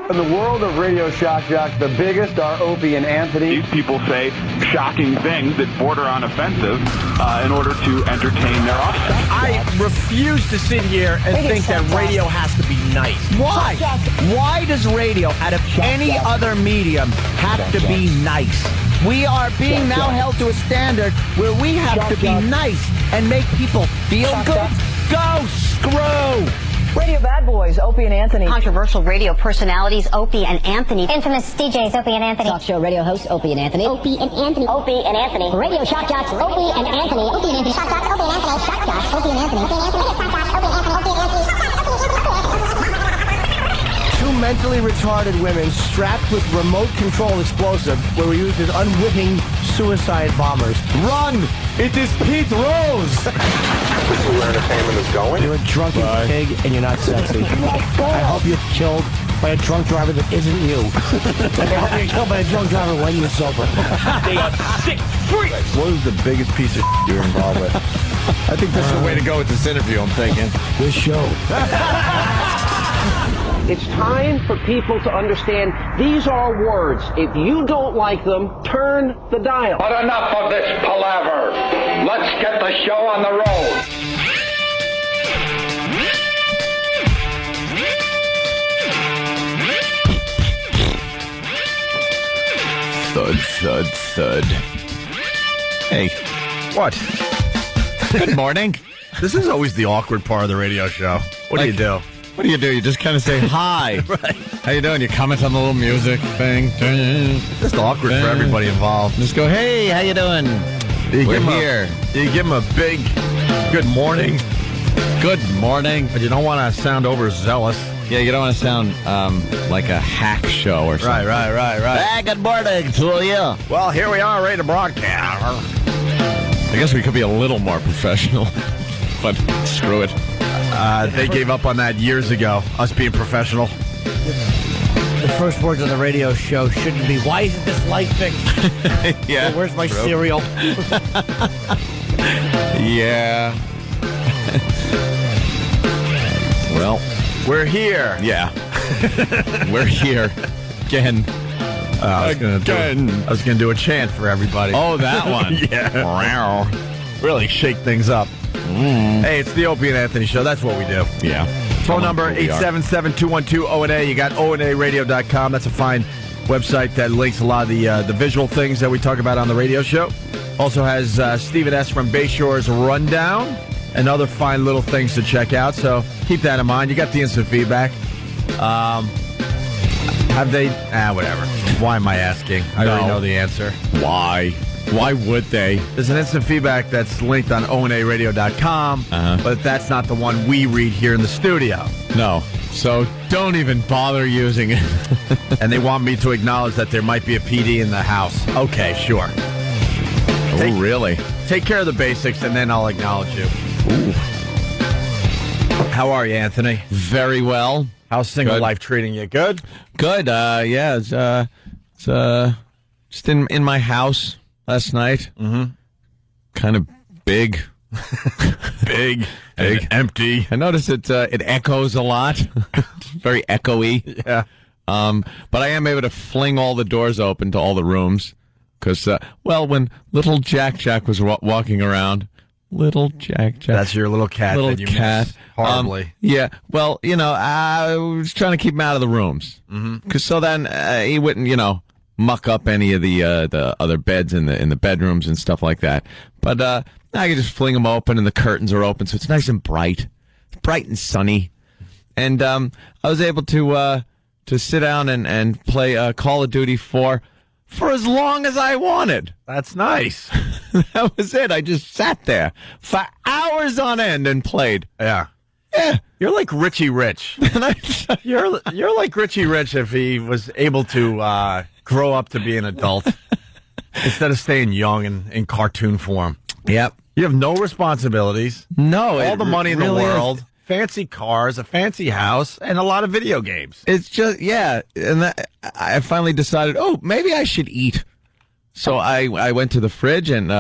In the world of radio shock jocks, the biggest are Opie and Anthony. These people say shocking things that border on offensive in order to entertain their audience. I refuse to sit here and think that radio has to be nice. Why? Why does radio, out of any other medium, have to be nice? We are being now held to a standard where we have to be nice and make people feel good. Go screw! Radio bad boys, Opie and Anthony. Controversial radio personalities, Opie and Anthony. Infamous DJs, Opie and Anthony. Talk show radio hosts, Opie and Anthony. Opie and Anthony. Opie and Anthony. Radio shock jocks, Opie and Anthony. Opie and Anthony. Shock jocks, Opie and Anthony. Shock jocks, Opie and Anthony. Opie and Anthony. Shock jocks, Opie and Anthony. Opie and Anthony. Two mentally retarded women strapped with remote control explosive were used as unwitting suicide bombers. Run! It is Pete Rose! This is where entertainment is going. You're a drunken pig and you're not sexy. I hope you're killed by a drunk driver that isn't you. I hope you're killed by a drunk driver when you're sober. They are sick freaks! What is the biggest piece of you're involved with? I think this is the way to go with this interview, I'm thinking. This show. It's time for people to understand these are words. If you don't like them, turn the dial. But enough of this palaver. Let's get the show on the road. Thud, thud, thud. Hey. What? Good morning. This is always the awkward part of the radio show. What do you do? What do? You just kind of say hi. Right. How you doing? You comment on the little music thing. Just awkward for everybody involved. Just go, hey, how you doing? We're here. You give them a big good morning. Good morning. But you don't want to sound overzealous. Yeah, you don't want to sound like a hack show or something. Right. Hey, good morning to you. Well, here we are, ready to broadcast. I guess we could be a little more professional, but screw it. They gave up on that years ago, us being professional. The first words on the radio show shouldn't be, why isn't this light fixed? Yeah. Where's my cereal? Yeah. Well, we're here. Yeah. We're here. Again. I was going to do a chant for everybody. Oh, that one. Yeah. Really shake things up. Hey, it's the Opie and Anthony Show. That's what we do. Yeah. Phone number 877-212-ONA. You got onaradio.com. That's a fine website that links a lot of the visual things that we talk about on the radio show. Also has Stephen S. from Bayshore's Rundown and other fine little things to check out. So keep that in mind. You got the instant feedback. Have they? Whatever. Why am I asking? I already know the answer. Why? Why would they? There's an instant feedback that's linked on onaradio.com, but that's not the one we read here in the studio. No. So don't even bother using it. And they want me to acknowledge that there might be a PD in the house. Okay, sure. Really? Take care of the basics, and then I'll acknowledge you. Ooh. How are you, Anthony? Very well. How's single life treating you? Good? Good. Yeah, it's just in my house last night. Mm-hmm. Kind of big. big. And empty. I noticed it echoes a lot. It's very echoey. Yeah. But I am able to fling all the doors open to all the rooms. Because, when little Jack was walking around, little Jack. That's your little cat that you miss horribly. Yeah. Well, I was trying to keep him out of the rooms. Because so then he wouldn't, muck up any of the other beds in the bedrooms and stuff like that. But I can just fling them open, and the curtains are open, so it's nice and bright and sunny. And I was able to sit down and play Call of Duty 4 for as long as I wanted. That's nice. That was it. I just sat there for hours on end and played. Yeah. Yeah. You're like Richie Rich. You're like Richie Rich if he was able to grow up to be an adult instead of staying young in cartoon form. Yep. You have no responsibilities. No. All the money in the world. Fancy cars, a fancy house, and a lot of video games. It's just, yeah. And I finally decided, maybe I should eat. So I went to the fridge and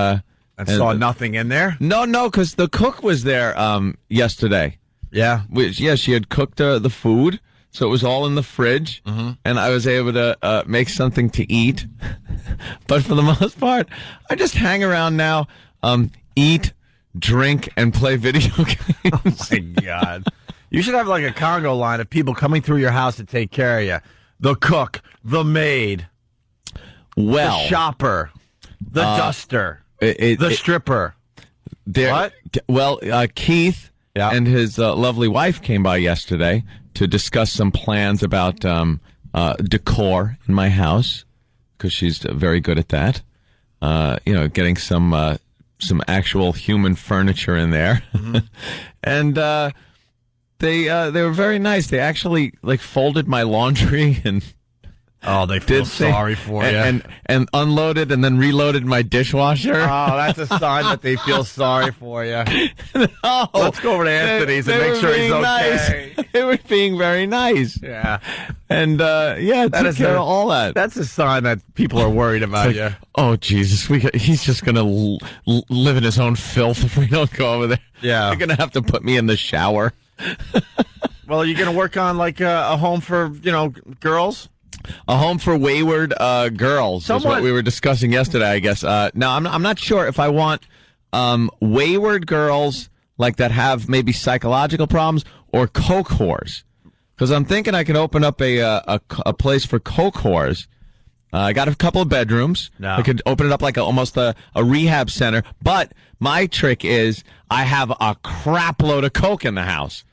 saw nothing in there? No, because the cook was there yesterday. Yeah? She had cooked the food. so it was all in the fridge, and I was able to make something to eat. But for the most part, I just hang around now, eat, drink, and play video games. Oh, my God. You should have like a Congo line of people coming through your house to take care of you. The cook, the maid, the shopper, the duster, the stripper. What? Well, Keith and his lovely wife came by yesterday to discuss some plans about decor in my house, because she's very good at that. Getting some actual human furniture in there. And they were very nice. They actually folded my laundry and they feel sorry for you. And unloaded and then reloaded my dishwasher. Oh, that's a sign that they feel sorry for you. Let's go over to Anthony's and make sure he's okay. Nice. They were being very nice. Yeah. And took care of all that. That's a sign that people are worried about you. Oh, Jesus, he's just going to live in his own filth if we don't go over there. Yeah. They're going to have to put me in the shower. Well, are you going to work on a home for, girls? A home for wayward girls is what we were discussing yesterday, I guess. Now, I'm not sure if I want wayward girls that have maybe psychological problems or coke whores. Because I'm thinking I can open up a place for coke whores. I got a couple of bedrooms. No. I could open it up almost a rehab center. But my trick is I have a crap load of coke in the house.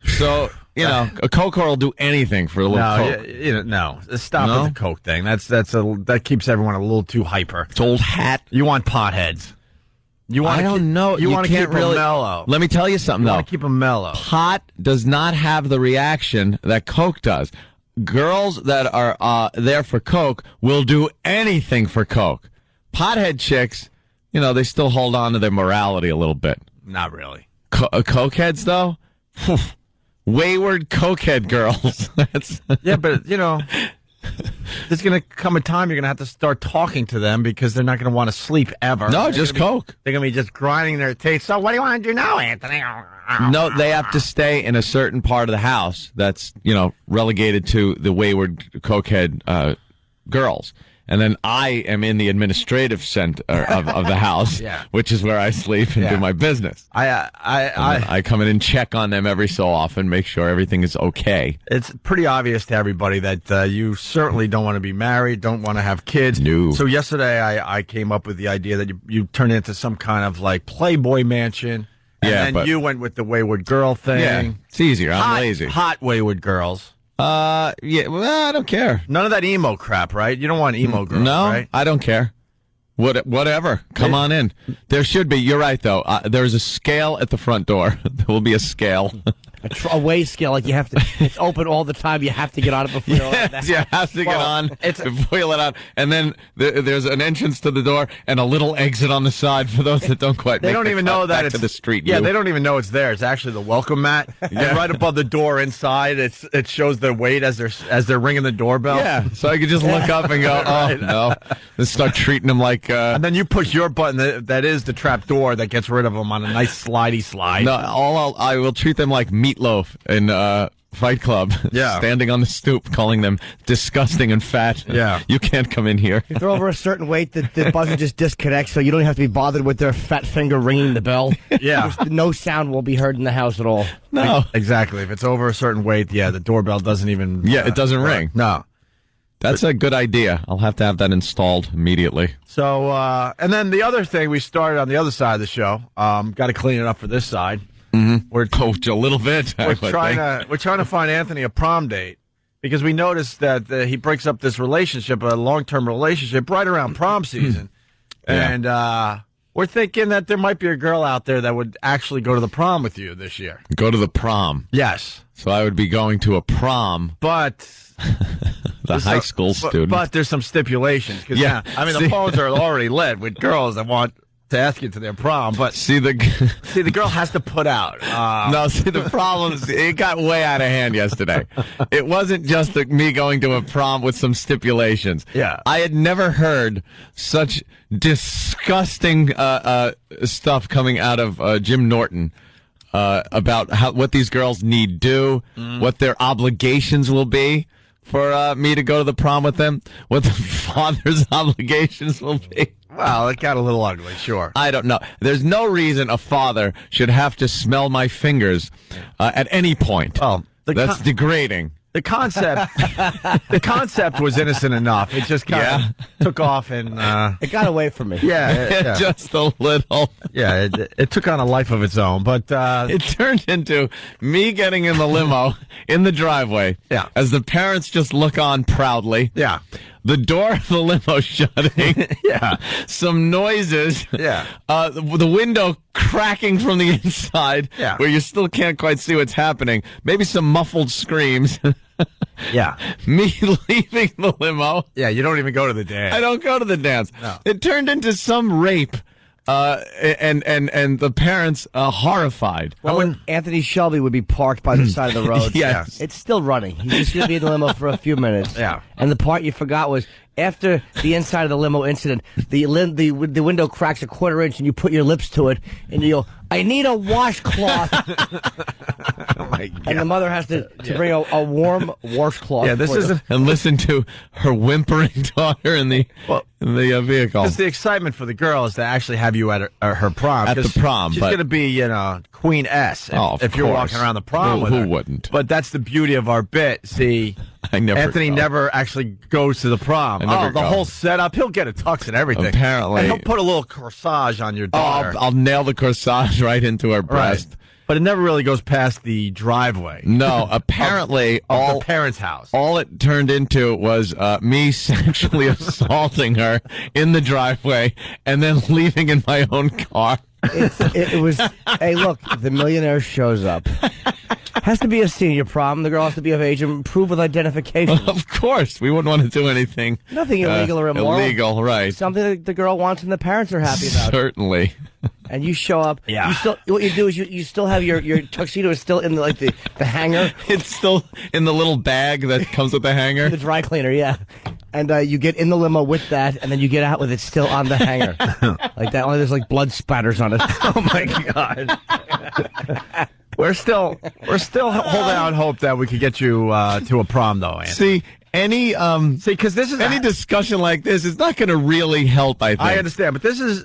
So... a coke whore will do anything for a little coke. No, stop with the coke thing. That keeps everyone a little too hyper. It's old hat. You want potheads. I don't know. You want to keep them mellow. Let me tell you something, though. You want to keep them mellow. Pot does not have the reaction that coke does. Girls that are there for coke will do anything for coke. Pothead chicks, they still hold on to their morality a little bit. Not really. Cokeheads, though? Wayward cokehead girls. Yeah, but, there's going to come a time you're going to have to start talking to them because they're not going to want to sleep ever. No, just coke. They're going to be just grinding their teeth. So what do you want to do now, Anthony? No, they have to stay in a certain part of the house that's, relegated to the wayward cokehead girls. And then I am in the administrative center of the house, which is where I sleep and do my business. I come in and check on them every so often, make sure everything is okay. It's pretty obvious to everybody that you certainly don't want to be married, don't want to have kids. No. So yesterday I came up with the idea that you turn it into some kind of playboy mansion. And then you went with the wayward girl thing. Yeah, it's easier. I'm lazy. Hot wayward girls. I don't care. None of that emo crap, right? You don't want emo girls, right? I don't care. Whatever. Come on in. There should be. You're right, though. There's a scale at the front door. There will be a scale. A weigh scale, you have to. It's open all the time. You have to get on it before. Yes, you have to get on before you let out. And then there's an entrance to the door and a little exit on the side for those that don't quite. They don't even know that it's to the street. Yeah, they don't even know it's there. It's actually the welcome mat. And right above the door inside, it shows their weight as they're ringing the doorbell. Yeah, so I could just look up and go, oh no, and start treating them like. And then you push your button that is the trap door that gets rid of them on a nice slidey slide. No, I will treat them like Meatloaf in Fight Club. Yeah. Standing on the stoop, calling them disgusting and fat. Yeah. You can't come in here. If they're over a certain weight, the buzzer just disconnects, so you don't have to be bothered with their fat finger ringing the bell. Yeah. No sound will be heard in the house at all. No. Exactly. If it's over a certain weight, the doorbell doesn't even... it doesn't ring. No. That's a good idea. I'll have to have that installed immediately. So, and then the other thing we started on the other side of the show, got to clean it up for this side. Mm-hmm. We're coached a little bit. We're trying to find Anthony a prom date because we noticed that he breaks up this relationship, a long-term relationship, right around prom season. And we're thinking that there might be a girl out there that would actually go to the prom with you this year. Go to the prom? Yes. So I would be going to a prom. But... the high school student. But there's some stipulations. The phones are already lit with girls that want to ask you to their prom. But the girl has to put out. The problem is it got way out of hand yesterday. It wasn't just me going to a prom with some stipulations. Yeah. I had never heard such disgusting stuff coming out of Jim Norton. about what these girls need do, what their obligations will be for me to go to the prom with them, what the father's obligations will be. Well, it got a little ugly, sure. I don't know. There's no reason a father should have to smell my fingers at any point. Well, that's degrading. The concept was innocent enough. It just kind of took off and it got away from me. Yeah. Just a little. Yeah, it took on a life of its own, but it turned into me getting in the limo in the driveway. Yeah. As the parents just look on proudly. Yeah. The door of the limo shutting. Yeah. Some noises. Yeah. The window cracking from the inside. Yeah. Where you still can't quite see what's happening. Maybe some muffled screams. Yeah. Me leaving the limo. Yeah, you don't even go to the dance. I don't go to the dance. No. It turned into some rape. And the parents horrified. Well, Anthony Shelby would be parked by the side of the road. Yes. It's still running. He's just going to be in the limo for a few minutes. Yeah. And the part you forgot was after the inside of the limo incident, the window cracks a quarter inch and you put your lips to it and you go, I need a washcloth. Oh my God. And the mother has to bring a warm washcloth. Yeah, this isn't. And listen to her whimpering daughter in the vehicle. Because the excitement for the girl is to actually have you at her prom. At the prom. She's going to be, Queen S if you're walking around the prom with her. Who wouldn't? But that's the beauty of our bit. See, Anthony never actually goes to the prom. The whole setup. He'll get a tux and everything. Apparently. And he'll put a little corsage on your daughter. I'll nail the corsage right into her breast. Right. But it never really goes past the driveway. No, apparently of the parents' house. All it turned into was me sexually assaulting her in the driveway and then leaving in my own car. It was, hey, look, the millionaire shows up. Has to be a senior prom. The girl has to be of age and prove with identification. Well, of course. We wouldn't want to do anything. Nothing illegal or immoral. Illegal, right. Something that the girl wants and the parents are happy about. Certainly. And you show up. Yeah. You still, what you do is you still have your tuxedo is still in the hanger. It's still in the little bag that comes with the hanger. The dry cleaner, yeah. And you get in the limo with that, and then you get out with it still on the hanger. Like that. Only there's like blood spatters on it. Oh my God. We're still holding out hope that we could get you to a prom, though, Anthony. See, because this is any discussion like this is not going to really help. I think. I understand, but this is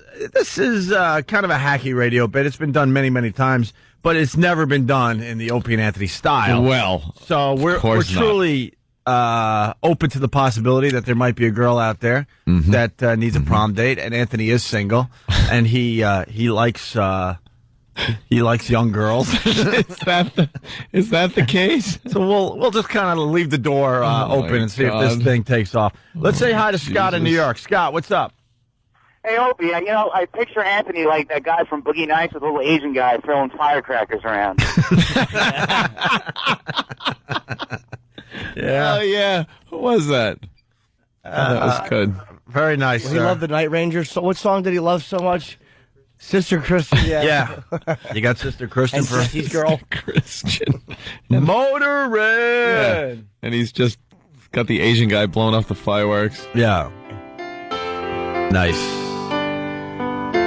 kind of a hacky radio bit. It's been done many, many times, but it's never been done in the Opie and Anthony style. Well, so we're truly open to the possibility that there might be a girl out there that needs a prom date, and Anthony is single, and he likes. He likes young girls. Is that the case? So we'll just kind of leave the door open and see if this thing takes off. Let's say hi to Scott in New York. Scott, what's up? Hey, Opie, I picture Anthony like that guy from Boogie Nights with a little Asian guy throwing firecrackers around. Yeah. Oh, yeah. What was that? That was good. Very nice. Well, he loved the Night Rangers. So what song did he love so much? Sister Christian. Yeah. You got Sister Christian for his girl. Christian. Motorin'. Yeah. And he's just got the Asian guy blowing off the fireworks. Yeah. Nice.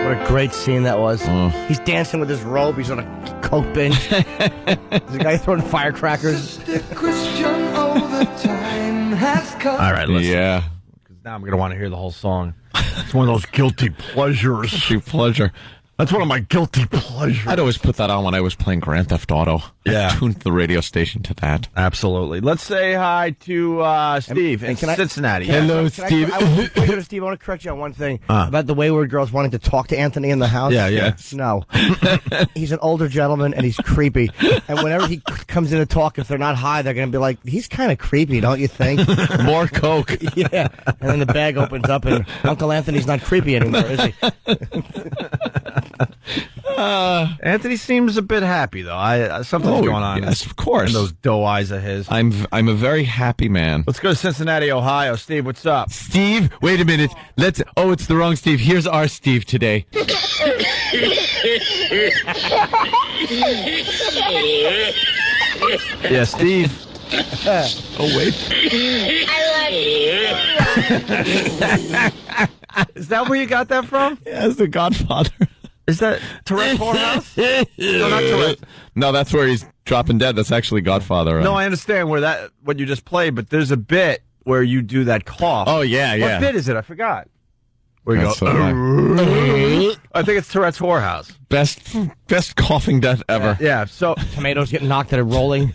What a great scene that was. He's dancing with his robe. He's on a coke bench. There's a guy throwing firecrackers. Christian, the time has come. All right, listen. Yeah. Now I'm going to want to hear the whole song. It's one of those guilty pleasures. Guilty pleasure. That's one of my guilty pleasures. I'd always put that on when I was playing Grand Theft Auto. Yeah. I tuned the radio station to that. Absolutely. Let's say hi to Steve in Cincinnati. Hello, Steve. Before you go to Steve, I want to correct you on one thing about the wayward girls wanting to talk to Anthony in the house. Yeah, yeah. No. He's an older gentleman, and he's creepy. And whenever he comes in to talk, if they're not high, they're going to be like, he's kind of creepy, don't you think? More coke. Yeah. And then the bag opens up, and Uncle Anthony's not creepy anymore, is he? Anthony seems a bit happy, though. Something's going on. Yes, of course. And those doe eyes of his. I'm a very happy man. Let's go to Cincinnati, Ohio. Steve, what's up? Steve, wait a minute. It's the wrong Steve. Here's our Steve today. Yeah, Steve. Oh, wait. Is that where you got that from? Yeah, it's The Godfather. Is that Tourette's whorehouse? No, not Tourette's. No, that's where he's dropping dead. That's actually Godfather. No, I understand what you just played, but there's a bit where you do that cough. Oh, yeah. What bit is it? I forgot. Where you That's go, I think it's Tourette's whorehouse. Best coughing death ever. Yeah, so Tomatoes getting knocked at it rolling.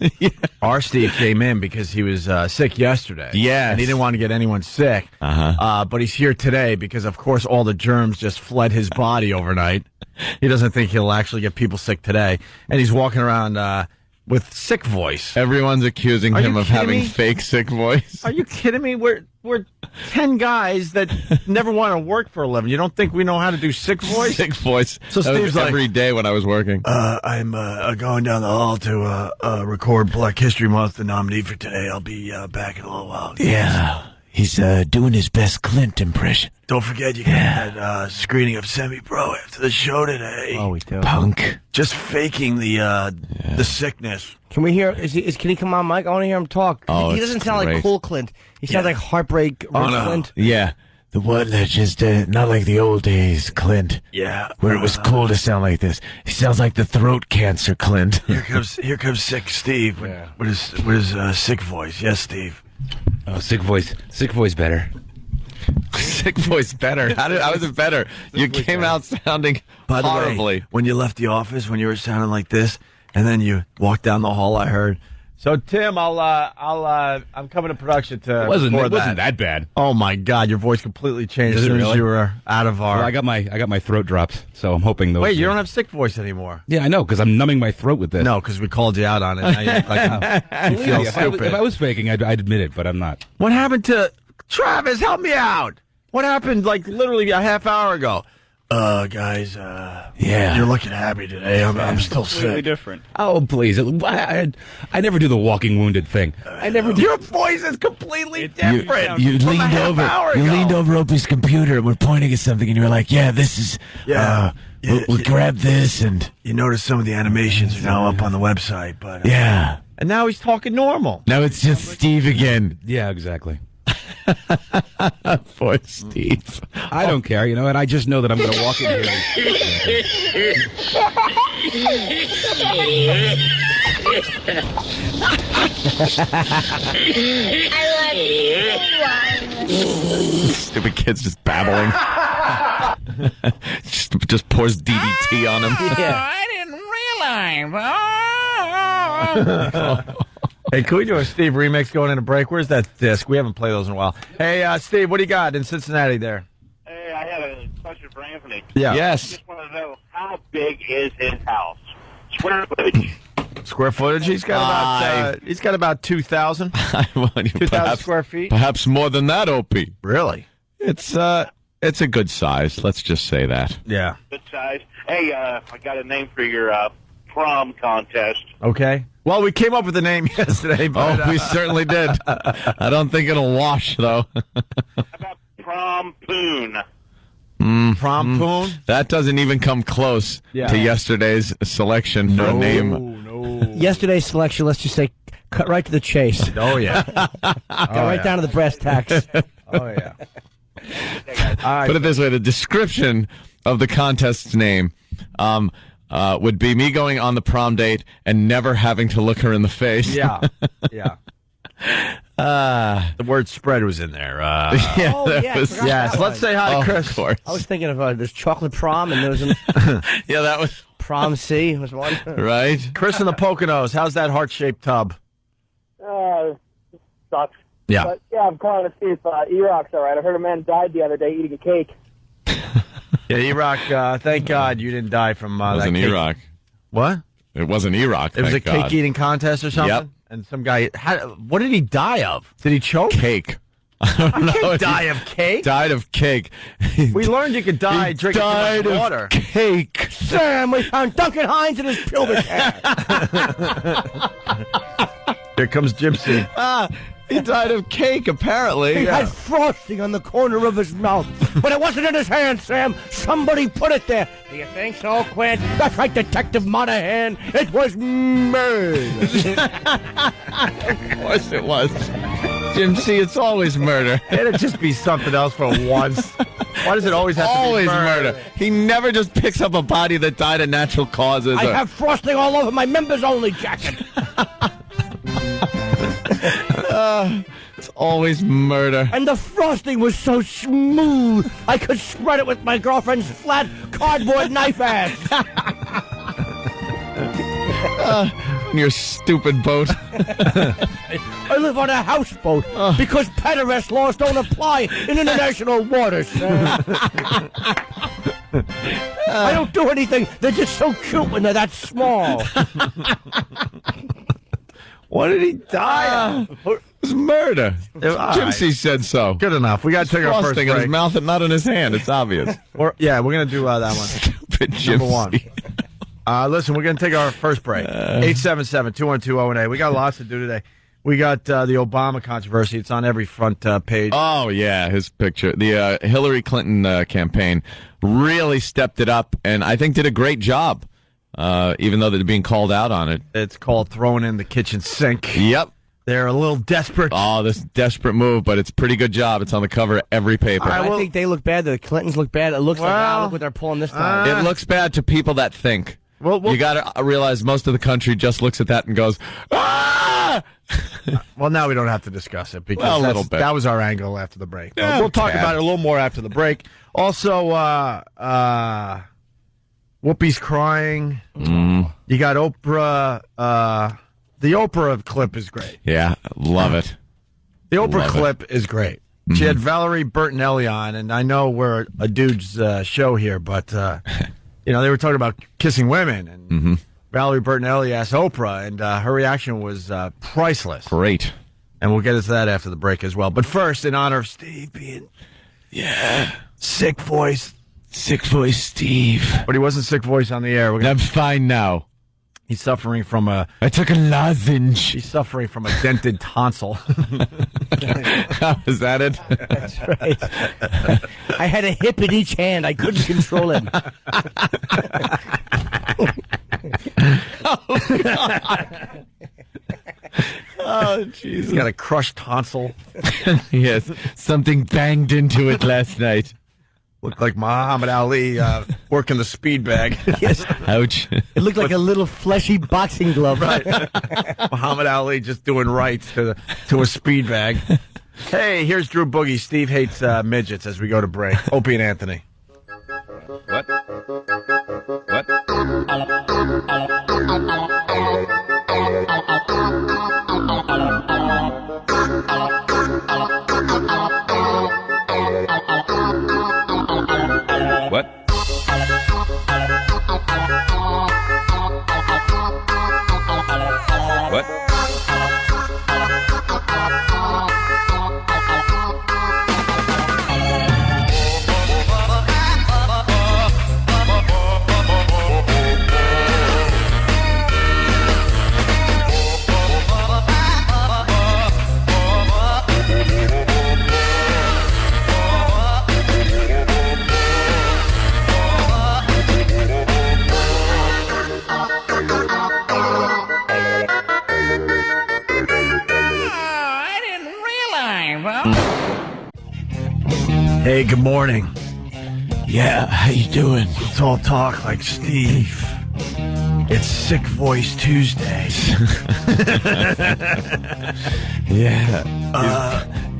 our Steve came in because he was sick yesterday. Yes. And he didn't want to get anyone sick. But he's here today because, of course, all the germs just fled his body overnight. He doesn't think he'll actually get people sick today. And he's walking around with sick voice. Everyone's accusing him of having fake sick voice. Are you kidding me? We're 10 guys that never want to work for a living. You don't think we know how to do sick voice? Sick voice. So Steve's like, every day when I was working. I'm going down the hall to record Black History Month, the nominee for today. I'll be back in a little while. Yeah, he's doing his best Clint impression. Don't forget, you got that screening of Semi-Pro after the show today. Oh, we do. Punk. Just faking the sickness. Can we hear? Can he come on, Mike? I want to hear him talk. Oh, he doesn't sound like Cool Clint. He sounds like Heartbreak Clint. Yeah. The one that just not like the old days, Clint. Yeah. Where it was cool to sound like this. He sounds like the throat cancer, Clint. Here comes sick Steve with his sick voice. Yes, Steve. Oh, sick voice. Sick voice better. Sick voice better. How was it better? You came out sounding By the horribly. way, when you left the office, when you were sounding like this, and then you walked down the hall, I heard. So Tim, I'm coming to production to. It wasn't that bad. Oh my God, your voice completely changed as soon as you were out of our. Well, I got my throat drops, so I'm hoping those. Wait, you don't have sick voice anymore. Yeah, I know, because I'm numbing my throat with this. No, because we called you out on it. Now you act like you feel stupid. If I was faking, I'd admit it, but I'm not. What happened to Travis? Help me out. What happened? Like literally a half hour ago. Guys, yeah, you're looking happy today. I'm still sick. Different. Oh, please. I never do the walking wounded thing. I never do. Your voice is completely different. You leaned over Opie's computer and were pointing at something, and you were like, "Yeah, this is. We'll grab this." And you notice some of the animations are now up on the website, but yeah, and now he's talking normal. Now it's just Steve again. Yeah, exactly. Poor Steve. I don't care, and I just know that I'm going to walk in here. Stupid kid's just babbling. just pours DDT on him. Yeah. I didn't realize. Hey, can we do a Steve remix going into break? Where's that disc? We haven't played those in a while. Hey, Steve, what do you got in Cincinnati there? Hey, I had a question for Anthony. Yeah. Yes. I just want to know, how big is his house? Square footage. Square footage? He's got about 2,000. 2,000 square feet. Perhaps more than that, Opie. Really? It's a good size. Let's just say that. Yeah. Good size. Hey, I got a name for your prom contest. Okay. Well, we came up with a name yesterday. But, we certainly did. I don't think it'll wash, though. How about Prom-poon? Prom-poon? That doesn't even come close to yesterday's selection for a name. No. Yesterday's selection, let's just say, cut right to the chase. Oh, yeah. Got down to the brass tacks. Oh, yeah. All right. Put it this way, the description of the contest's name would be me going on the prom date and never having to look her in the face. Yeah. The word spread was in there. Yes. Let's say hi to Chris. Of course. I was thinking of there's chocolate prom and there was yeah, that was prom C was one. Right. Chris in the Poconos. How's that heart-shaped tub? Sucks. Yeah. But, I'm calling to see if E-Rock's all right. I heard a man died the other day eating a cake. Yeah, E-Rock, thank God you didn't die from that wasn't cake. E-Rock. What? It wasn't E-Rock, It was a thank God. cake-eating contest or something? Yep. And some guy... what did he die of? Did he choke? Cake. You can't die of cake. Died of cake. We learned you could die drinking too much water. Cake. Sam, we found Duncan Hines in his pubic hair. Here comes Gypsy. He died of cake, apparently. He had frosting on the corner of his mouth. But it wasn't in his hand, Sam. Somebody put it there. Do you think so, Quint? That's right, Detective Monahan. It was murder. Of course it was. Jim, see, it's always murder. It'd just be something else for once. Why does it always have to be Always murder. He never just picks up a body that died of natural causes. I have frosting all over my members-only jacket. It's always murder. And the frosting was so smooth, I could spread it with my girlfriend's flat cardboard knife ass. Your stupid boat. I live on a houseboat because pet arrest laws don't apply in international waters. I don't do anything. They're just so cute when they're that small. What did he die of? It was murder. Gypsy said so. Good enough. We got to take our first break. In his mouth and not in his hand. It's obvious. We're going to do that one. Stupid Number Gypsy. one. Listen, we're going to take our first break. 877-212-018. We got lots to do today. We got the Obama controversy. It's on every front page. Oh, yeah, his picture. The Hillary Clinton campaign really stepped it up and I think did a great job, even though they're being called out on it. It's called throwing in the kitchen sink. Yep. They're a little desperate. Oh, this desperate move, but it's a pretty good job. It's on the cover of every paper. I think they look bad. The Clintons look bad. It looks like, look what they're pulling this time. It looks bad to people that think. Well, you got to realize most of the country just looks at that and goes, ah! Well, now we don't have to discuss it because that was our angle after the break. Yeah, we'll talk about it a little more after the break. Also, Whoopi's crying. You got Oprah. The Oprah clip is great. Yeah, love it. The Oprah clip is great. She had Valerie Bertinelli on, and I know we're a dude's show here, but they were talking about kissing women, and Valerie Bertinelli asked Oprah, and her reaction was priceless. Great. And we'll get into that after the break as well. But first, in honor of Steve being, sick voice Steve. But he wasn't sick voice on the air. I'm fine now. He's suffering from I took a lozenge. He's suffering from a dented tonsil. Is that it? That's right. I had a hip in each hand. I couldn't control it. Oh, God. Oh, Jesus. He's got a crushed tonsil. Yes. Something banged into it last night. Looked like Muhammad Ali working the speed bag. Yes. Ouch. It looked like a little fleshy boxing glove. Right. Muhammad Ali just doing right to a speed bag. Hey, here's Drew Boogie. Steve hates midgets as we go to break. Opie and Anthony. What? What? What? What? Hey, good morning. Yeah, how you doing? Let's all talk like Steve. It's Sick Voice Tuesday. Yeah.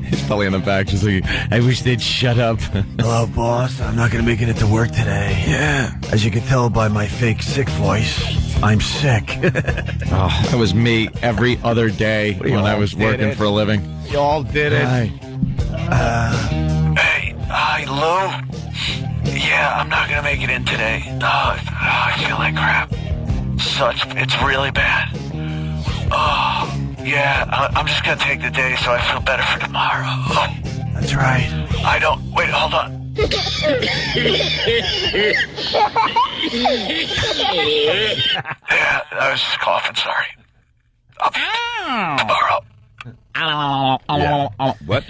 He's probably in the back just like, I wish they'd shut up. Hello, boss. I'm not going to make it into work today. Yeah. As you can tell by my fake sick voice, I'm sick. Oh, that was me every other day when I was working for a living. You all did it. Hi, Lou. Yeah, I'm not gonna make it in today. I feel like crap. It's really bad. I'm just gonna take the day so I feel better for tomorrow. That's right. Wait, hold on. Yeah, I was just coughing, sorry. Tomorrow. What?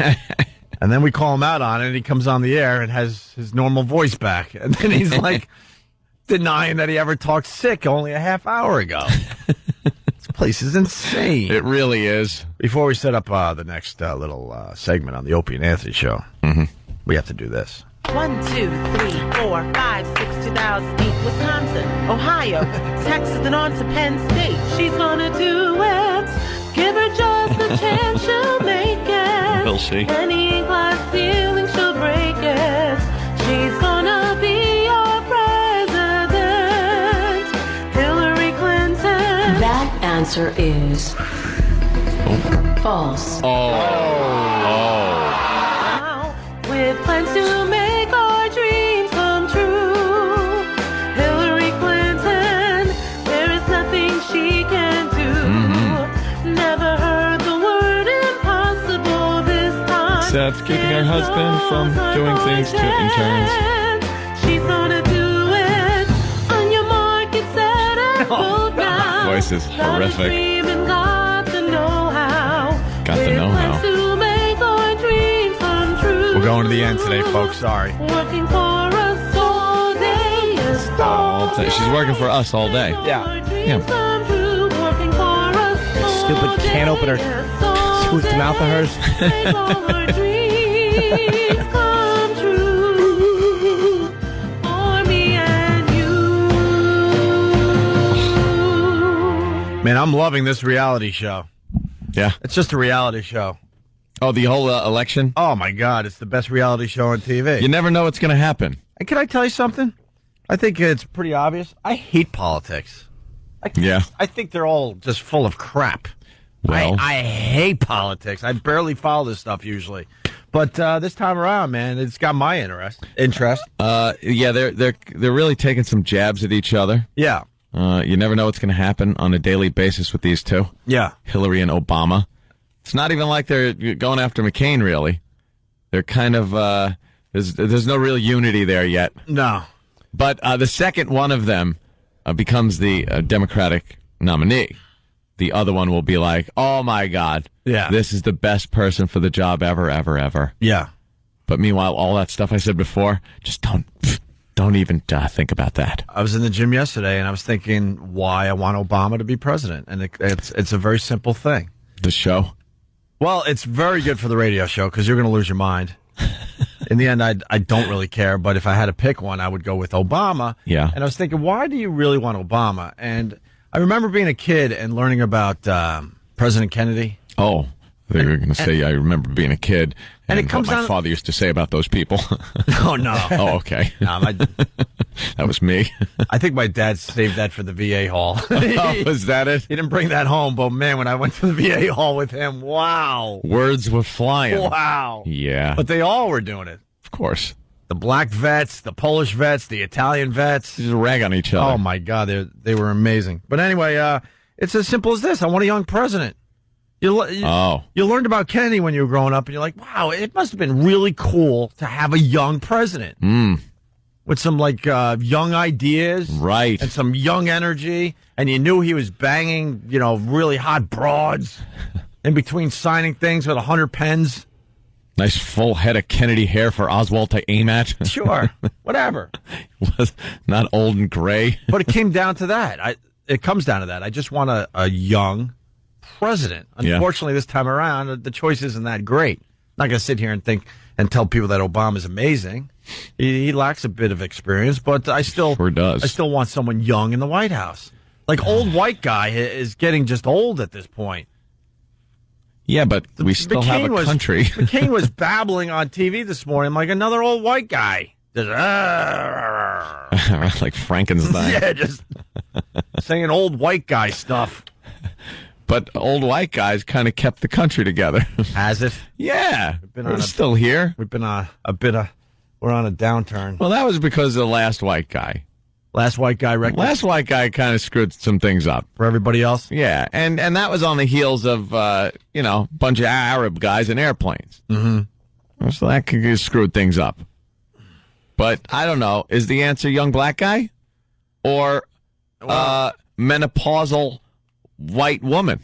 And then we call him out on it, and he comes on the air and has his normal voice back. And then he's like denying that he ever talked sick only a half hour ago. This place is insane. It really is. Before we set up the next little segment on the Opie and Anthony show, we have to do this. 1, 2, 3, 4, 5, 6, 2008, Wisconsin, Ohio, Texas, and on to Penn State. She's gonna do it. Give her just a chance, she'll make it. We'll see. Any glass ceiling, she'll break it. She's gonna be your president, Hillary Clinton. That answer is false. With plans to make our dreams come true, Hillary Clinton, there is nothing she can do. Never heard the word impossible this time. Except keeping her husband from doing things in turns. She's gonna do it. On your mark, get set and vote now. Voice is horrific. Got the know-how. Got the know-how. To make our dreams come true. We're going to the end today, folks. Sorry. Working for us all day. All day. She's working for us all day. Yeah. Working for us all Stupid can opener. Sweet mouth of hers. make all our dreams come true. For me and you. Man, I'm loving this reality show. Yeah. It's just a reality show. Oh, the whole election? Oh, my God. It's the best reality show on TV. You never know what's going to happen. And can I tell you something? I think it's pretty obvious. I hate politics. I think they're all just full of crap. Well, I hate politics. I barely follow this stuff usually. But this time around, man, it's got my interest. Yeah, they're really taking some jabs at each other. Yeah. You never know what's going to happen on a daily basis with these two. Yeah. Hillary and Obama. It's not even like they're going after McCain, really. They're kind of, there's no real unity there yet. No. But the second one of them becomes the Democratic nominee, the other one will be like, oh, my God, this is the best person for the job ever, ever, ever. Yeah. But meanwhile, all that stuff I said before, just don't even think about that. I was in the gym yesterday, and I was thinking why I want Obama to be president. And it's a very simple thing. The show? Well, it's very good for the radio show because you're going to lose your mind. In the end, I don't really care. But if I had to pick one, I would go with Obama. Yeah. And I was thinking, why do you really want Obama? And I remember being a kid and learning about President Kennedy. Oh, they were going to say, I remember being a kid and it comes what my father used to say about those people. Oh, no. Oh, okay. No, that was me. I think my dad saved that for the VA hall. Oh, was that it? He didn't bring that home, but man, when I went to the VA hall with him, wow. Words were flying. Wow. Yeah. But they all were doing it. Of course. The black vets, the Polish vets, the Italian vets. Just rag on each other. Oh, my God. They were amazing. But anyway, it's as simple as this. I want a young president. You learned about Kennedy when you were growing up, and you're like, wow, it must have been really cool to have a young president. With some, young ideas. Right. And some young energy. And you knew he was banging, really hot broads in between signing things with 100 pens. Nice full head of Kennedy hair for Oswald to aim at. Sure. Whatever. Was not old and gray. But it came down to that. It comes down to that. I just want a young president. Unfortunately, this time around, the choice isn't that great. I'm not going to sit here and tell people that Obama's amazing. He lacks a bit of experience, but I still want someone young in the White House. Like old white guy is getting just old at this point. Yeah, but we still have a country. McCain was babbling on TV this morning like another old white guy. Just, like Frankenstein. Yeah, just saying old white guy stuff. But old white guys kind of kept the country together. Has it? Yeah. We're still here. We've been we're on a downturn. Well, that was because of the last white guy. Last white guy record? Last white guy kind of screwed some things up. For everybody else? Yeah, and that was on the heels of, a bunch of Arab guys in airplanes. Mm-hmm. So that screwed things up. But I don't know. Is the answer young black guy? Or menopausal white woman?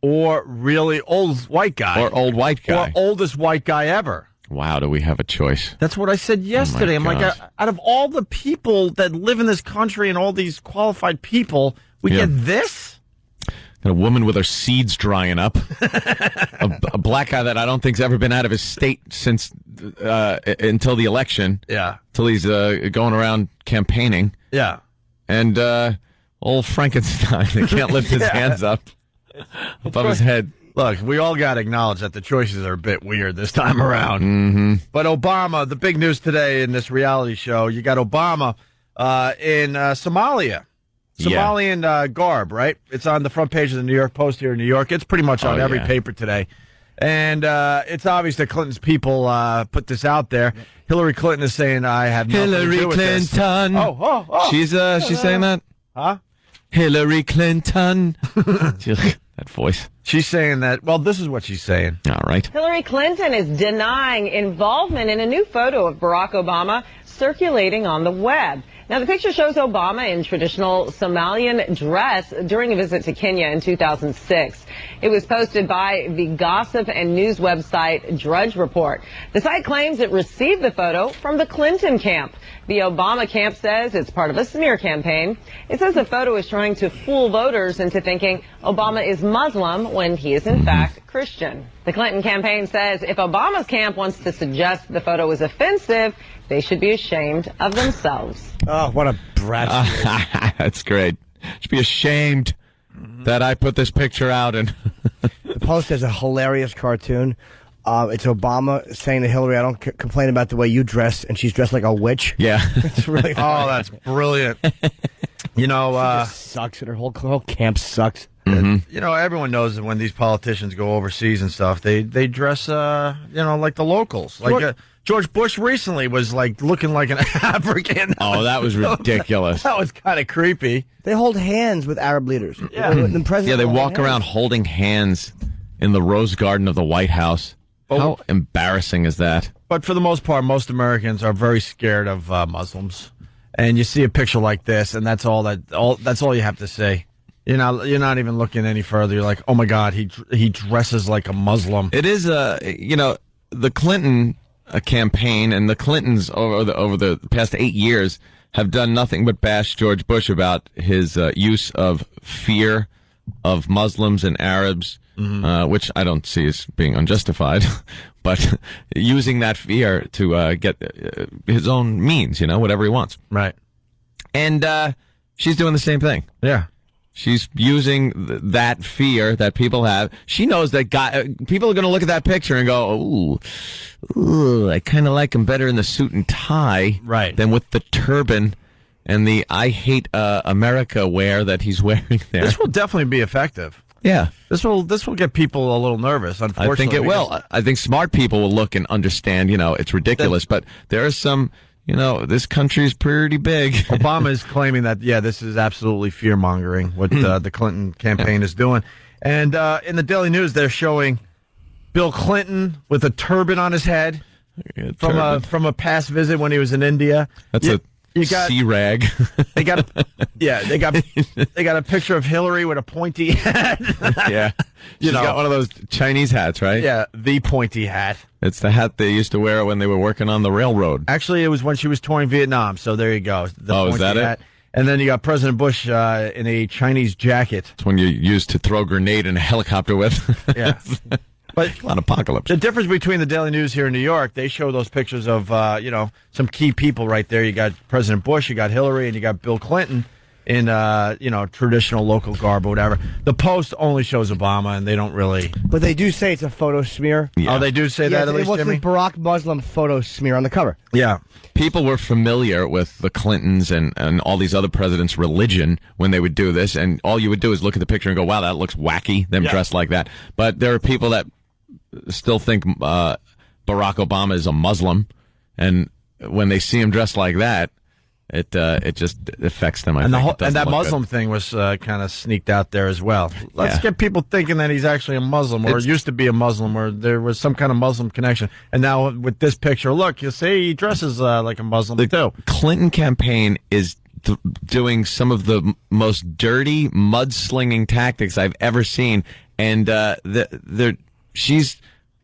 Or really old white guy? Or old white guy? Or oldest white guy ever? Wow, do we have a choice? That's what I said yesterday. I'm like, out of all the people that live in this country and all these qualified people, we get this? And a woman with her seeds drying up. a black guy that I don't think's ever been out of his state since until the election. Yeah. Till he's going around campaigning. Yeah. And old Frankenstein that can't lift his hands up above his head. Look, we all got to acknowledge that the choices are a bit weird this time around. Mm-hmm. But Obama, the big news today in this reality show, you got Obama in Somalia. Somalian garb, right? It's on the front page of the New York Post here in New York. It's pretty much on every paper today. And it's obvious that Clinton's people put this out there. Hillary Clinton is saying, I have nothing to do with this. Hillary Clinton. Oh. She's saying that? Huh? Hillary Clinton. That voice. She's saying that, well, this is what she's saying. All right. Hillary Clinton is denying involvement in a new photo of Barack Obama circulating on the web. Now, the picture shows Obama in traditional Somalian dress during a visit to Kenya in 2006. It was posted by the gossip and news website Drudge Report. The site claims it received the photo from the Clinton camp. The Obama camp says it's part of a smear campaign. It says the photo is trying to fool voters into thinking Obama is Muslim when he is in fact Christian. The Clinton campaign says if Obama's camp wants to suggest the photo is offensive, they should be ashamed of themselves. Oh, what a brat. That's great. Should be ashamed that I put this picture out. And the Post has a hilarious cartoon. It's Obama saying to Hillary, I don't complain about the way you dress, and she's dressed like a witch. Yeah. It's really funny. Oh, that's brilliant. You know, she just sucks, and her whole camp sucks. Mm-hmm. You know, everyone knows that when these politicians go overseas and stuff, they dress, like the locals. Like George Bush recently was like looking like an African. Oh, that was ridiculous. That was kind of creepy. They hold hands with Arab leaders. Yeah, they walk around holding hands in the Rose Garden of the White House. How embarrassing is that? But for the most part, most Americans are very scared of Muslims. And you see a picture like this, and that's all you have to say. You're not even looking any further. You're like, oh my God, he dresses like a Muslim. It is the Clinton campaign and the Clintons over the past 8 years have done nothing but bash George Bush about his use of fear of Muslims and Arabs, which I don't see as being unjustified, but using that fear to get his own means, whatever he wants. Right. And she's doing the same thing. Yeah. She's using that fear that people have. She knows that people are going to look at that picture and go, ooh, I kind of like him better in the suit and tie than with the turban and the I hate America wear that he's wearing there. This will definitely be effective. Yeah. This will get people a little nervous, unfortunately. I think it will. I think smart people will look and understand, it's ridiculous, but there is some... this country is pretty big. Obama is claiming that, this is absolutely fear-mongering, what the Clinton campaign is doing. And in the Daily News, they're showing Bill Clinton with a turban on his head from a past visit when he was in India. That's a C-rag. They got a picture of Hillary with a pointy hat. Yeah. She's got one of those Chinese hats, right? Yeah, the pointy hat. It's the hat they used to wear when they were working on the railroad. Actually, it was when she was touring Vietnam, so there you go. Is that hat. it? And then you got President Bush in a Chinese jacket. It's when you used to throw a grenade in a helicopter with. Yeah. But an apocalypse. The difference between the Daily News here in New York, they show those pictures of, some key people right there. You got President Bush, you got Hillary, and you got Bill Clinton in, traditional local garb or whatever. The Post only shows Obama, and they don't really. But they do say it's a photo smear. Yeah. Oh, they do say that at least, Jimmy? It was the Barack Muslim photo smear on the cover. Yeah. People were familiar with the Clintons and all these other presidents' religion when they would do this, and all you would do is look at the picture and go, wow, that looks wacky, them dressed like that. But there are people that still think Barack Obama is a Muslim, and when they see him dressed like that, it just affects them. And that Muslim thing was kind of sneaked out there as well. Let's get people thinking that he's actually a Muslim, or used to be a Muslim, or there was some kind of Muslim connection. And now with this picture, look, you see he dresses like a Muslim too. The Clinton campaign is doing some of the most dirty, mudslinging tactics I've ever seen, and she's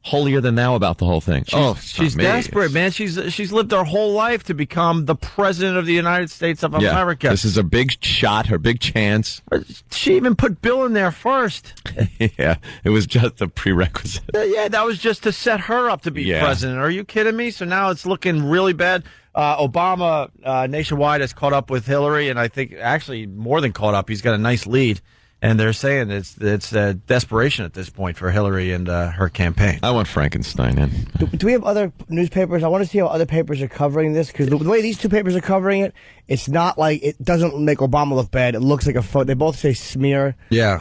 holier than thou about the whole thing. She's desperate, man. She's lived her whole life to become the president of the United States of America. This is a big shot, her big chance. She even put Bill in there first. Yeah, it was just a prerequisite. Yeah, that was just to set her up to be president. Are you kidding me? So now it's looking really bad. Obama nationwide has caught up with Hillary, and I think actually more than caught up. He's got a nice lead. And they're saying it's desperation at this point for Hillary and her campaign. I want Frankenstein in. Do we have other newspapers? I want to see how other papers are covering this, because the way these two papers are covering it, it's not like, it doesn't make Obama look bad. It looks like a photo. They both say smear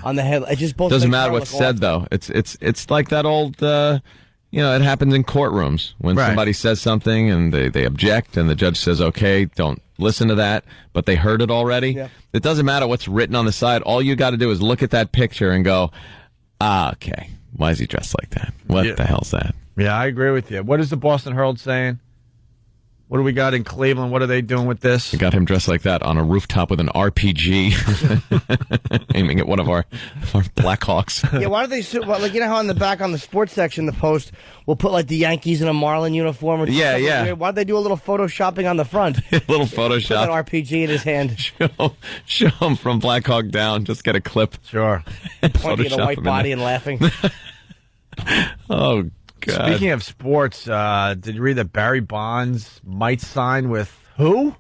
on the head. It just both doesn't matter what's said though. It's like that old. It happens in courtrooms when somebody says something and they object and the judge says, okay, don't listen to that, but they heard it already. Yeah. It doesn't matter what's written on the side. All you got to do is look at that picture and go, okay, why is he dressed like that? What the hell's that? Yeah, I agree with you. What is the Boston Herald saying? What do we got in Cleveland? What are they doing with this? We got him dressed like that on a rooftop with an RPG, aiming at one of our Blackhawks. Yeah, why do they, like, you know how on the back on the sports section, the Post will put like the Yankees in a Marlin uniform? Or yeah. Why do they do a little photoshopping on the front? A little Photoshop. Put an RPG in his hand. Show him from Blackhawk down. Just get a clip. Sure. Pointing at a white body and laughing. Oh, God. Speaking of sports, did you read that Barry Bonds might sign with who?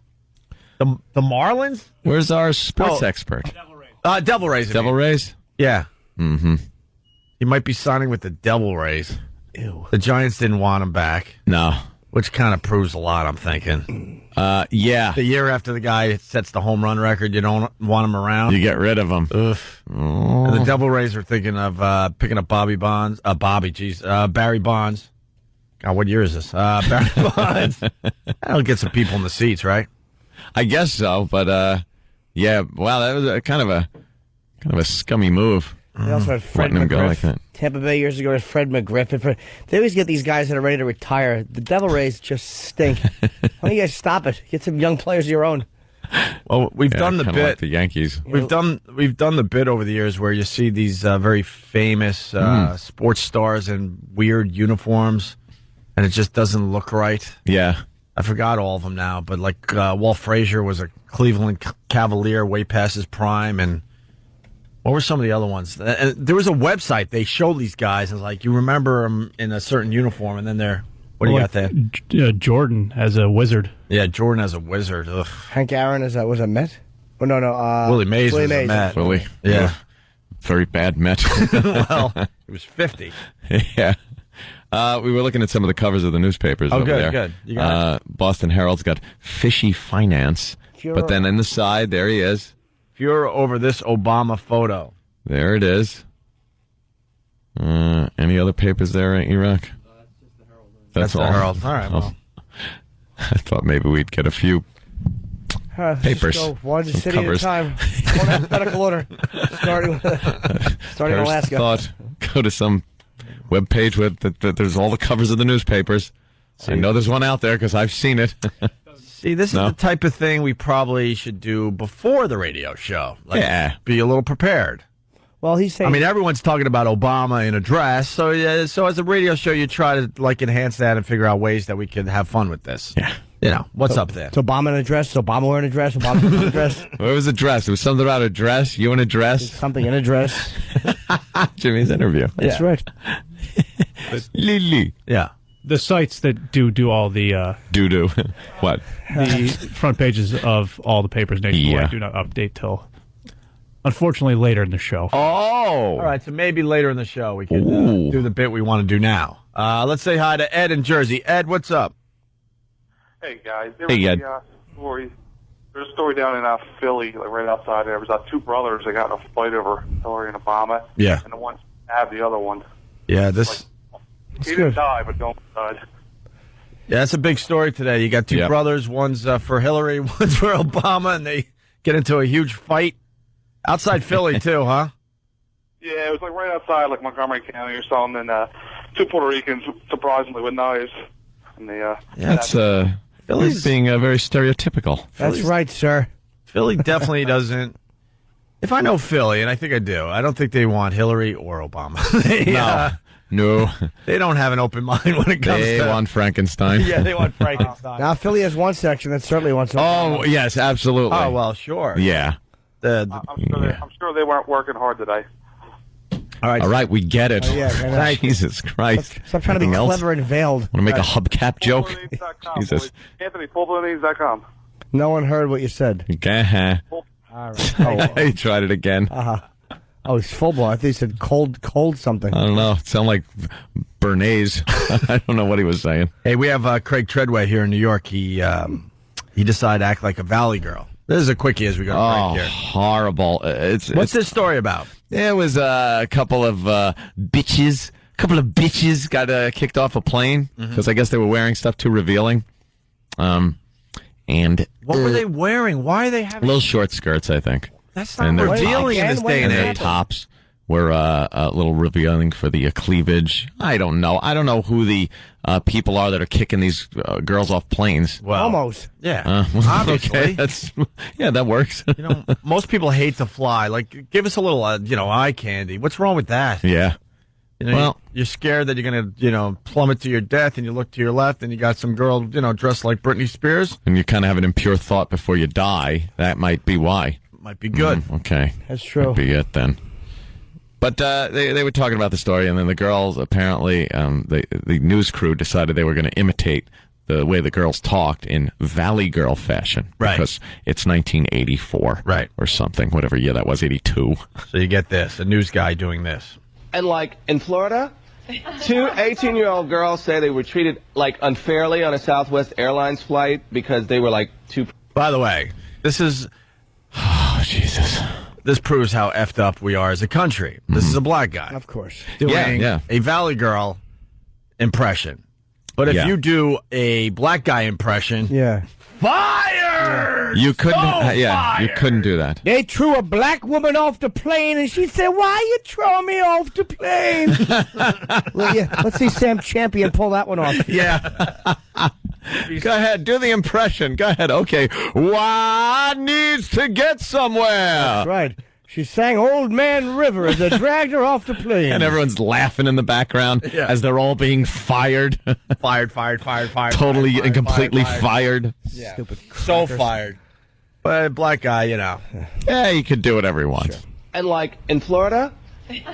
The Marlins? Where's our sports expert? Devil Rays. Devil Rays? Yeah. Mm-hmm. He might be signing with the Devil Rays. Ew. The Giants didn't want him back. No. Which kind of proves a lot, I'm thinking. Yeah. The year after the guy sets the home run record, you don't want him around. You get rid of him. Oof. Oh. And the Devil Rays are thinking of picking up Barry Bonds. God, what year is this? Barry Bonds. That'll get some people in the seats, right? I guess so, but yeah. Wow, that was kind of a scummy move. They also had Fred Letting him go McGriff. like that. Tampa Bay years ago had Fred McGriff. They always get these guys that are ready to retire. The Devil Rays just stink. Why don't you guys stop it? Get some young players of your own. Well, we've done the bit. Like the Yankees. We've done the bit over the years where you see these very famous sports stars in weird uniforms, and it just doesn't look right. Yeah. I forgot all of them now, but like Walt Frazier was a Cleveland Cavalier way past his prime, and what were some of the other ones? And there was a website they showed these guys, and like you remember them in a certain uniform, and then they're what do you got there? Jordan as a wizard. Yeah, Jordan as a wizard. Ugh. Hank Aaron was a Met? Oh, no. Willie Mays was a Met. Willie. Yeah. Very bad Met. Well, he was 50. Yeah. We were looking at some of the covers of the newspapers over there. Good. You got it. Boston Herald's got fishy finance. But then in the side, there he is. Furor over this Obama photo. There it is. Any other papers there, Iraq? That's all. The Herald. All right, well. I thought maybe we'd get a few papers. Just go one some city covers. at a time. One alphabetical order. Starting in Alaska. Thought, go to some webpage that there's all the covers of the newspapers. I know there's one out there because I've seen it. See, this is the type of thing we probably should do before the radio show. Like, be a little prepared. Well, he's saying. I mean, everyone's talking about Obama in a dress, so as a radio show, you try to like enhance that and figure out ways that we can have fun with this. Yeah, you know what's up there. It's Obama in a dress. It's Obama wearing a dress. Obama in a dress. Where was a dress? It was something about a dress. You in a dress? It's something in a dress. Jimmy's interview. That's right. Lily. Yeah. The sites that do all the do what the front pages of all the papers nationwide do not update till. Unfortunately, later in the show. Oh! All right, so maybe later in the show we can do the bit we want to do now. Let's say hi to Ed in Jersey. Ed, what's up? Hey, guys. Hey, Ed. There's a story down in Philly, like right outside there. There was two brothers that got in a fight over Hillary and Obama. Yeah. And the one stabbed the other one. Yeah, this... He didn't die, but don't died. Yeah, that's a big story today. You got two brothers. One's for Hillary, one's for Obama, and they get into a huge fight. Outside Philly, too, huh? Yeah, it was like right outside, like Montgomery County or something, and two Puerto Ricans, surprisingly, with knives. And they, that's Philly's being very stereotypical. That's right, sir. Philly definitely doesn't. If I know Philly, and I think I do, I don't think they want Hillary or Obama. No. They don't have an open mind when it comes They to... want Frankenstein. Yeah, they want Frankenstein. Now, Philly has one section that certainly wants. Oh, yes, absolutely. Oh, well, sure. Yeah. I'm sure they weren't working hard today. All right, we get it. Oh, yeah, Jesus Christ. Stop trying to be Anything else? clever and veiled. Want to make a hubcap joke? Jesus. Anthony, fullbloodnews.com. No one heard what you said. Uh-huh. All right. He tried it again. Oh, he's full blown. I think he said cold something. I don't know. It sounded like Bernays. I don't know what he was saying. Hey, we have Craig Treadway here in New York. He decided to act like a Valley girl. This is a quickie as we go to break here. Horrible. What's this story about? It was a couple of bitches. A couple of bitches got kicked off a plane because I guess they were wearing stuff too revealing. And what were they wearing? Why are they having little short skirts? I think that's not revealing in this day and their age. Tops were a little revealing for the cleavage. I don't know. I don't know who the people are that are kicking these girls off planes. Well, almost. Yeah. Obviously. Okay, that works. Most people hate to fly. Like, give us a little, eye candy. What's wrong with that? Yeah. Well, you're scared that you're going to, plummet to your death, and you look to your left, and you got some girl, dressed like Britney Spears. And you kind of have an impure thought before you die. That might be why. Might be good. Okay. That's true. Might be it then. But they were talking about the story, and then the girls, apparently, the news crew decided they were going to imitate the way the girls talked in Valley Girl fashion. Right. Because it's 1984. Right. Or something, whatever year that was, 82. So you get this, a news guy doing this. And like in Florida, two 18-year-old girls say they were treated like unfairly on a Southwest Airlines flight because they were like too... By the way, this is... Oh, Jesus. This proves how effed up we are as a country. This is a black guy. Of course. Doing a Valley Girl impression. But if you do a black guy impression... Yeah. Fire! You couldn't, you couldn't do that. They threw a black woman off the plane, and she said, "Why you throwing me off the plane?" Let's see Sam Champion pull that one off. Yeah. Go ahead, do the impression. Go ahead. Okay. Why needs to get somewhere? That's right. She sang Old Man River as they dragged her off the plane. And everyone's laughing in the background as they're all being fired. Fired. Totally and completely fired. Yeah. Stupid So crackers. fired. But black guy, Yeah, he could do whatever he wants. Sure. And like in Florida,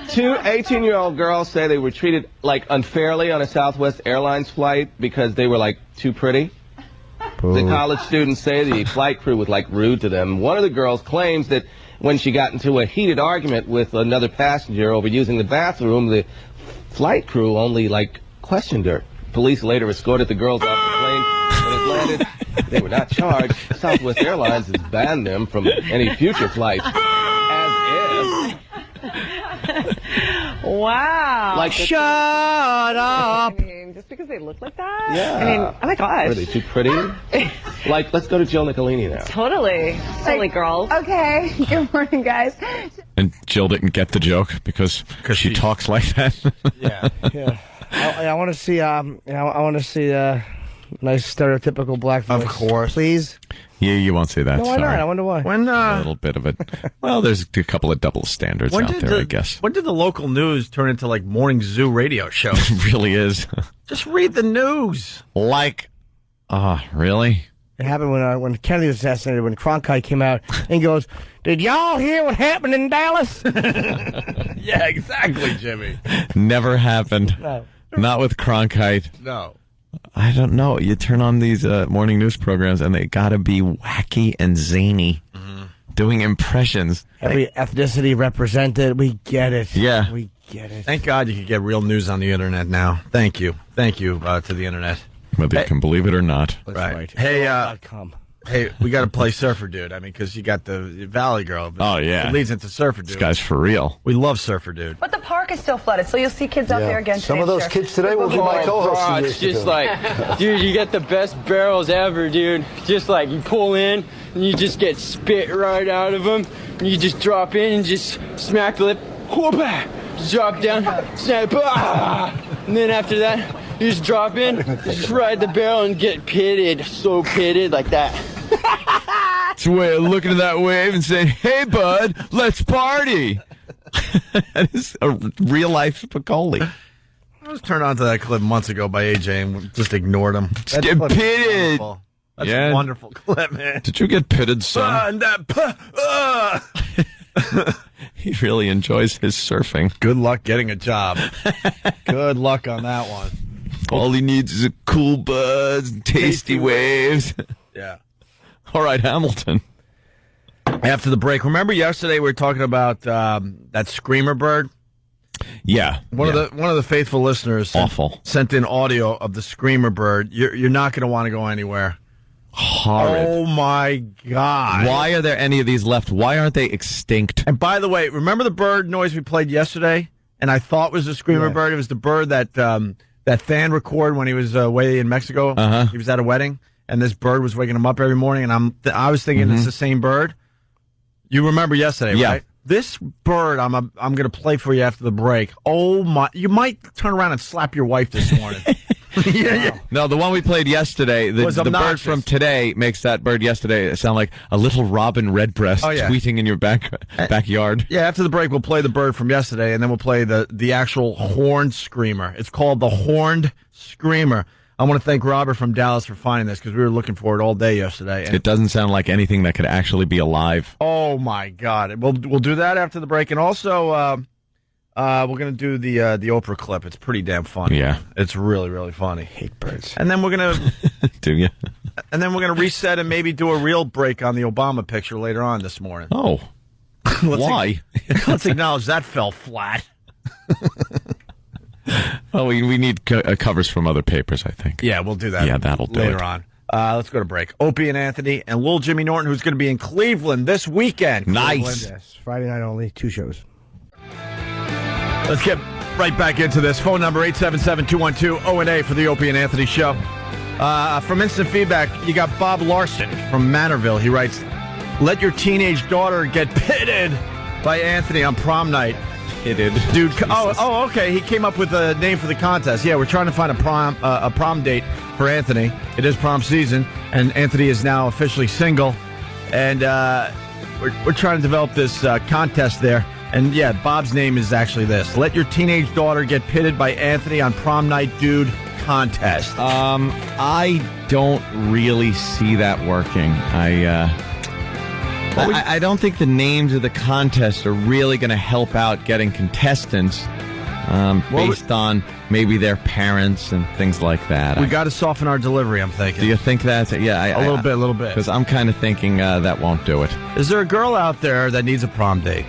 two 18-year-old girls say they were treated like unfairly on a Southwest Airlines flight because they were like too pretty. The college students say the flight crew was like rude to them. One of the girls claims that when she got into a heated argument with another passenger over using the bathroom, the flight crew only questioned her. Police later escorted the girls off the plane. When it landed, they were not charged. Southwest Airlines has banned them from any future flights. As is. Wow. Shut up. I mean, just because they look like that? Yeah. I mean, oh my gosh. Are they too pretty? Let's go to Jill Nicolini now. Totally. Silly girls. Okay. Good morning, guys. And Jill didn't get the joke because she talks like that. Yeah. Yeah. I want to see. I want to see nice stereotypical black voice. Of course, please. Yeah, you won't say that. No, why sorry. not? I wonder why. When a little bit of it. Well, there's a couple of double standards out there, I guess. When did the local news turn into morning zoo radio show? It really is. Just read the news. Really? It happened when Kennedy was assassinated, when Cronkite came out and goes, "Did y'all hear what happened in Dallas?" Yeah, exactly, Jimmy. Never happened. No. Not with Cronkite. No. I don't know. You turn on these morning news programs, and they got to be wacky and zany, doing impressions. Every ethnicity represented. We get it. Yeah. We get it. Thank God you can get real news on the internet now. Thank you. Thank you to the internet. Whether you can believe it or not. That's right. Hey, we got to play Surfer Dude. I mean, because you got the Valley Girl. Oh, yeah. It leads into Surfer Dude. This guy's for real. We love Surfer Dude. But the park is still flooded, so you'll see kids out there again. Some of those kids today will be my co-hosts. It's just dude, you get the best barrels ever, dude. Just you pull in, and you just get spit right out of them, and you just drop in and just smack the lip, whoop-ah, drop down, snap, and then after that, you just drop in, just ride the barrel and get pitted, so pitted like that. It's a way of looking at that wave and saying, "Hey, bud, let's party." That is a real-life Spicoli. I was turned on to that clip months ago by AJ and just ignored him. That Get clip is pitted. wonderful. That's a wonderful clip, man. Did you get pitted, son? He really enjoys his surfing. Good luck getting a job. Good luck on that one. All he needs is a cool buzz and tasty waves. Yeah. All right, Hamilton. After the break, remember yesterday we were talking about that screamer bird? Yeah. One of the faithful listeners sent in audio of the screamer bird. You're not going to want to go anywhere. Horrid. Oh my God. Why are there any of these left? Why aren't they extinct? And by the way, remember the bird noise we played yesterday? And I thought was a screamer bird. It was the bird that that Than recorded when he was away in Mexico. He was at a wedding, and this bird was waking him up every morning. And I was thinking it's the same bird. You remember yesterday, right? This bird, I'm going to play for you after the break. Oh my! You might turn around and slap your wife this morning. Yeah. No, the one we played yesterday, the bird from today makes that bird yesterday sound like a little robin redbreast tweeting in your backyard. Yeah, after the break, we'll play the bird from yesterday, and then we'll play the actual horned screamer. It's called the horned screamer. I want to thank Robert from Dallas for finding this because we were looking for it all day yesterday. And it doesn't sound like anything that could actually be alive. Oh, my God. We'll do that after the break. And also, we're going to do the Oprah clip. It's pretty damn funny. Yeah. It's really, really funny. Hate birds. And then we're going to... Do you? And then we're going to reset and maybe do a real break on the Obama picture later on this morning. Oh. Why? Let's acknowledge that fell flat. Well, we need covers from other papers, I think. Yeah, we'll do that. Yeah, that'll do later it. on. Let's go to break. Opie and Anthony and Lil Jimmy Norton, who's going to be in Cleveland this weekend. Nice. Yes, Friday night only, 2 shows. Let's get right back into this. Phone number 877-212-ONA for the Opie and Anthony show. From instant feedback, you got Bob Larson from Manorville. He writes, "Let your teenage daughter get pitted by Anthony on prom night." Pitted. Dude, okay. He came up with a name for the contest. Yeah, we're trying to find a prom date for Anthony. It is prom season, and Anthony is now officially single. And we're trying to develop this contest there. And yeah, Bob's name is actually this: "Let your teenage daughter get pitted by Anthony on prom night, dude." Contest. I don't really see that working. I don't think the names of the contest are really going to help out getting contestants based on maybe their parents and things like that. We got to soften our delivery, I'm thinking. Do you think that's it? Yeah, a little bit. Because I'm kind of thinking that won't do it. Is there a girl out there that needs a prom date?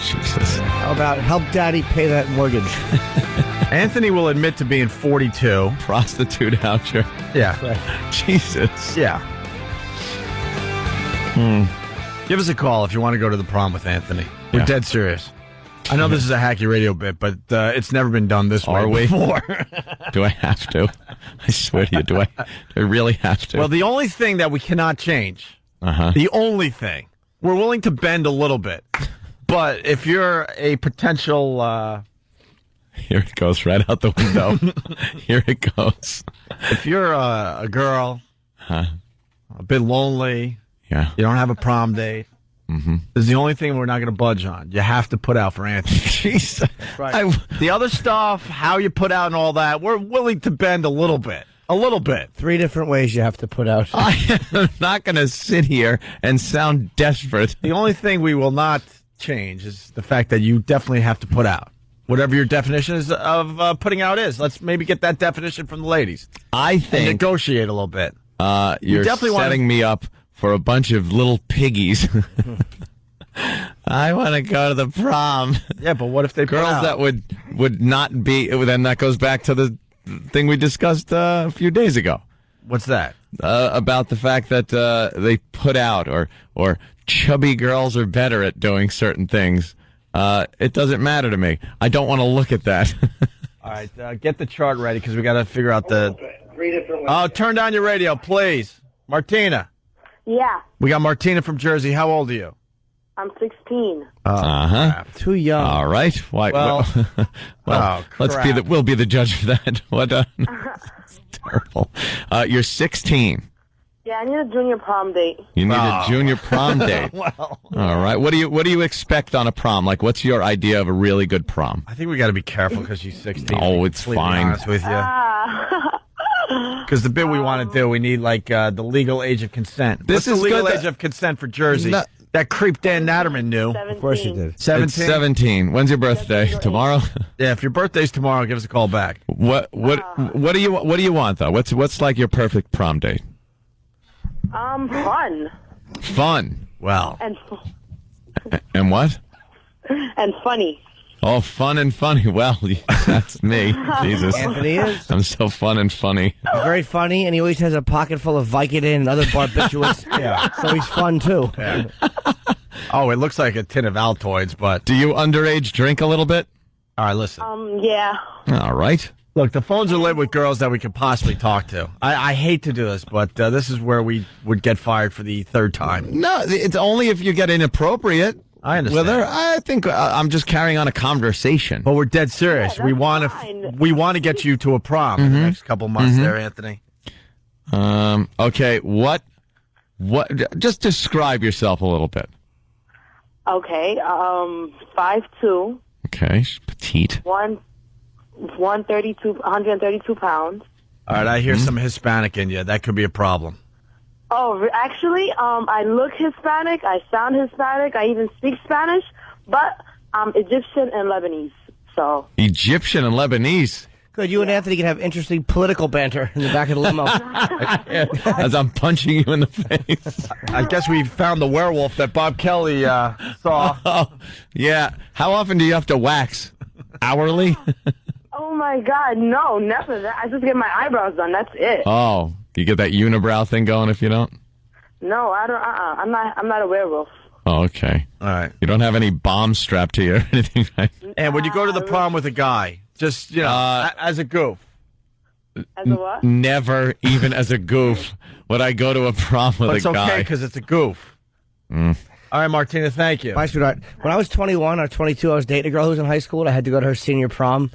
Jesus. How about help daddy pay that mortgage? Anthony will admit to being 42. Prostitute voucher. Yeah. Right. Jesus. Yeah. Give us a call if you want to go to the prom with Anthony. We're dead serious. I know this is a hacky radio bit, but it's never been done this way before. Do I have to? I swear to you, do I really have to? Well, the only thing that we cannot change, the only thing, we're willing to bend a little bit. But if you're a potential... Here it goes right out the window. Here it goes. If you're a girl, a bit lonely, you don't have a prom date, this is the only thing we're not going to budge on. You have to put out for Anthony. Jeez. Right. The other stuff, how you put out and all that, we're willing to bend a little bit. A little bit. 3 different ways you have to put out. I am not going to sit here and sound desperate. The only thing we will not change is the fact that you definitely have to put out. Whatever your definition is of putting out is. Let's maybe get that definition from the ladies. I think... And negotiate a little bit. You're definitely setting me up for a bunch of little piggies. I want to go to the prom. Yeah, but what if they girls that would not be... Then that goes back to the thing we discussed a few days ago. What's that? About the fact that they put out or chubby girls are better at doing certain things. It doesn't matter to me. I don't want to look at that. All right, get the chart ready because we got to figure out the... 3 different ways. Oh, turn down your radio, please. Martina. Yeah, We got Martina from Jersey. How old are you? I'm 16. Too young. All right. Why? Well, we'll be the judge of that. What? Terrible. You're 16. Yeah, I need a junior prom date. You need a junior prom date. Well, all right. What do you expect on a prom? Like, what's your idea of a really good prom? I think we got to be careful because she's 16. Oh, it's fine. Honest with you. Because the bit we want to do, we need like the legal age of consent. What's the legal age of consent for Jersey? That creep Dan Natterman knew. 17. Of course he did. 17. It's 17. When's your birthday? Tomorrow? Yeah, if your birthday's tomorrow, give us a call back. What do you want though? What's like your perfect prom date? Fun. Fun. Well. And what? And funny. Oh, fun and funny. Well, that's me. Jesus. Anthony is. I'm so fun and funny. He's very funny, and he always has a pocket full of Vicodin and other barbiturates. Yeah. So he's fun, too. Yeah. Oh, it looks like a tin of Altoids, but... Do you underage drink a little bit? All right, listen. Yeah. All right. Look, the phones are lit with girls that we could possibly talk to. I hate to do this, but this is where we would get fired for the third time. No, it's only if you get inappropriate. I understand. Well, I think I'm just carrying on a conversation. But we're dead serious. Yeah, we want to get you to a prom in the next couple months there, Anthony. Okay, what just describe yourself a little bit. Okay, 5'2". Okay, petite. 132 pounds. All right, I hear some Hispanic in you. That could be a problem. Oh, actually, I look Hispanic, I sound Hispanic, I even speak Spanish, but I'm Egyptian and Lebanese, so... Egyptian and Lebanese? Good, you and Anthony can have interesting political banter in the back of the limo. As I'm punching you in the face. I guess we found the werewolf that Bob Kelly saw. Oh, yeah. How often do you have to wax? Hourly? Oh, my God, no, never. I just get my eyebrows done, that's it. Oh, you get that unibrow thing going if you don't? No, I don't, I'm not a werewolf. Oh, okay. All right. You don't have any bombs strapped to you or anything, right? And would you go to the prom with a guy? Just, as a goof. As a what? Never, even as a goof, would I go to a prom with But a it's guy. okay, because it's a goof. All right, Martina, thank you. My sweetheart, when I was 21 or 22, I was dating a girl who was in high school, and I had to go to her senior prom,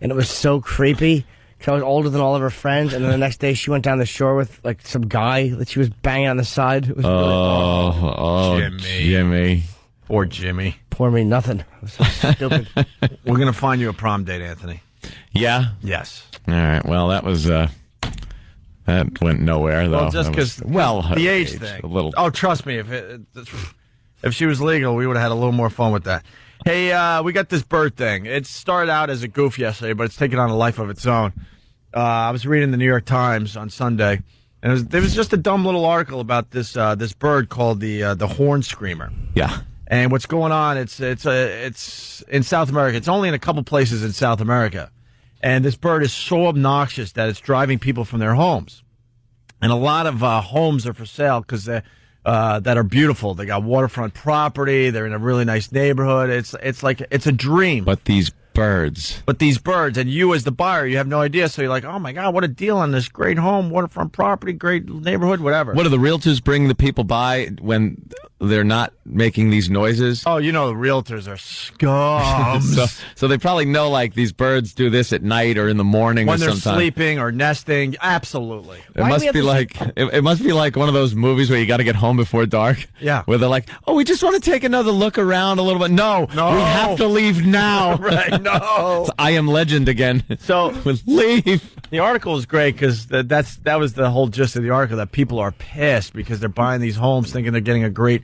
and it was so creepy. I was older than all of her friends, and then the next day she went down the shore with like some guy that she was banging on the side. It was really awful. Jimmy. Poor Jimmy. Poor me, nothing. It was so stupid. We're going to find you a prom date, Anthony. Yeah? Yes. All right. Well, that was that went nowhere though. Well, just because the age thing. A little. Oh, trust me, if she was legal, we would have had a little more fun with that. Hey, we got this bird thing. It started out as a goof yesterday, but it's taken on a life of its own. I was reading the New York Times on Sunday, and there was just a dumb little article about this this bird called the horn screamer. Yeah. And what's going on? It's in South America. It's only in a couple places in South America, and this bird is so obnoxious that it's driving people from their homes. And a lot of homes are for sale because that are beautiful. They got waterfront property. They're in a really nice neighborhood. It's like it's a dream. But these birds, and you as the buyer, you have no idea. So you're like, oh my God, what a deal on this great home, waterfront property, great neighborhood, whatever. What do the realtors bring the people by when they're not making these noises? Oh, the realtors are scum. so they probably know like these birds do this at night or in the morning when or they're sometime. Sleeping or nesting. Absolutely. It must be like it must be like one of those movies where you got to get home before dark. Yeah. Where they're like, oh, we just want to take another look around a little bit. No, we have to leave now. Right. No. I Am Legend again. So leave. The article is great because that was the whole gist of the article, that people are pissed because they're buying these homes thinking they're getting a great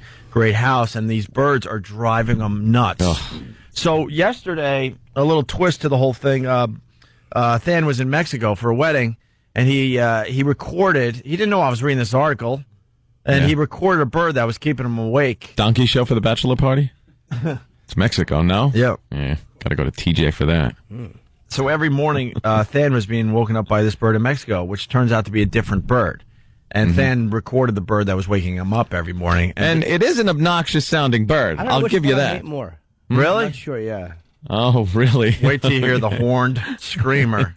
house, and these birds are driving them nuts. Ugh. So yesterday, a little twist to the whole thing. Than was in Mexico for a wedding, and he recorded. He didn't know I was reading this article, and he recorded a bird that was keeping him awake. Donkey show for the bachelor party. It's Mexico, no? Yep. Yeah. Got to go to TJ for that. So every morning, Than was being woken up by this bird in Mexico, which turns out to be a different bird. And Than recorded the bird that was waking him up every morning. And it is an obnoxious sounding bird. I'll give you I that. hate more. Really? I'm not sure, yeah. Oh, really? Wait till you hear the horned screamer.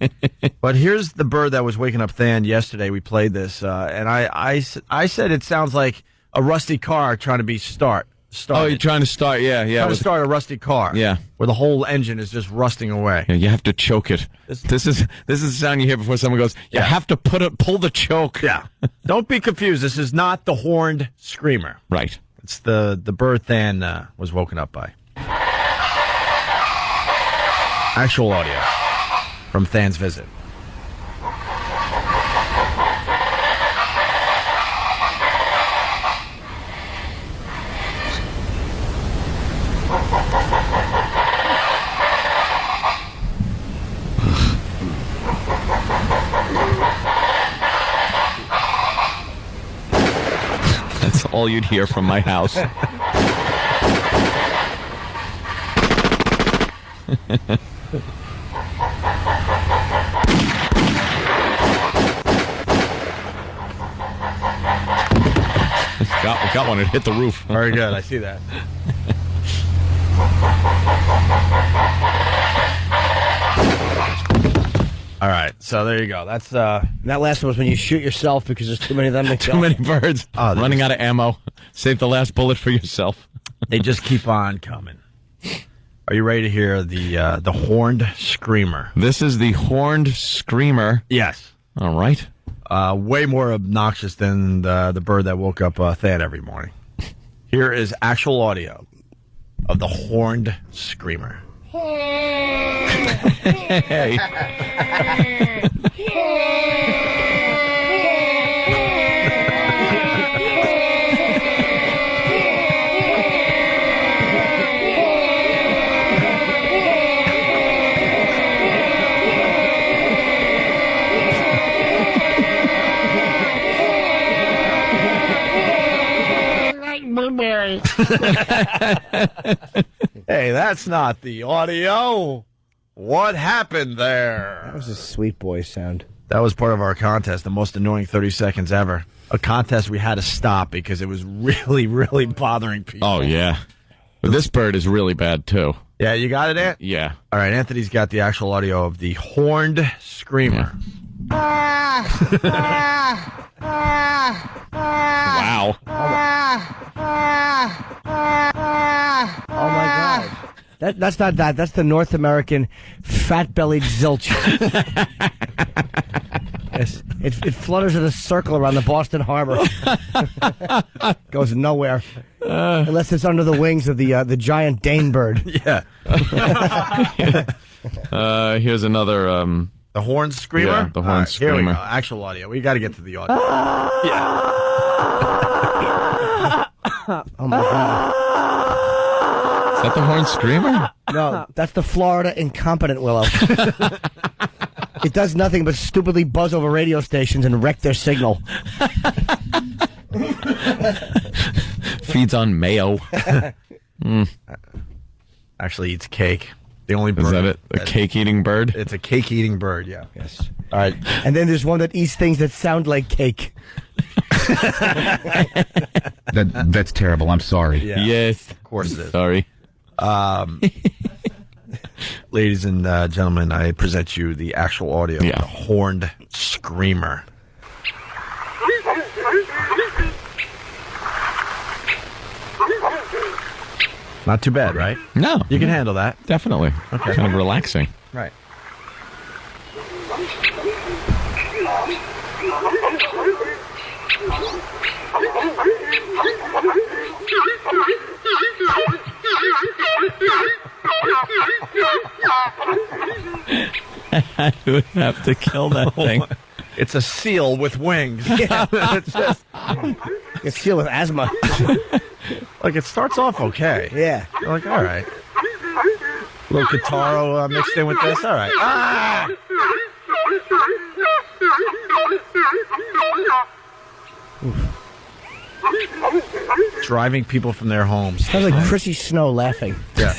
But here's the bird that was waking up Than yesterday. We played this, and I said it sounds like a rusty car trying to be start. start. Oh, you're trying to start, yeah. Trying to start a rusty car. Yeah. Where the whole engine is just rusting away. Yeah, you have to choke it. This is the sound you hear before someone goes, you have to pull the choke. Yeah. Don't be confused. This is not the horned screamer. Right. It's the bird Than was woken up by. Actual audio from Than's visit. That's all you'd hear from my house. Got one. It hit the roof. Very good. I see that. All right. So there you go. That's that last one was when you shoot yourself because there's too many of them. Too many birds. Running out of ammo. Save the last bullet for yourself. They just keep on coming. Are you ready to hear the horned screamer? This is the horned screamer. Yes. All right. Way more obnoxious than the bird that woke up Than every morning. Here is actual audio of the horned screamer. Hey. Blueberry. Hey, that's not the audio. What happened there? That was a sweet boy sound. That was part of our contest, the most annoying 30 seconds ever. A contest we had to stop because it was really, really bothering people. Oh, yeah. But this bird is really bad, too. Yeah, you got it, Ant? Yeah. All right, Anthony's got the actual audio of the horned screamer. Wow. Oh my God. That's not that. That's the North American fat-bellied zilch. Yes. It flutters in a circle around the Boston Harbor. Goes nowhere. Unless it's under the wings of the giant Dane bird. Yeah. Here's another... the horn screamer? Yeah, the horn screamer. Here we go. Actual audio. We got to get to the audio. Yeah. Oh my God. Is that the horn screamer? No, that's the Florida incompetent willow. It does nothing but stupidly buzz over radio stations and wreck their signal. Feeds on mayo. Actually eats cake. The only bird. Is that it? A cake-eating bird? It's a cake-eating bird, yeah. Yes. All right. And then there's one that eats things that sound like cake. That's terrible. I'm sorry. Yeah. Yes. Of course it is. Sorry. Ladies and gentlemen, I present you the actual audio of the horned screamer. Not too bad, right? No. You can handle that. Definitely. Okay. Kind of relaxing. Right. I would have to kill that thing. It's a seal with wings. Yeah. It's just a seal with asthma. Like, it starts off okay. Yeah. You're like, all right. A little guitar mixed in with this. All right. Ah! Driving people from their homes. Sounds like Chrissy Snow laughing. Yeah.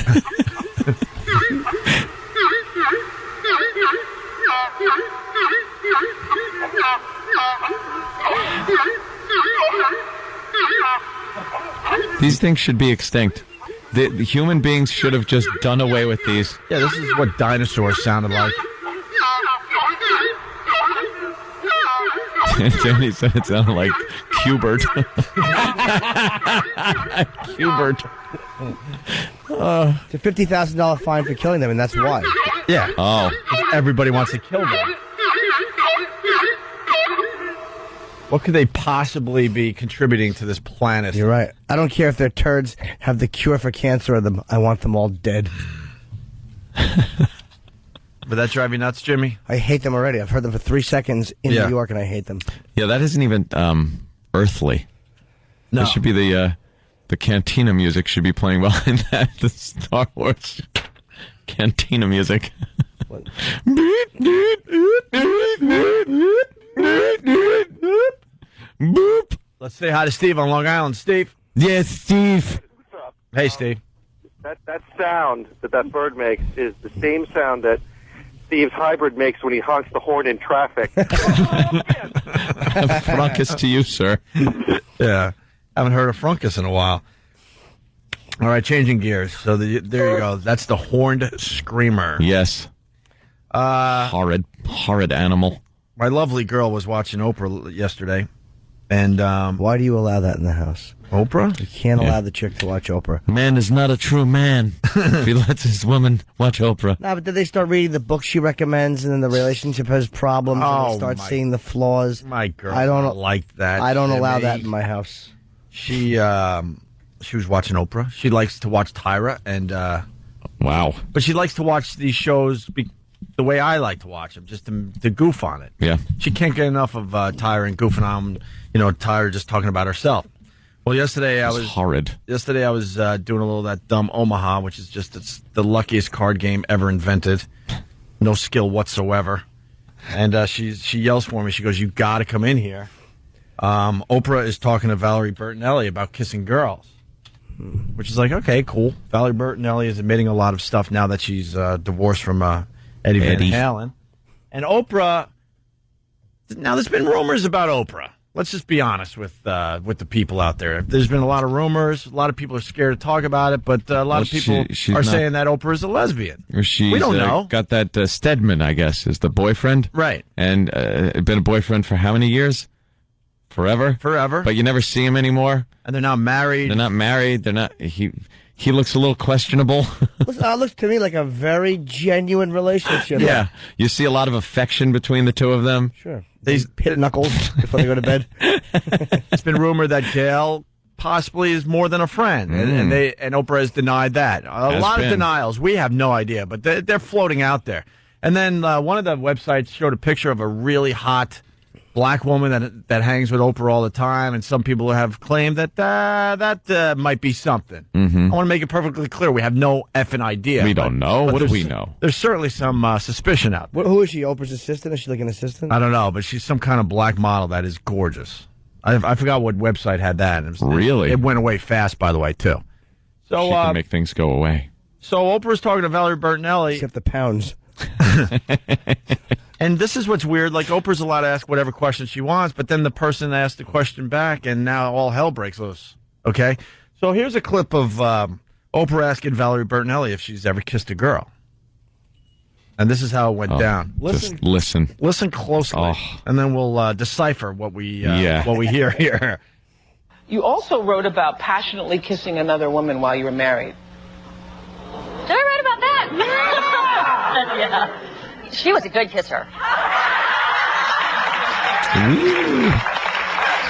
These things should be extinct. The human beings should have just done away with these. Yeah, this is what dinosaurs sounded like. Jenny said it sounded like Hubert. Hubert. It's a $50,000 fine for killing them, and that's why. Yeah. Oh. Everybody wants to kill them. What could they possibly be contributing to this planet? You're right. I don't care if their turds have the cure for cancer in them. I want them all dead. Would that drive you nuts, Jimmy? I hate them already. I've heard them for 3 seconds in New York, and I hate them. Yeah, that isn't even earthly. No. It should be the cantina music should be playing behind that. The Star Wars cantina music. Boop. Let's say hi to Steve on Long Island. Steve. Yes, Steve. What's up? Hey, Steve. That sound that bird makes is the same sound that Steve's hybrid makes when he honks the horn in traffic. Frunkus to you, sir. Yeah. Haven't heard of Frunkus in a while. All right, changing gears. So there you go. That's the horned screamer. Yes. Horrid animal. My lovely girl was watching Oprah yesterday. And why do you allow that in the house? Oprah? You can't allow the chick to watch Oprah. Man is not a true man if he lets his woman watch Oprah. No, but then they start reading the books she recommends, and then the relationship has problems, and they start seeing the flaws. My girl, I don't like that. I don't allow Jimmy. that in my house. She was watching Oprah. She likes to watch Tyra, and wow. But she likes to watch these shows the way I like to watch them, just to goof on it. Yeah. She can't get enough of Tyra and goofing on, Tyra just talking about herself. Well, yesterday I was horrid. Yesterday I was doing a little of that dumb Omaha, which is it's the luckiest card game ever invented. No skill whatsoever. And she yells for me. She goes, "You got to come in here." Oprah is talking to Valerie Bertinelli about kissing girls, which is like, okay, cool. Valerie Bertinelli is admitting a lot of stuff now that she's divorced from Eddie Van Halen. And Oprah, now there's been rumors about Oprah. Let's just be honest with the people out there. There's been a lot of rumors. A lot of people are scared to talk about it, but a lot of people are saying that Oprah is a lesbian. We don't know. Got that Stedman, I guess, is the boyfriend. Right. And been a boyfriend for how many years? Forever? Forever. But you never see him anymore. And they're not married. They're not married. They're not. He looks a little questionable. Looks to me like a very genuine relationship. Yeah. You see a lot of affection between the two of them. Sure. They hit knuckles before they go to bed. It's been rumored that Gail possibly is more than a friend, and Oprah has denied that. A lot of denials. We have no idea, but they're floating out there. And then one of the websites showed a picture of a really hot black woman that hangs with Oprah all the time, and some people have claimed that might be something. Mm-hmm. I want to make it perfectly clear. We have no effing idea. We don't know. What do we know? There's certainly some suspicion out there. Who is she? Oprah's assistant? Is she like an assistant? I don't know, but she's some kind of black model that is gorgeous. I forgot what website had that. Really? It went away fast, by the way, too. So she can make things go away. So Oprah's talking to Valerie Bertinelli. Except the pounds. And this is what's weird. Like, Oprah's allowed to ask whatever question she wants, but then the person asks the question back, and now all hell breaks loose. Okay? So here's a clip of Oprah asking Valerie Bertinelli if she's ever kissed a girl. And this is how it went down. Just listen. Listen closely, and then we'll decipher what we hear here. You also wrote about passionately kissing another woman while you were married. Did I write about that? Yeah. Yeah. She was a good kisser.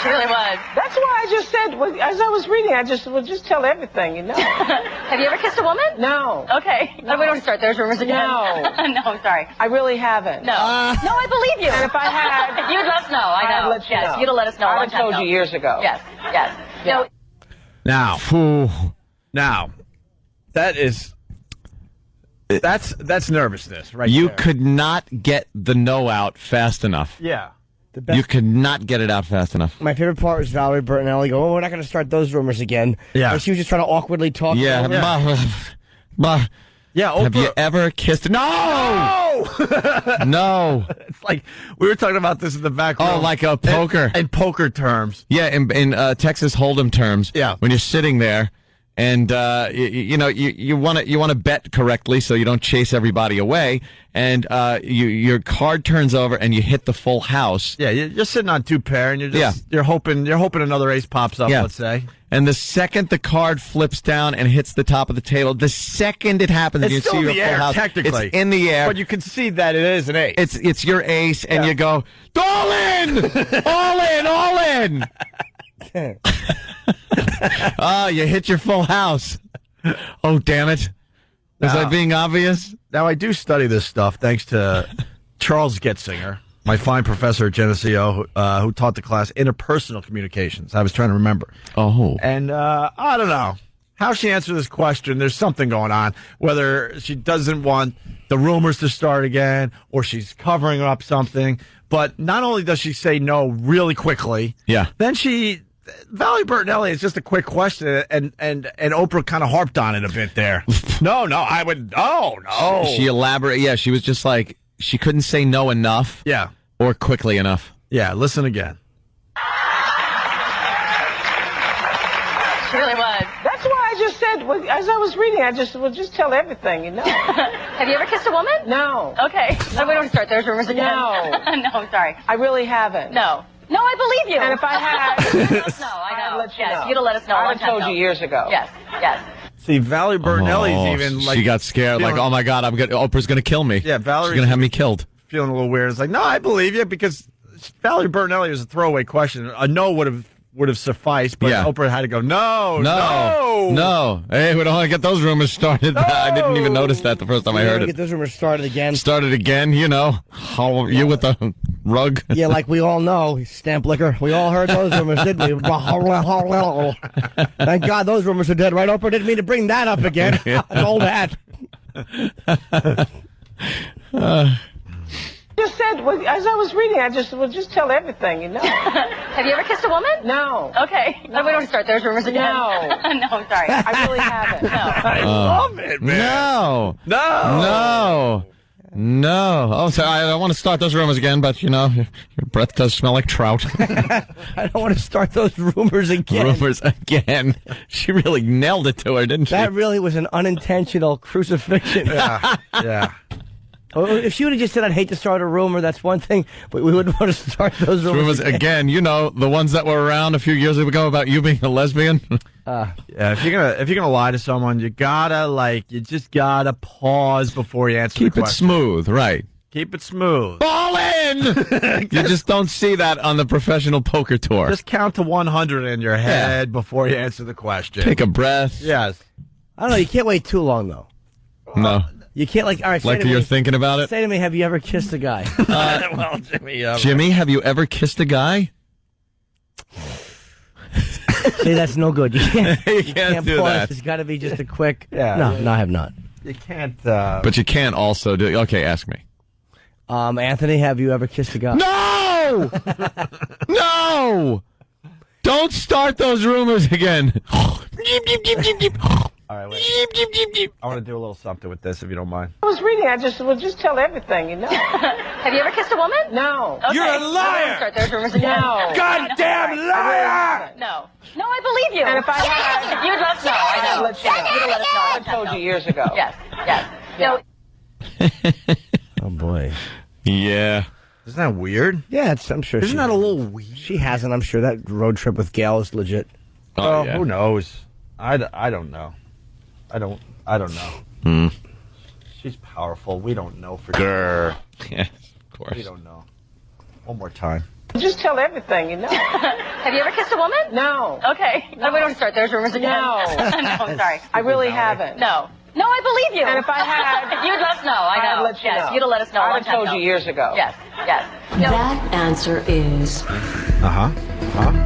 She really was. That's why I just said, as I was reading, I just would just tell everything, Have you ever kissed a woman? No. Okay. No. We don't start those rumors again. No. No, I'm sorry. I really haven't. No. No, I believe you. And if I had... You'd let us know. I know. I'd let you know. You'd have let us know. I would have told you years ago. Yes. Yes. Yeah. No. Now, that is... That's nervousness, right? You there. could not get the no out fast enough. Yeah. You could not get it out fast enough. My favorite part was Valerie Bertinelli go, we're not going to start those rumors again. Yeah. And she was just trying to awkwardly talk. Yeah. Oprah, have you ever kissed? No! No. It's like, we were talking about this in the back room. Oh, like a poker. In poker terms. Yeah, in Texas Hold'em terms. Yeah. When you're sitting there, And you want to bet correctly so you don't chase everybody away. And your card turns over and you hit the full house. Yeah, you're sitting on 2 pair and you're hoping another ace pops up. Let's say. And the second the card flips down and hits the top of the table, the second it happens, you see your full house. Technically, it's in the air, but you can see that it is an ace. It's your ace, and you go all in, all in. Oh, you hit your full house. Oh, damn it. Was I being obvious? Now, I do study this stuff thanks to Charles Getzinger, my fine professor at Geneseo, who taught the class interpersonal communications. I was trying to remember. Oh. And I don't know how she answered this question. There's something going on, whether she doesn't want the rumors to start again or she's covering up something. But not only does she say no really quickly, then Valerie Bertinelli is just a quick question, and Oprah kind of harped on it a bit there. No, She elaborated. Yeah, she was just like, she couldn't say no enough. Yeah. Or quickly enough. Yeah, listen again. She really was. That's why I just said, as I was reading, I would just tell everything, you know. Have you ever kissed a woman? No. Okay. So we don't start those rumors again. No. No, sorry. I really haven't. No. No, I believe you. And if I had, let us know. I know. Yes, you'd have let us know. I would have told you years ago. Yes, yes. See, Valerie Bertinelli's even like, she got scared. Like, oh my God, Oprah's going to kill me. Yeah, Valerie's going to have me killed. Feeling a little weird. It's like, no, I believe you, because Valerie Bertinelli was a throwaway question. A no would have sufficed, but Oprah had to go, no. Hey, we don't want to get those rumors started. I didn't even notice that the first time I heard it. Get those rumors started again. Started again, you know. How you with the rug? Yeah, like we all know, stamp liquor. We all heard those rumors, didn't we? Thank God those rumors are dead, right, Oprah? Didn't mean to bring that up again. An old hat. Just said, as I was reading, I would just tell everything, you know. Have you ever kissed a woman? No. Okay. No. We don't start those rumors again. No. No, sorry. I really haven't. No. I love it, man. No. Oh, sorry, I don't want to start those rumors again, but, you know, your breath does smell like trout. I don't want to start those rumors again. She really nailed it to her, didn't she? That really was an unintentional crucifixion. Yeah. If she would have just said, I'd hate to start a rumor, that's one thing, but we wouldn't want to start those rumors again. You know, the ones that were around a few years ago about you being a lesbian. Yeah, if you're gonna lie to someone, you just gotta pause before you answer the question. Keep it smooth, right? Keep it smooth. All in! You just don't see that on the professional poker tour. Just count to 100 in your head before you answer the question. Take a breath. Yes. I don't know, you can't wait too long, though. No. You can't, all right, like you're thinking about it? Say to me, have you ever kissed a guy? Well, Jimmy, have you ever kissed a guy? See, that's no good. You can't do pause. that. It's got to be just a quick. Yeah. No, I have not. You can't. But you can't also do. Okay, ask me. Anthony, have you ever kissed a guy? No! No! Don't start those rumors again. All right, wait. I want to do a little something with this, if you don't mind. I was reading, I would just tell everything, you know. Have you ever kissed a woman? No. Okay. You're a liar! We don't start those rumors again. No. Goddamn liar! No. No, I believe you. And if I had, you'd let us know. I know. You'd have let us know. I would have told you years ago. Yes. Yeah. Oh, boy. Yeah. Isn't that weird? Yeah, I'm sure. Isn't that a little weird? She hasn't. I'm sure that road trip with Gail is legit. Oh, yeah. Who knows? I don't know. I don't know. She's powerful. We don't know for sure. Yes, of course. We don't know. One more time. Just tell everything, you know. Have you ever kissed a woman? No. Okay. No. We don't start those rumors again. No. No, sorry. I really haven't. No. No, I believe you. And if I had, you'd let us know. I know. I'd let you know. You'd have let us know. I would have told you years ago. Yes. That answer is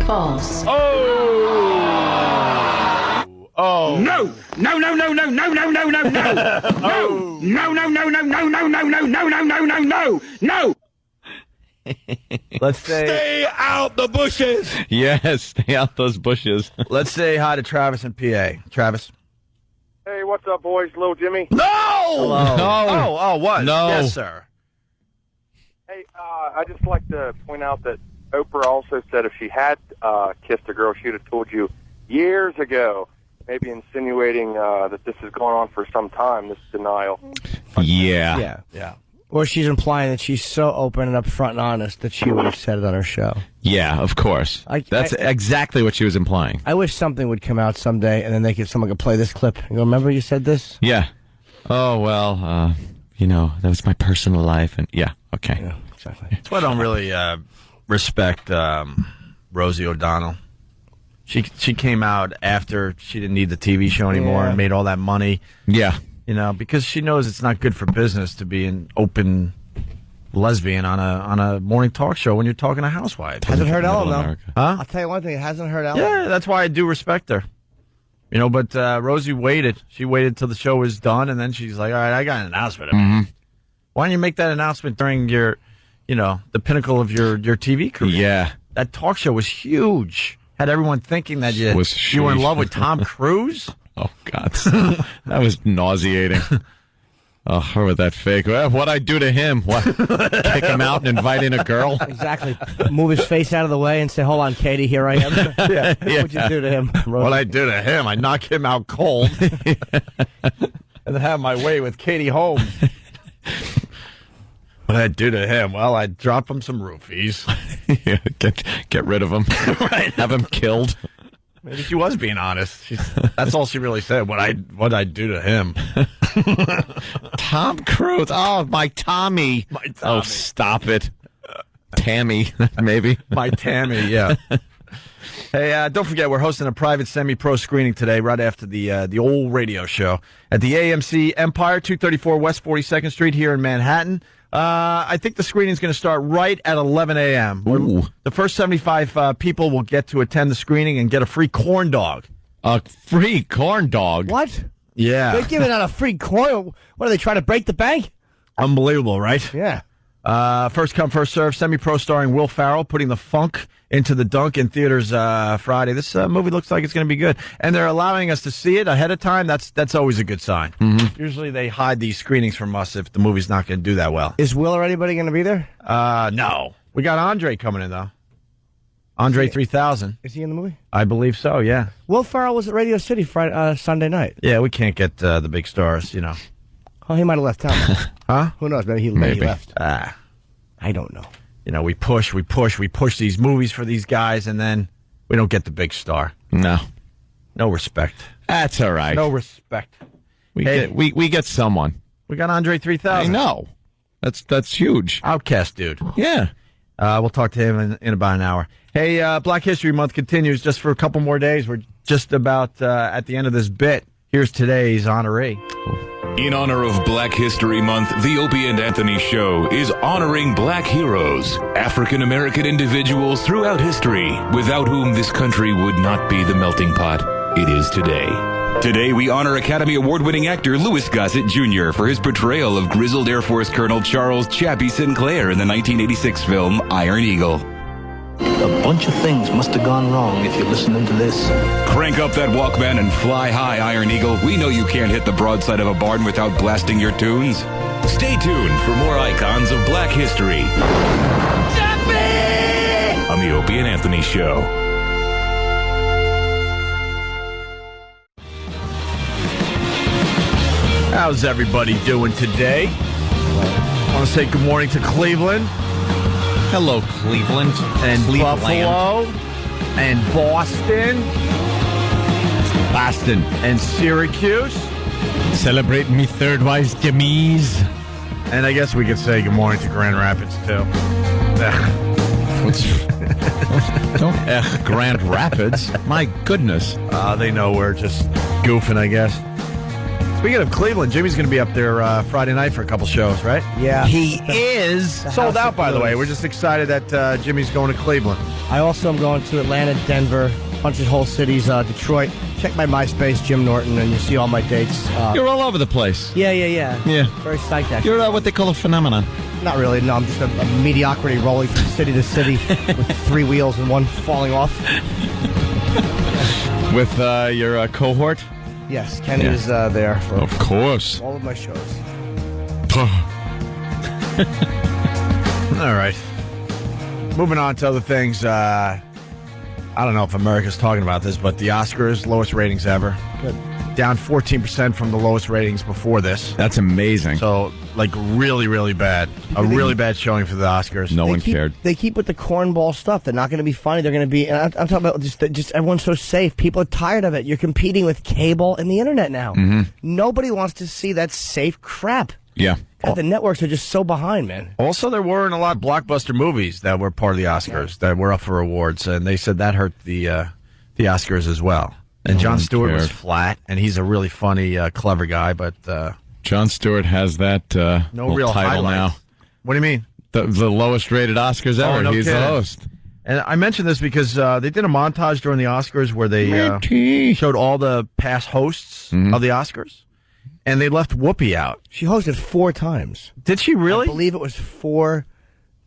false. Oh. No! No, no, no, no, no, no, no, no, no! No! No, no, no, no, no, no, no, no, no, no, no, no, no! No! Let's say... Stay out the bushes! Yes, stay out those bushes. Let's say hi to Travis in PA. Travis. Hey, what's up, boys? Little Jimmy. No! Hello. No. Oh, what? No. Yes, sir. Hey, I just like to point out that Oprah also said if she had kissed a girl, she would have told you years ago. maybe insinuating that this is going on for some time, this denial. Yeah. Or she's implying that she's so open and upfront and honest that she would have said it on her show. Yeah, of course. That's exactly what she was implying. I wish something would come out someday, and then someone could play this clip and go, remember you said this? Yeah. Oh, well, that was my personal life. And yeah, okay. Yeah, exactly. That's why I don't really respect Rosie O'Donnell. She came out after she didn't need the TV show anymore and made all that money. Yeah. Because she knows it's not good for business to be an open lesbian on a morning talk show when you're talking to housewives. Hasn't hurt Ellen, though. Huh? I'll tell you one thing, it hasn't hurt Ellen. Yeah, that's why I do respect her. But Rosie waited. She waited till the show was done, and then she's like, all right, I got an announcement. Why don't you make that announcement during your, the pinnacle of your TV career? Yeah. That talk show was huge. Had everyone thinking that you were in love with Tom Cruise. Oh, God. That was nauseating. Oh, or with that fake. What'd I do to him? What? Kick him out and invite in a girl? Exactly. Move his face out of the way and say, hold on, Katie, here I am. What'd you do to him? What'd I do to him? I knock him out cold. And then have my way with Katie Holmes. What'd I do to him? Well, I'd drop him some roofies. Get rid of him. Right. Have him killed. Maybe she was being honest. That's all she really said. What'd I do to him? Tom Cruise. Oh, my Tommy. Oh, stop it. Tammy, maybe. My Tammy, yeah. Hey, don't forget, we're hosting a private semi-pro screening today, right after the old radio show at the AMC Empire, 234 West 42nd Street here in Manhattan. I think the screening is going to start right at 11 a.m. The first 75 people will get to attend the screening and get a free corn dog. A free corn dog? What? Yeah. They're giving out a free corn. What, are they trying to break the bank? Unbelievable, right? Yeah. First come, first serve, semi-pro starring Will Ferrell, putting the funk into the dunk in theaters Friday. This movie looks like it's going to be good. And they're allowing us to see it ahead of time. That's always a good sign. Usually they hide these screenings from us if the movie's not going to do that well. Is Will or anybody going to be there? No. We got Andre coming in, though. Andre 3000. Is he in the movie? I believe so, yeah. Will Ferrell was at Radio City Sunday night. Yeah, we can't get the big stars, Oh, he might have left town. Huh? Who knows? Maybe he left. I don't know. We push these movies for these guys, and then we don't get the big star. No respect. That's all right. No respect. We get someone. We got Andre 3000. I know. That's huge. OutKast dude. Yeah. We'll talk to him in about an hour. Hey, Black History Month continues just for a couple more days. We're just about at the end of this bit. Here's today's honoree. In honor of Black History Month, the Opie and Anthony Show is honoring black heroes, African-American individuals throughout history, without whom this country would not be the melting pot it is today. Today, we honor Academy Award-winning actor Louis Gossett Jr. for his portrayal of grizzled Air Force Colonel Charles Chappie Sinclair in the 1986 film Iron Eagle. A bunch of things must have gone wrong if you're listening to this. Crank up that Walkman and fly high, Iron Eagle. We know you can't hit the broadside of a barn without blasting your tunes. Stay tuned for more icons of black history. Chappie! On the Opie and Anthony Show. How's everybody doing today? I want to say good morning to Cleveland. Hello, Cleveland. And Cleveland. Buffalo. And Boston. And Syracuse. Celebrating me third wife's demise. And I guess we could say good morning to Grand Rapids, too. Grand Rapids? My goodness. They know we're just goofing, I guess. Speaking of Cleveland, Jimmy's going to be up there Friday night for a couple shows, right? Yeah. He is. Sold out, by the way. We're just excited that Jimmy's going to Cleveland. I also am going to Atlanta, Denver, a bunch of whole cities, Detroit. Check my MySpace, Jim Norton, and you'll see all my dates. You're all over the place. Yeah. Yeah. Very psyched, actually. You're what they call a phenomenon. Not really. No, I'm just a mediocrity rolling from city to city with 3 wheels and one falling off. With your cohort? Yes, Kenny is there for of course. all of my shows. All right. Moving on to other things. I I don't know if America's talking about this, but the Oscars, lowest ratings ever. Good. Down 14% from the lowest ratings before this. That's amazing. So, like, really, really bad. A really bad showing for the Oscars. No one cared. They keep with the cornball stuff. They're not going to be funny. They're going to be... And I'm talking about just everyone's so safe. People are tired of it. You're competing with cable and the internet now. Nobody wants to see that safe crap. Yeah. God, the networks are just so behind, man. Also, there weren't a lot of blockbuster movies that were part of the Oscars that were up for awards, and they said that hurt the Oscars as well. And Jon Stewart was flat, and he's a really funny, clever guy, but... Jon Stewart has that no real title highlights. now. What do you mean? The lowest rated Oscars ever. No He's kidding. the host. And I mentioned this because they did a montage during the Oscars where they showed all the past hosts of the Oscars, and they left Whoopi out. She hosted 4 times. Did she really? I believe it was 4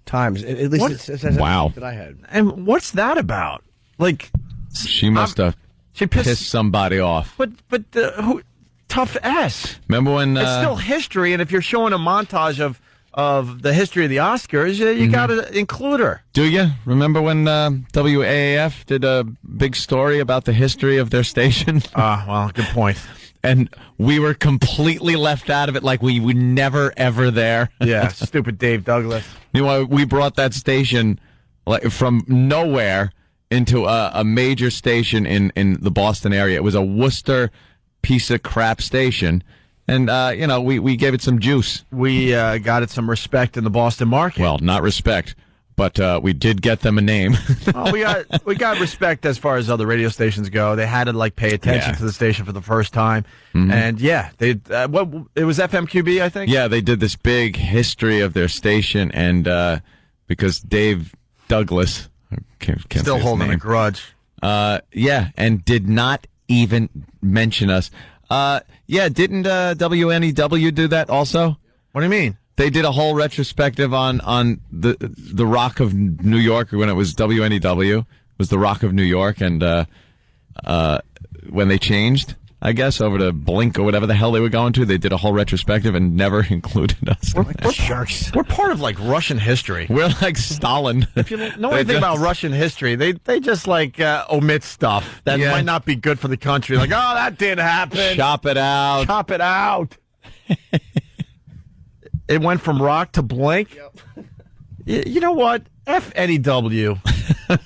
times. At least it says that I had. And what's that about? Like, she must have pissed somebody off. But who? Tough S. Remember when it's still history, and if you're showing a montage of the history of the Oscars, you got to include her. Do you remember when WAAF did a big story about the history of their station? Well, good point. And we were completely left out of it, like we were never ever there. Yeah, stupid Dave Douglas. You know, we brought that station like from nowhere into a major station in the Boston area. It was a Worcester piece of crap station, and we gave it some juice. We got it some respect in the Boston market. Well, not respect, but we did get them a name. Well, we got respect as far as other radio stations go. They had to pay attention to the station for the first time, and they it was FMQB, I think. Yeah, they did this big history of their station, and because Dave Douglas can't still holding a grudge. And did not even mention us. Didn't WNEW do that also? What do you mean? They did a whole retrospective on the Rock of New York when it was WNEW. It was the Rock of New York, and when they changed, I guess, over to Blink or whatever the hell they were going to, they did a whole retrospection and never included us. We're sharks. We're part of Russian history. We're like Stalin. If you know anything about Russian history, they just omit stuff that might not be good for the country. Like, oh, that didn't happen. Chop it out. Chop it out. It went from Rock to Blink. Yep. You know what? F NEW.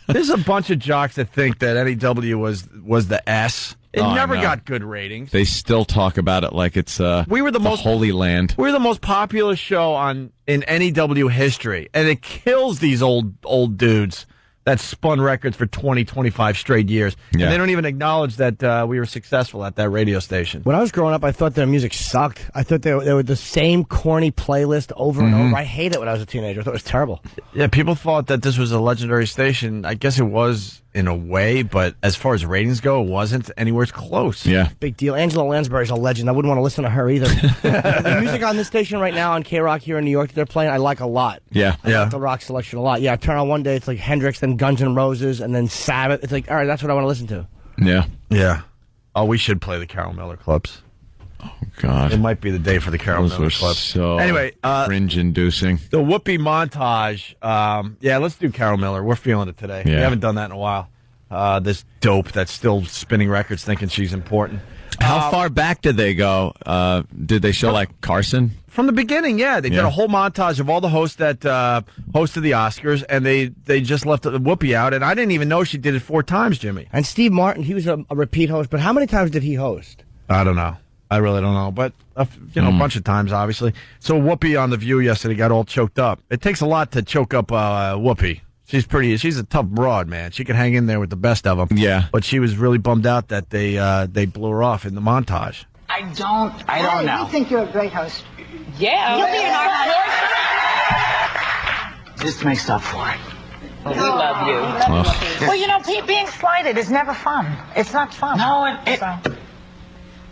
There's a bunch of jocks that think that NEW was the S. It never got good ratings. They still talk about it like it's we were the most Holy Land. We were the most popular show in NEW history, and it kills these old dudes that spun records for 20, 25 straight years. Yeah. And they don't even acknowledge that we were successful at that radio station. When I was growing up, I thought their music sucked. I thought they were the same corny playlist over and over. I hated it when I was a teenager. I thought it was terrible. Yeah, people thought that this was a legendary station. I guess it was in a way, but as far as ratings go, it wasn't anywhere close. Yeah. Big deal. Angela Lansbury's a legend. I wouldn't want to listen to her either. The music on this station right now on K-Rock here in New York that they're playing, I like a lot. Yeah. I like the rock selection a lot. Yeah, I turn on one day, it's like Hendrix, then Guns N' Roses, and then Sabbath. It's like, all right, that's what I want to listen to. Yeah. Yeah. Oh, we should play the Carol Miller clips. Oh, God. It might be the day for the Carol Miller clips. So anyway, cringe-inducing. The Whoopi montage. Let's do Carol Miller. We're feeling it today. Yeah. We haven't done that in a while. This dope that's still spinning records thinking she's important. How far back did they go? Did they show Carson? From the beginning, yeah. They did a whole montage of all the hosts that hosted the Oscars, and they just left Whoopi out, and I didn't even know she did it 4 times, Jimmy. And Steve Martin, he was a repeat host, but how many times did he host? I don't know. I really don't know, but a bunch of times, obviously. So Whoopi on The View yesterday got all choked up. It takes a lot to choke up Whoopi. She's a tough broad, man. She can hang in there with the best of them. Yeah. But she was really bummed out that they blew her off in the montage. I don't know. We think you're a great host. Yeah. You'll be an art. This makes up for it. We love you. Well, being slighted is never fun. It's not fun. No,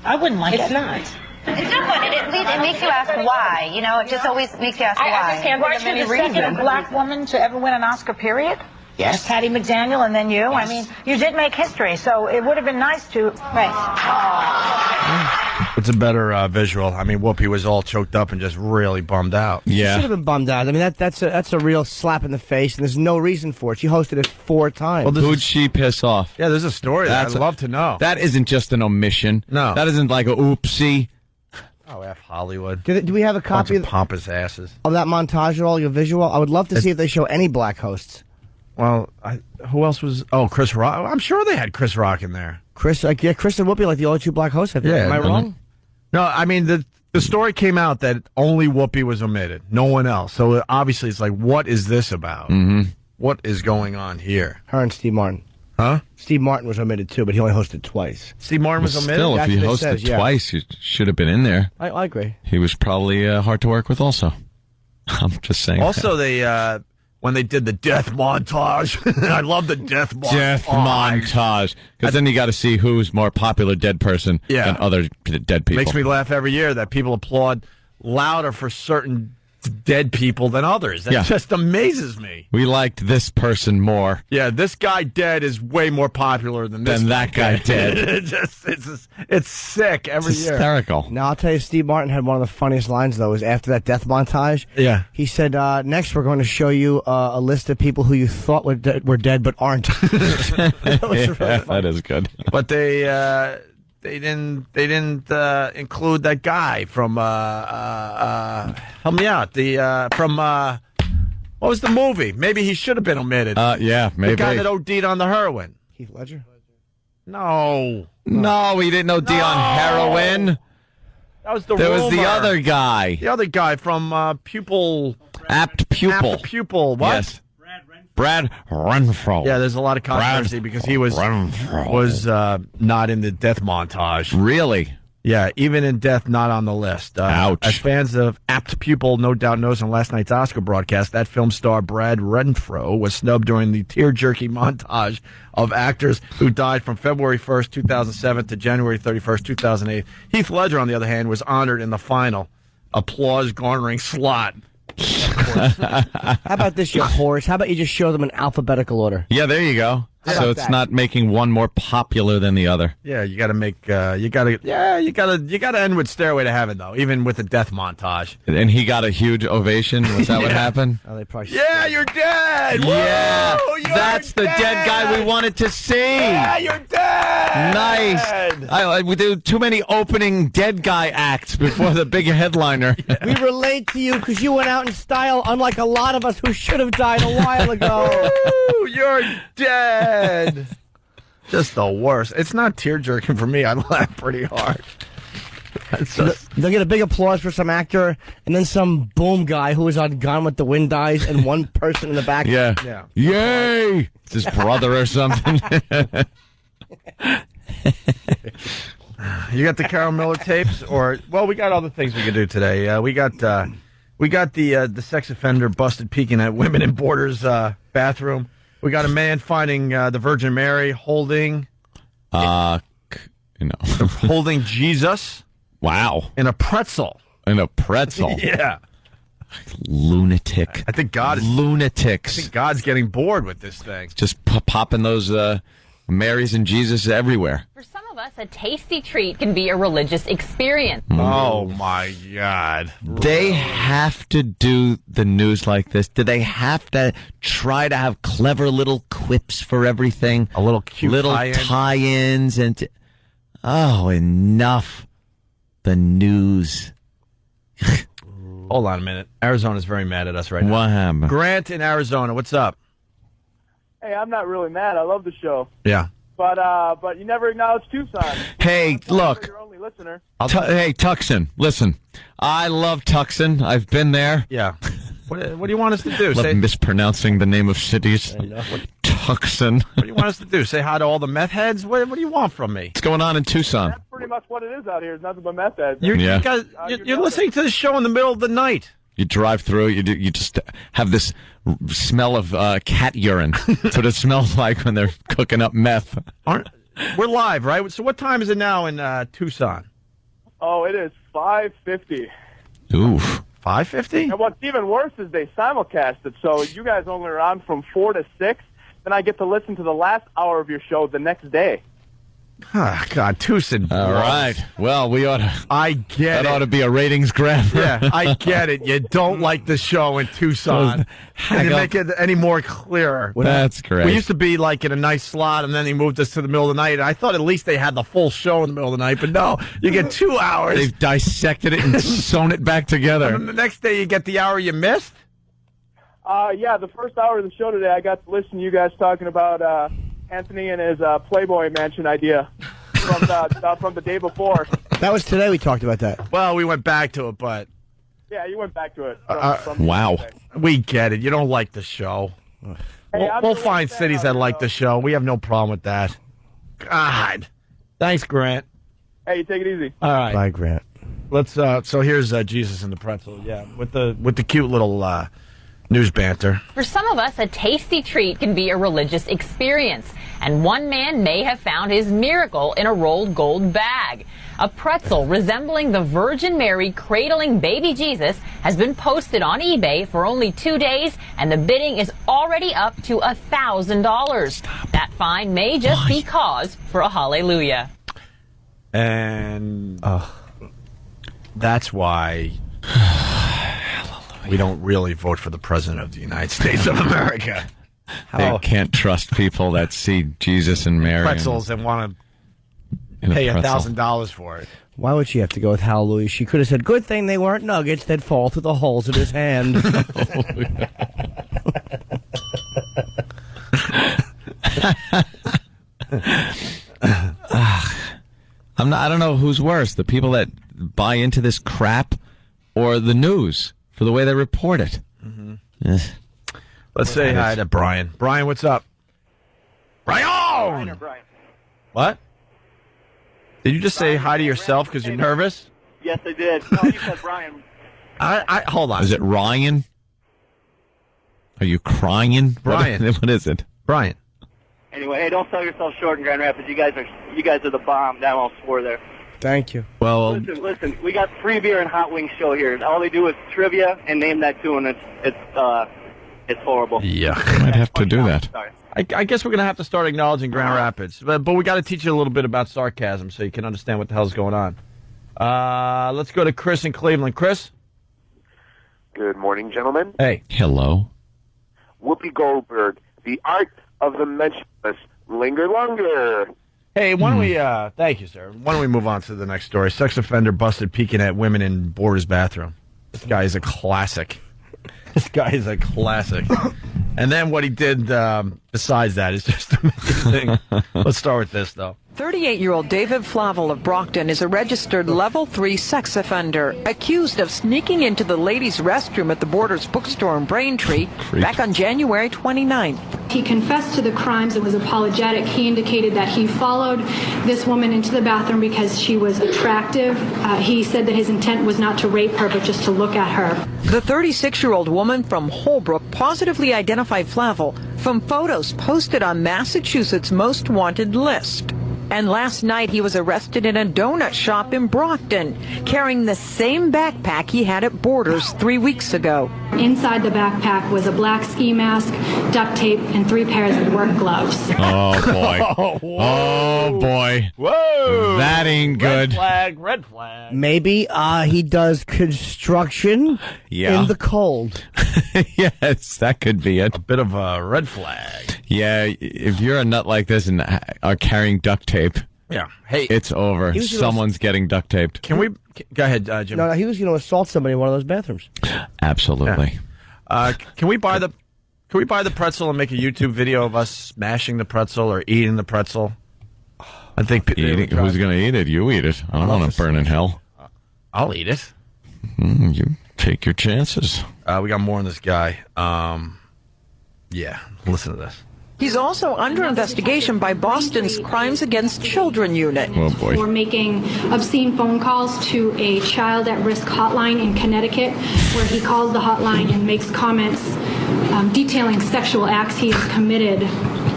I wouldn't like it. It's not. It's not fun. It makes you ask why. It just always makes you ask why. I just can't think of any reason. Second black woman to ever win an Oscar, period? Yes. Patty McDaniel and then you. Yes. I mean, you did make history, so it would have been nice to... Right. It's a better visual. I mean, Whoopi was all choked up and just really bummed out. She should have been bummed out. I mean, that's a real slap in the face, and there's no reason for it. She hosted it 4 times. Well, who'd she piss off? Yeah, there's a story that I'd love to know. That isn't just an omission. No. That isn't like a oopsie. Oh, F Hollywood. Do we have a copy of pompous asses of that montage at all, your visual? I would love to see if they show any black hosts. Well, who else was... Oh, Chris Rock. I'm sure they had Chris Rock in there. Chris and Whoopi, like the only 2 black hosts. Yeah, Am I wrong? No, I mean, the story came out that only Whoopi was omitted. No one else. So obviously it's like, what is this about? Mm-hmm. What is going on here? Her and Steve Martin. Huh? Steve Martin was omitted too, but he only hosted twice. Steve Martin was omitted? Still, if he hosted twice, he should have been in there. I agree. He was probably hard to work with also. I'm just saying. Also, they... when they did the death montage. I love the death montage. Death montage. Because then you got to see who's more popular dead person than other dead people. Makes me laugh every year that people applaud louder for certain dead people than others. That just amazes me. We liked this person more. Yeah, this guy dead is way more popular than this that guy dead. It's sick every year. Hysterical. Now, I'll tell you, Steve Martin had one of the funniest lines, though, was after that death montage. Yeah. He said, next we're going to show you a list of people who you thought were dead but aren't. That was really funny. That is good. But they didn't include that guy from help me out, from what was the movie? Maybe he should have been omitted. Yeah, maybe. The guy that OD'd on the heroin. Heath Ledger? No, he didn't OD on heroin. That was the There rumor. was the other guy. The other guy from Pupil. Apt Pupil. Apt Pupil. What? Yes. Brad Renfro. Yeah, there's a lot of controversy because he was not in the death montage. Really? Yeah, even in death, not on the list. Ouch. As fans of Apt Pupil no doubt knows from last night's Oscar broadcast, that film star Brad Renfro was snubbed during the tear-jerky montage of actors who died from February 1st, 2007 to January 31st, 2008. Heath Ledger, on the other hand, was honored in the final applause-garnering slot. How about this, you whores? How about you just show them in alphabetical order? Yeah, there you go. So it's not making one more popular than the other. Yeah, you got to make. You got to end with Stairway to Heaven though, even with the death montage. And he got a huge ovation. Was that what happened? Oh, they probably you're dead. Yeah, Woo, that's the dead guy we wanted to see. Yeah, you're dead. Nice. We do too many opening dead guy acts before the big headliner. We relate to you because you went out in style, unlike a lot of us who should have died a while ago. Woo, you're dead. Just the worst. It's not tear-jerking for me. I laugh pretty hard. They'll get a big applause for some actor, and then some boom guy who was on Gone with the Wind dies, and one person in the back. Yeah. Yay! It's his brother or something. You got the Carol Miller tapes, or we got other things we can do today. We got the sex offender busted peeking at women in Borders' bathroom. We got a man finding the Virgin Mary holding holding Jesus. Wow. In a pretzel. Yeah. Lunatic. I think God is lunatics. I think God's getting bored with this thing. Just popping those Marys and Jesus everywhere. For some of us, a tasty treat can be a religious experience. Oh, my God. They have to do the news like this. Do they have to try to have clever little quips for everything? A little cute little tie-ins and... Oh, enough. The news. Hold on a minute. Arizona's very mad at us right now. What happened? Grant in Arizona, what's up? Hey, I'm not really mad. I love the show. Yeah. But you never acknowledge Tucson. Hey, look. You're only listener. Hey, Tucson, listen. I love Tucson. I've been there. Yeah. What do you want us to do? Love mispronouncing the name of cities. Tucson. What do you want us to do? Say hi to all the meth heads? What do you want from me? What's going on in Tucson? That's pretty much what it is out here. It's nothing but meth heads. You're listening to the show in the middle of the night. You drive through, you just have this smell of cat urine. That's what it smells like when they're cooking up meth. We're live, right? So what time is it now in Tucson? Oh, it is 5:50. Oof. 5:50? And what's even worse is they simulcast it, so you guys only are on from 4 to 6. Then I get to listen to the last hour of your show the next day. Oh, God, Tucson. All right. Well, we ought to. I get that it. ought to be a ratings grab. Yeah, I get it. You don't like the show in Tucson. And to make it any more clearer. That's great. We used to be like in a nice slot, and then they moved us to the middle of the night. And I thought at least they had the full show in the middle of the night, but no, you get 2 hours. They've dissected it and sewn it back together. And then the next day you get the hour you missed? Yeah, the first hour of the show today, I got to listen to you guys talking about Anthony and his Playboy Mansion idea from the day before. That was today we talked about that. Well, we went back to it, but... Yeah, you went back to it. Wow. We get it. You don't like the show. We'll find cities that like the show. We have no problem with that. God. Thanks, Grant. Hey, you take it easy. All right. Bye, Grant. Let's. So here's Jesus and the pretzel. Yeah, with the cute little news banter. For some of us, a tasty treat can be a religious experience, and one man may have found his miracle in a rolled gold bag. A pretzel resembling the Virgin Mary cradling baby Jesus has been posted on eBay for only 2 days, and the bidding is already up to $1,000. That find may just be cause for a hallelujah. And that's why we don't really vote for the President of the United States of America. They can't trust people that see Jesus and Mary. Pretzels and want to pay $1,000 for it. Why would she have to go with hallelujah? She could have said, good thing they weren't nuggets that fall through the holes in his hand. I don't know who's worse, the people that buy into this crap or the news for the way they report it. Mm-hmm. Let's say hi to Brian. Brian, what's up? Brian! What? Did you just say hi to yourself because you're nervous? Yes, I did. No, you said Brian. Hold on. Is it Ryan? Are you crying? Brian. What is it? Brian. Anyway, hey, don't sell yourself short in Grand Rapids. You guys are the bomb. That won't score there. Thank you. Well, listen. We got free beer and hot wings show here. All they do is trivia and name that tune. It's horrible. Yeah, might have to do that. Sorry. I guess we're going to have to start acknowledging Grand Rapids. But we got to teach you a little bit about sarcasm so you can understand what the hell's going on. Let's go to Chris in Cleveland. Chris? Good morning, gentlemen. Hey. Hello. Whoopi Goldberg, The Art of the Mentionless. Linger longer. Hey, why don't we, thank you, sir. Why don't we move on to the next story? Sex offender busted peeking at women in boarder's bathroom. This guy is a classic. And then what he did besides that is just amazing. Let's start with this, though. 38-year-old David Flavel of Brockton is a registered Level 3 sex offender, accused of sneaking into the ladies' restroom at the Borders bookstore in Braintree back on January 29th. He confessed to the crimes and was apologetic. He indicated that he followed this woman into the bathroom because she was attractive. He said that his intent was not to rape her, but just to look at her. The 36-year-old woman from Holbrook positively identified Flavel from photos posted on Massachusetts' Most Wanted list. And last night he was arrested in a donut shop in Brockton, carrying the same backpack he had at Borders 3 weeks ago. Inside the backpack was a black ski mask, duct tape, and 3 pairs of work gloves. Oh, boy. Oh, boy. Whoa. That ain't good. Red flag. Maybe he does construction in the cold. Yes, that could be it. A bit of a red flag. Yeah, if you're a nut like this and are carrying duct tape, yeah, hey, it's over. Someone's getting duct taped. Can we go ahead, Jim? No, he was going to assault somebody in one of those bathrooms. Absolutely. Yeah. Can we buy the pretzel and make a YouTube video of us smashing the pretzel or eating the pretzel? I think who's going to eat it? You eat it. I don't want to burn in hell. I'll eat it. You take your chances. We got more on this guy. Yeah, listen to this. He's also under investigation by Boston's Crimes Against Children Unit. Oh, boy. For making obscene phone calls to a child at risk hotline in Connecticut, where he calls the hotline and makes comments detailing sexual acts he has committed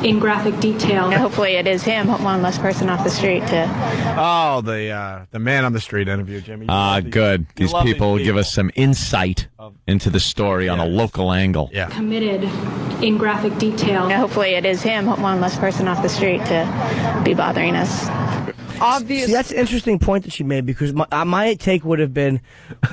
in graphic detail. Hopefully it is him, one less person off the street to... Oh, the man on the street interview, Jimmy. Good. These people give us some insight into the story on a local angle. Yeah. Committed in graphic detail. Hopefully it is him, one less person off the street to be bothering us. See, that's an interesting point that she made, because my take would have been,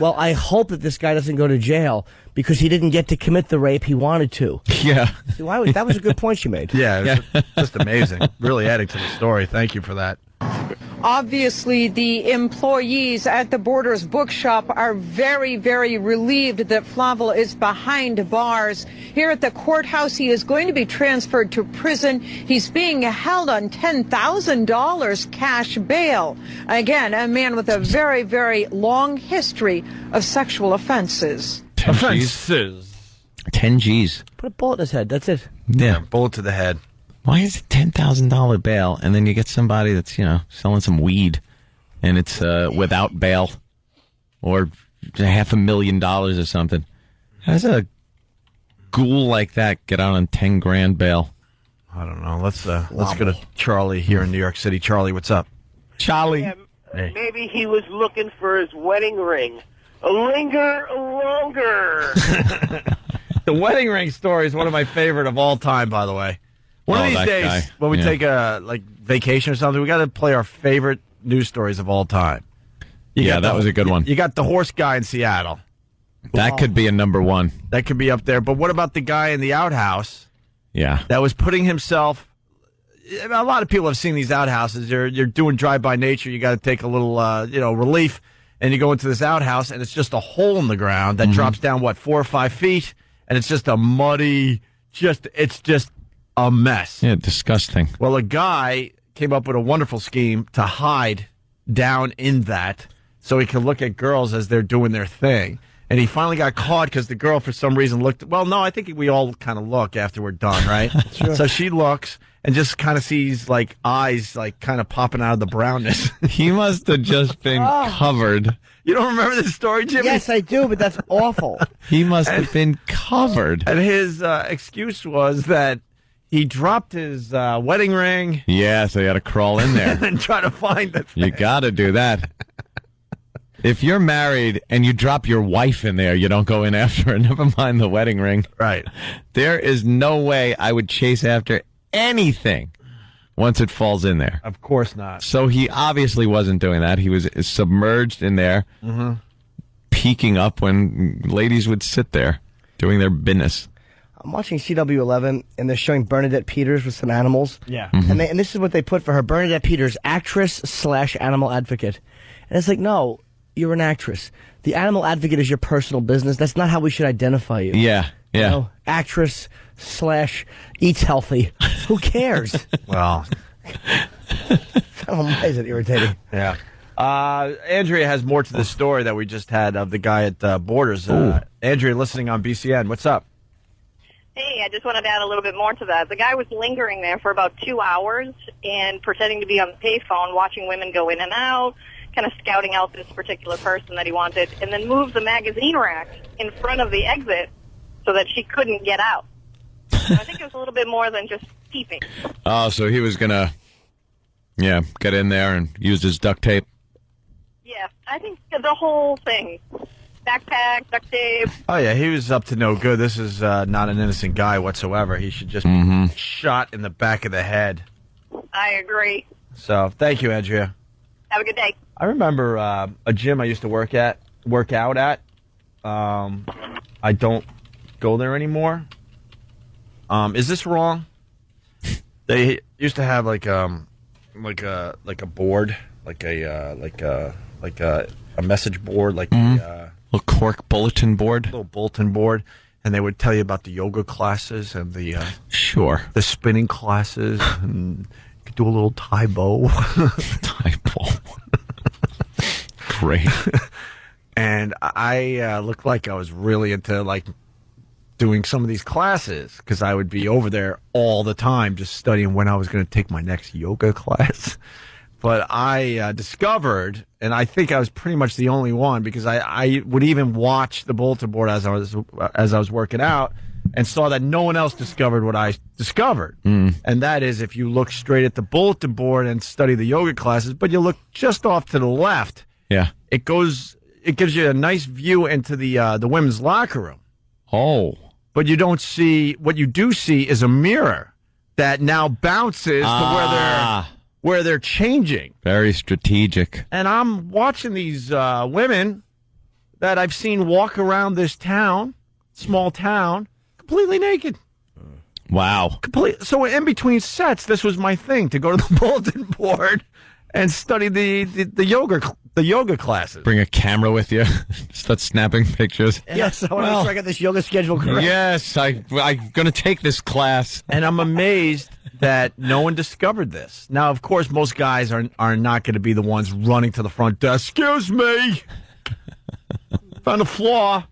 well, I hope that this guy doesn't go to jail because he didn't get to commit the rape he wanted to. Yeah. See, that was a good point she made. Yeah, it was just amazing. Really adding to the story. Thank you for that. Obviously, the employees at the Borders bookshop are very, very relieved that Flavel is behind bars. Here at the courthouse, he is going to be transferred to prison. He's being held on $10,000 cash bail. Again, a man with a very, very long history of sexual offenses. 10 G's. Put a bullet in his head. That's it. Yeah. Bullet to the head. Why is it $10,000 bail, and then you get somebody that's, selling some weed, and it's without bail, or $500,000 or something? How does a ghoul like that get out on $10,000 bail? I don't know. Let's go to Charlie here in New York City. Charlie, what's up? Charlie. Yeah, maybe he was looking for his wedding ring. Linger longer. The wedding ring story is one of my favorite of all time, by the way. One of these days, when we take a vacation or something, we got to play our favorite news stories of all time. That was a good one. You got the horse guy in Seattle. That could be a number one. That could be up there. But what about the guy in the outhouse? Yeah. That was putting himself. A lot of people have seen these outhouses. You're doing drive-by nature. You got to take a little, relief, and you go into this outhouse, and it's just a hole in the ground that drops down 4 or 5 feet, and it's just a muddy. It's just a mess. Yeah, disgusting. Well, a guy came up with a wonderful scheme to hide down in that so he could look at girls as they're doing their thing. And he finally got caught because the girl, for some reason, looked... Well, no, I think we all kind of look after we're done, right? Sure. So she looks and just kind of sees, eyes, kind of popping out of the brownness. He must have just been covered. You don't remember this story, Jimmy? Yes, I do, but that's awful. He must have been covered. And his excuse was that he dropped his wedding ring. Yeah, so you got to crawl in there. And try to find it. You got to do that. If you're married and you drop your wife in there, you don't go in after her. Never mind the wedding ring. Right. There is no way I would chase after anything once it falls in there. Of course not. So he obviously wasn't doing that. He was submerged in there, peeking up when ladies would sit there doing their business. I'm watching CW11, and they're showing Bernadette Peters with some animals. Yeah. And this is what they put for her. Bernadette Peters, actress/animal advocate. And it's like, no, you're an actress. The animal advocate is your personal business. That's not how we should identify you. Yeah, yeah. You know, actress/eats healthy. Who cares? Well. Why is it irritating? Yeah. Andrea has more to the story that we just had of the guy at Borders. Andrea, listening on BCN. What's up? Hey, I just wanted to add a little bit more to that. The guy was lingering there for about 2 hours and pretending to be on the payphone, watching women go in and out, kind of scouting out this particular person that he wanted, and then moved the magazine rack in front of the exit so that she couldn't get out. So I think it was a little bit more than just peeping. Oh, so he was going to, get in there and use his duct tape? Yeah, I think the whole thing. Backpack, duct tape. Oh, yeah, he was up to no good. This is not an innocent guy whatsoever. He should just be shot in the back of the head. I agree. So, thank you, Andrea. Have a good day. I remember a gym I used to work out at. I don't go there anymore. Is this wrong? They used to have like a board, like a message board, a cork bulletin board, little bulletin board, and they would tell you about the yoga classes and the the spinning classes, and you could do a little Tai Bo. Tai Bo. Great. And I looked like I was really into doing some of these classes because I would be over there all the time just studying when I was going to take my next yoga class. But I discovered, and I think I was pretty much the only one, because I would even watch the bulletin board as I was working out, and saw that no one else discovered what I discovered. And that is, if you look straight at the bulletin board and study the yoga classes, but you look just off to the left, it gives you a nice view into the women's locker room. Oh. But you don't see, what you do see is a mirror that now bounces to where they're changing. Very strategic. And I'm watching these women that I've seen walk around this town, small town, completely naked. Wow. So in between sets, this was my thing, to go to the bulletin board and study the yoga classes. Bring a camera with you. Start snapping pictures. Yes, I want to make sure I get this yoga schedule correct. Yes, I'm going to take this class. And I'm amazed that no one discovered this. Now, of course, most guys are not going to be the ones running to the front desk. Excuse me. Found a flaw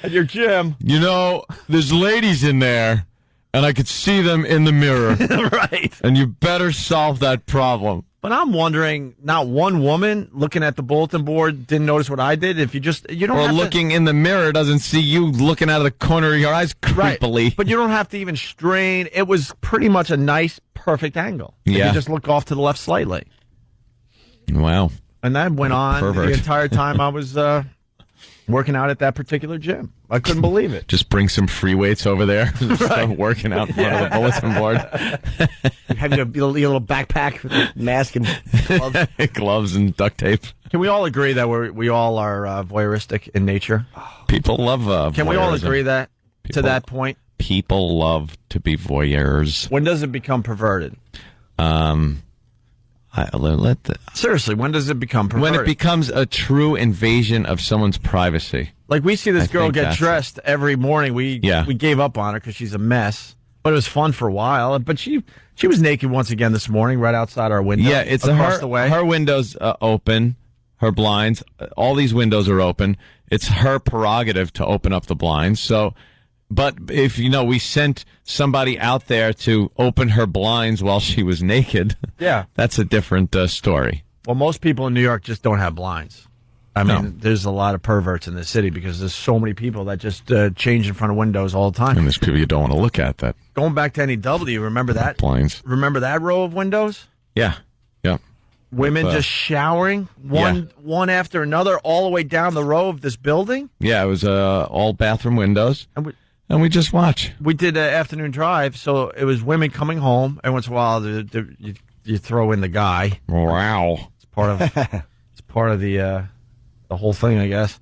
at your gym. You know, there's ladies in there, and I could see them in the mirror. Right. And you better solve that problem. But I'm wondering, not one woman looking at the bulletin board didn't notice what I did. If you don't or have looking in the mirror doesn't see you looking out of the corner of your eyes creepily. Right. But you don't have to even strain. It was pretty much a nice, perfect angle. If you just look off to the left slightly. Wow. And that went on Pervert. the entire time I was working out at that particular gym. I couldn't believe it. Just bring some free weights over there. Start working out in front of the bulletin board. Have your little backpack with a mask and gloves. Gloves and duct tape. Can we all agree that we all are voyeuristic in nature? People love Can we all voyeurism. agree that to that point? People love to be voyeurs. When does it become perverted? Seriously, when does it become perverted? When it becomes a true invasion of someone's privacy. Like, we see this I girl think get that's dressed every morning. We gave up on her because she's a mess. But it was fun for a while. But she was naked once again this morning, right outside our window. Yeah, it's across the way. Her windows open, her blinds. All these windows are open. It's her prerogative to open up the blinds. So, but if we sent somebody out there to open her blinds while she was naked. Yeah, that's a different story. Well, most people in New York just don't have blinds. I mean, there's a lot of perverts in this city because there's so many people that just change in front of windows all the time. And there's people you don't want to look at that. Going back to NEW, remember that? Blinds. Remember that row of windows? Yeah. Yeah. Women just showering, one after another, all the way down the row of this building? Yeah, it was all bathroom windows. And we just watch. We did an afternoon drive, so it was women coming home. Every once in a while, you throw in the guy. Wow. It's part of the whole thing, I guess.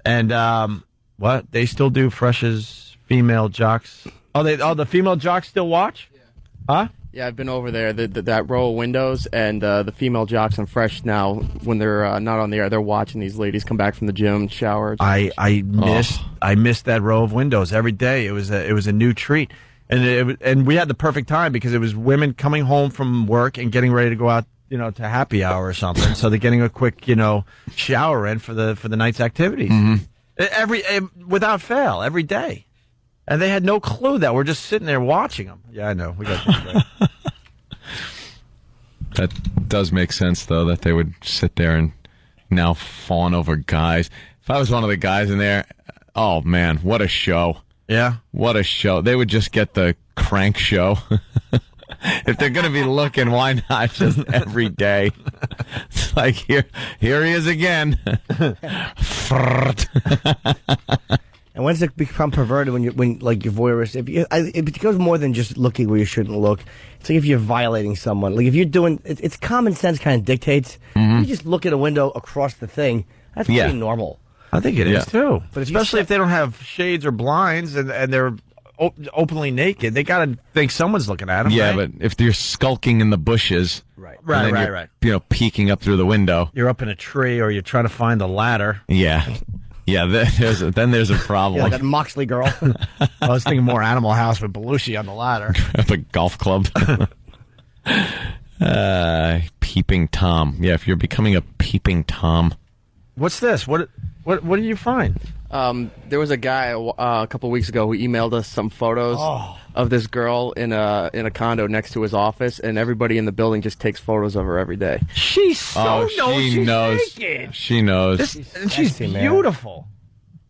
And what? They still do Fresh's female jocks. The female jocks still watch? Yeah. Huh? Yeah, I've been over there, that row of windows, and the female jocks on Fresh now, when they're not on the air, they're watching these ladies come back from the gym, shower. I missed that row of windows every day. It was a new treat, and we had the perfect time because it was women coming home from work and getting ready to go out, to happy hour or something. So they're getting a quick, shower in for the night's activities. Mm-hmm. Without fail, every day. And they had no clue that we're just sitting there watching them. Yeah, I know. We got this right. That does make sense, though, that they would sit there and now fawn over guys. If I was one of the guys in there, oh, man, what a show. Yeah? What a show. They would just get the crank show. If they're going to be looking, why not just every day? It's like, here he is again. And when does it become perverted? When you're voyeurist? It goes more than just looking where you shouldn't look. It's like if you're violating someone. Like if you're doing, it's common sense kind of dictates. Mm-hmm. You just look at a window across the thing. That's pretty normal. I think it is too. But especially if they don't have shades or blinds and they're openly naked, they got to think someone's looking at them. Yeah, right? but if you're skulking in the bushes, right, you're peeking up through the window. You're up in a tree or you're trying to find the ladder. Yeah. Yeah, then there's a problem. Yeah, like that Moxley girl. I was thinking more Animal House with Belushi on the ladder. At the golf club. Peeping Tom. Yeah, if you're becoming a peeping Tom. What's this? What did you find? There was a guy a couple weeks ago who emailed us some photos of this girl in a condo next to his office, and everybody in the building just takes photos of her every day. She knows she's naked. She knows. And she's beautiful.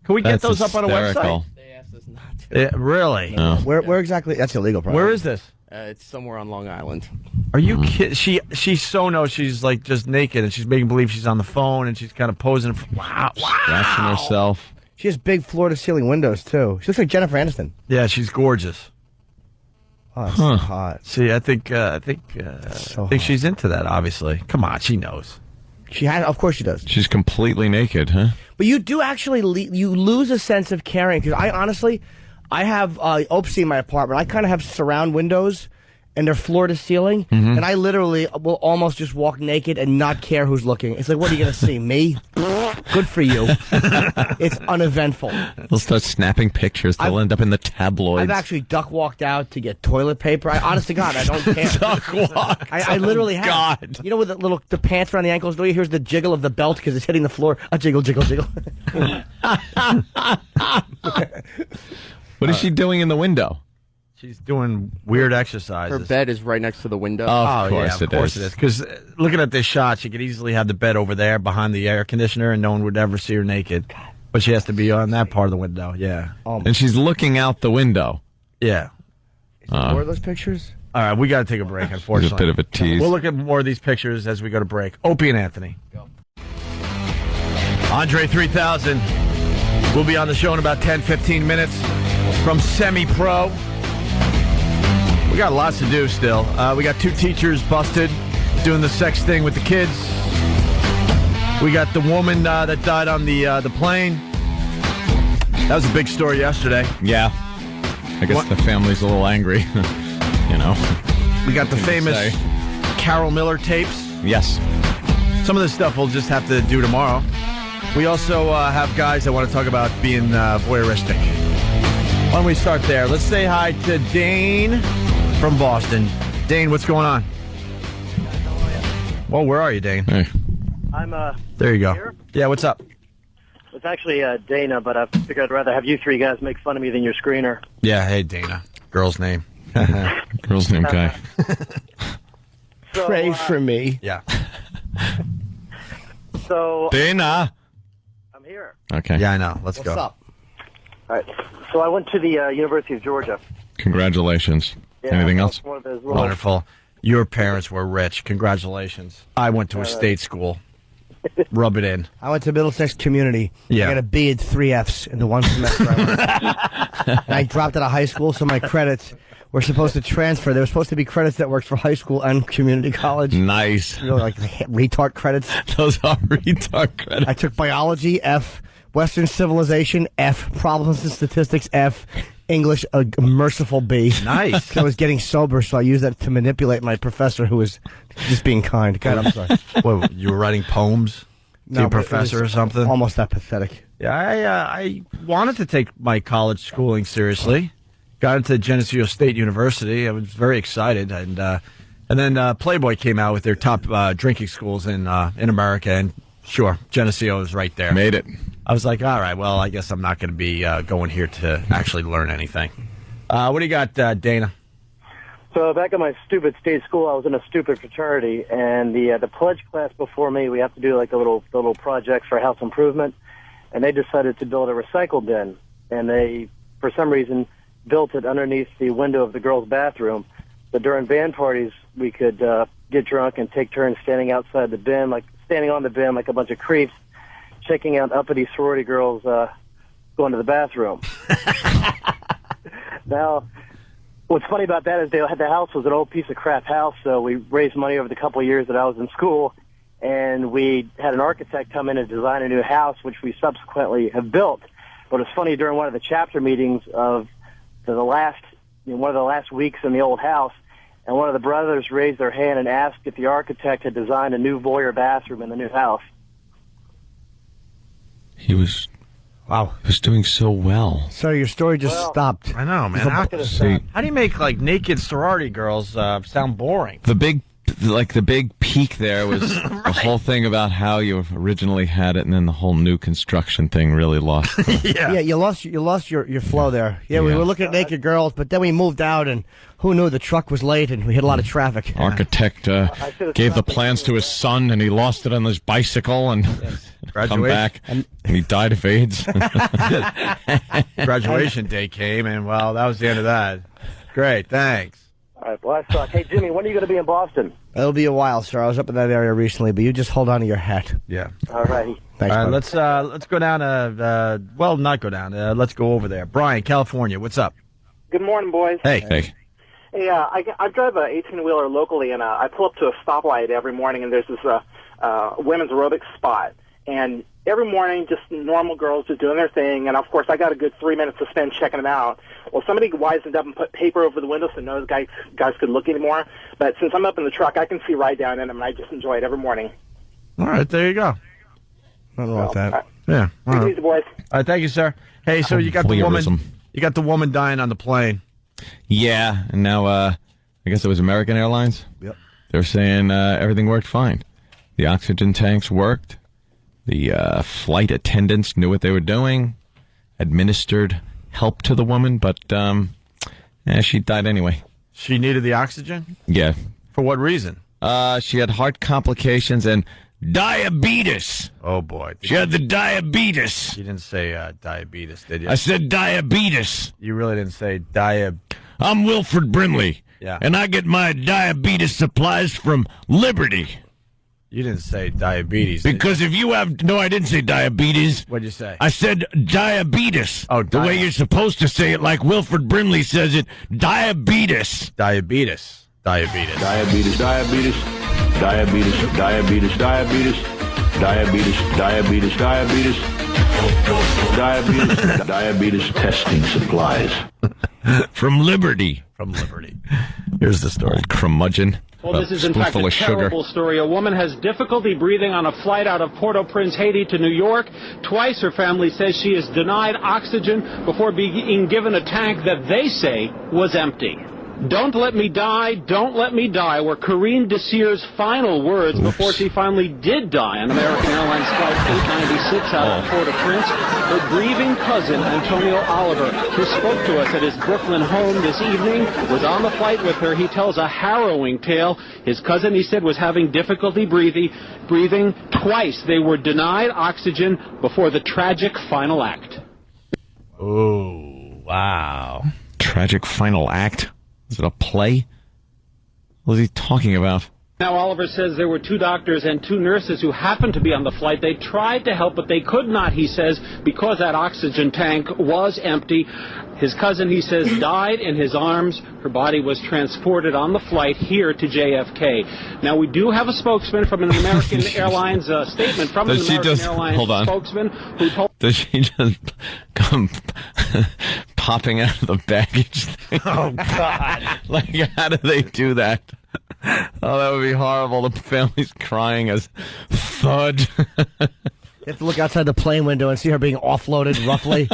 Can we get those up on a website? They asked us not to. Really? No. Where exactly? That's illegal, probably. Where is this? It's somewhere on Long Island. Are you kidding? She so knows she's like just naked, and she's making believe she's on the phone, and she's kind of posing. Wow. Scratching herself. She has big floor-to-ceiling windows, too. She looks like Jennifer Aniston. Yeah, she's gorgeous. Oh, that's so hot. See, I think she's into that. Obviously, come on, she knows. She has, of course, she does. She's completely naked, huh? But you do actually you lose a sense of caring because I have Opie in my apartment. I kind of have surround windows. And they're floor to ceiling, and I literally will almost just walk naked and not care who's looking. It's like, what are you going to see? Me? Good for you. It's uneventful. They'll start snapping pictures. They'll end up in the tabloids. I've actually duck walked out to get toilet paper. Honest to God, I don't care. Duck walk. I literally have. God. You know, with the pants around the ankles, do you hear the jiggle of the belt because it's hitting the floor? A jiggle, jiggle, jiggle. What is she doing in the window? She's doing weird exercises. Her bed is right next to the window. Of course it is. Because looking at this shot, she could easily have the bed over there behind the air conditioner, and no one would ever see her naked. But she has to be on that part of the window. Yeah. And she's looking out the window. Yeah. More of those pictures? All right, we got to take a break, unfortunately. It's a bit of a tease. We'll look at more of these pictures as we go to break. Opie and Anthony. Andre 3000 will be on the show in about 10-15 minutes from Semi-Pro. We got lots to do still. We got 2 teachers busted doing the sex thing with the kids. We got the woman that died on the plane. That was a big story yesterday. Yeah. I guess the family's a little angry. You know. We got the famous Carol Miller tapes. Yes. Some of this stuff we'll just have to do tomorrow. We also have guys that want to talk about being voyeuristic. Why don't we start there? Let's say hi to Dane from Boston. Dane, what's going on? Well, where are you, Dane? Hey. I'm there you go. Here. Yeah, what's up? It's actually Dana, but I figured I'd rather have you 3 guys make fun of me than your screener. Yeah, hey, Dana. Girl's name. Girl's name, Guy. Pray for me. Yeah. So Dana. I'm here. Okay. Yeah, I know. Let's go. What's up? All right. So I went to the University of Georgia. Congratulations. Yeah, Anything else? One of those little, Wonderful. Your parents were rich. Congratulations. I went to a state school. Rub it in. I went to Middlesex Community. Yeah. I got a B and 3 Fs in the one semester I went. And I dropped out of high school, so my credits were supposed to transfer. There were supposed to be credits that worked for high school and community college. Nice. You know, like retard credits. Those are retard credits. I took biology, F. Western civilization, F. Problems and statistics, F. English, a merciful B. Nice. I was getting sober, so I used that to manipulate my professor, who was just being kind. God, I'm sorry. What, you were writing poems to your professor or something? Almost that pathetic. Yeah, I wanted to take my college schooling seriously. Got into Geneseo State University. I was very excited, and then Playboy came out with their top drinking schools in America, and sure, Geneseo is right there. Made it. I was like, all right, well, I guess I'm not going to be going here to actually learn anything. What do you got, Dana? So back at my stupid state school, I was in a stupid fraternity, and the pledge class before me, we have to do like a little project for house improvement, and they decided to build a recycle bin, and they, for some reason, built it underneath the window of the girls' bathroom. So during band parties, we could get drunk and take turns standing outside the bin, like standing on the bin like a bunch of creeps, checking out uppity sorority girls going to the bathroom. Now, what's funny about that is the house was an old piece of crap house, so we raised money over the couple of years that I was in school, and we had an architect come in and design a new house, which we subsequently have built. But it's funny, during one of the chapter meetings of one of the last weeks in the old house, and one of the brothers raised their hand and asked if the architect had designed a new voyeur bathroom in the new house. He was doing so well. So your story just stopped. I know, man. How do you make like naked sorority girls sound boring? The big peak there was the whole thing about how you originally had it, and then the whole new construction thing really lost. Yeah, you lost your flow there. Yeah, we were looking at naked girls, but then we moved out, and who knew the truck was late, and we hit a lot of traffic. Architect gave the plans to his son, and he lost it on his bicycle, and come back, and he died of AIDS. Graduation day came, and well, that was the end of that. Great, thanks. All right, well, I suck. Hey, Jimmy, when are you going to be in Boston? It'll be a while, sir. I was up in that area recently, but you just hold on to your hat. Yeah. All righty. Thanks, all right, let's go down to, not go down. Let's go over there. Brian, California, what's up? Good morning, boys. Hey. Hey, I drive a 18-wheeler locally, and I pull up to a stoplight every morning, and there's this women's aerobics spot. And every morning, just normal girls just doing their thing, and of course, I got a good 3 minutes to spend checking them out. Well, somebody wisened up and put paper over the window so no guys could look anymore. But since I'm up in the truck, I can see right down in them, and I just enjoy it every morning. All right, there you go. Nothing wrong with that. Yeah. All Take it right. easy, boys. All right, thank you, sir. Hey, so you got the woman. You got the woman dying on the plane. Yeah, and now I guess it was American Airlines. Yep. They're saying everything worked fine. The oxygen tanks worked. The flight attendants knew what they were doing, administered help to the woman, but she died anyway. She needed the oxygen? Yeah. For what reason? She had heart complications and diabetes. Oh, boy. She had the diabetes. You didn't say diabetes, did you? I said diabetes. You really didn't say I'm Wilford Brimley. Yeah. And I get my diabetes supplies from Liberty. You didn't say diabetes. Because if you have... No, I didn't say diabetes. What'd you say? I said diabetes. Oh, the way you're supposed to say it, like Wilford Brimley says it. Diabetes. Diabetes. Diabetes. Diabetes. Diabetes. Diabetes. Diabetes. Diabetes. Diabetes. Diabetes. Diabetes. Diabetes. Diabetes testing supplies. From Liberty. From Liberty. Here's the story. Old curmudgeon. Well, this is in fact a terrible story. A woman has difficulty breathing on a flight out of Port-au-Prince, Haiti to New York. Twice her family says she is denied oxygen before being given a tank that they say was empty. Don't let me die, don't let me die were Corinne Desir's final words before she finally did die on American Airlines Flight 896 out of Port-au-Prince. Her grieving cousin, Antonio Oliver, who spoke to us at his Brooklyn home this evening, was on the flight with her. He tells a harrowing tale. His cousin, he said, was having difficulty breathing. Twice they were denied oxygen before the tragic final act. Oh, wow. Tragic final act? Is it a play? What is he talking about? Now, Oliver says there were 2 doctors and 2 nurses who happened to be on the flight. They tried to help, but they could not, he says, because that oxygen tank was empty. His cousin, he says, died in his arms. Her body was transported on the flight here to JFK. Now, we do have a spokesman from an American Airlines statement from an American Airlines spokesman who told... Does she just come popping out of the baggage thing? Oh, God. Like, how do they do that? Oh, that would be horrible. The family's crying as thud. You have to look outside the plane window and see her being offloaded roughly.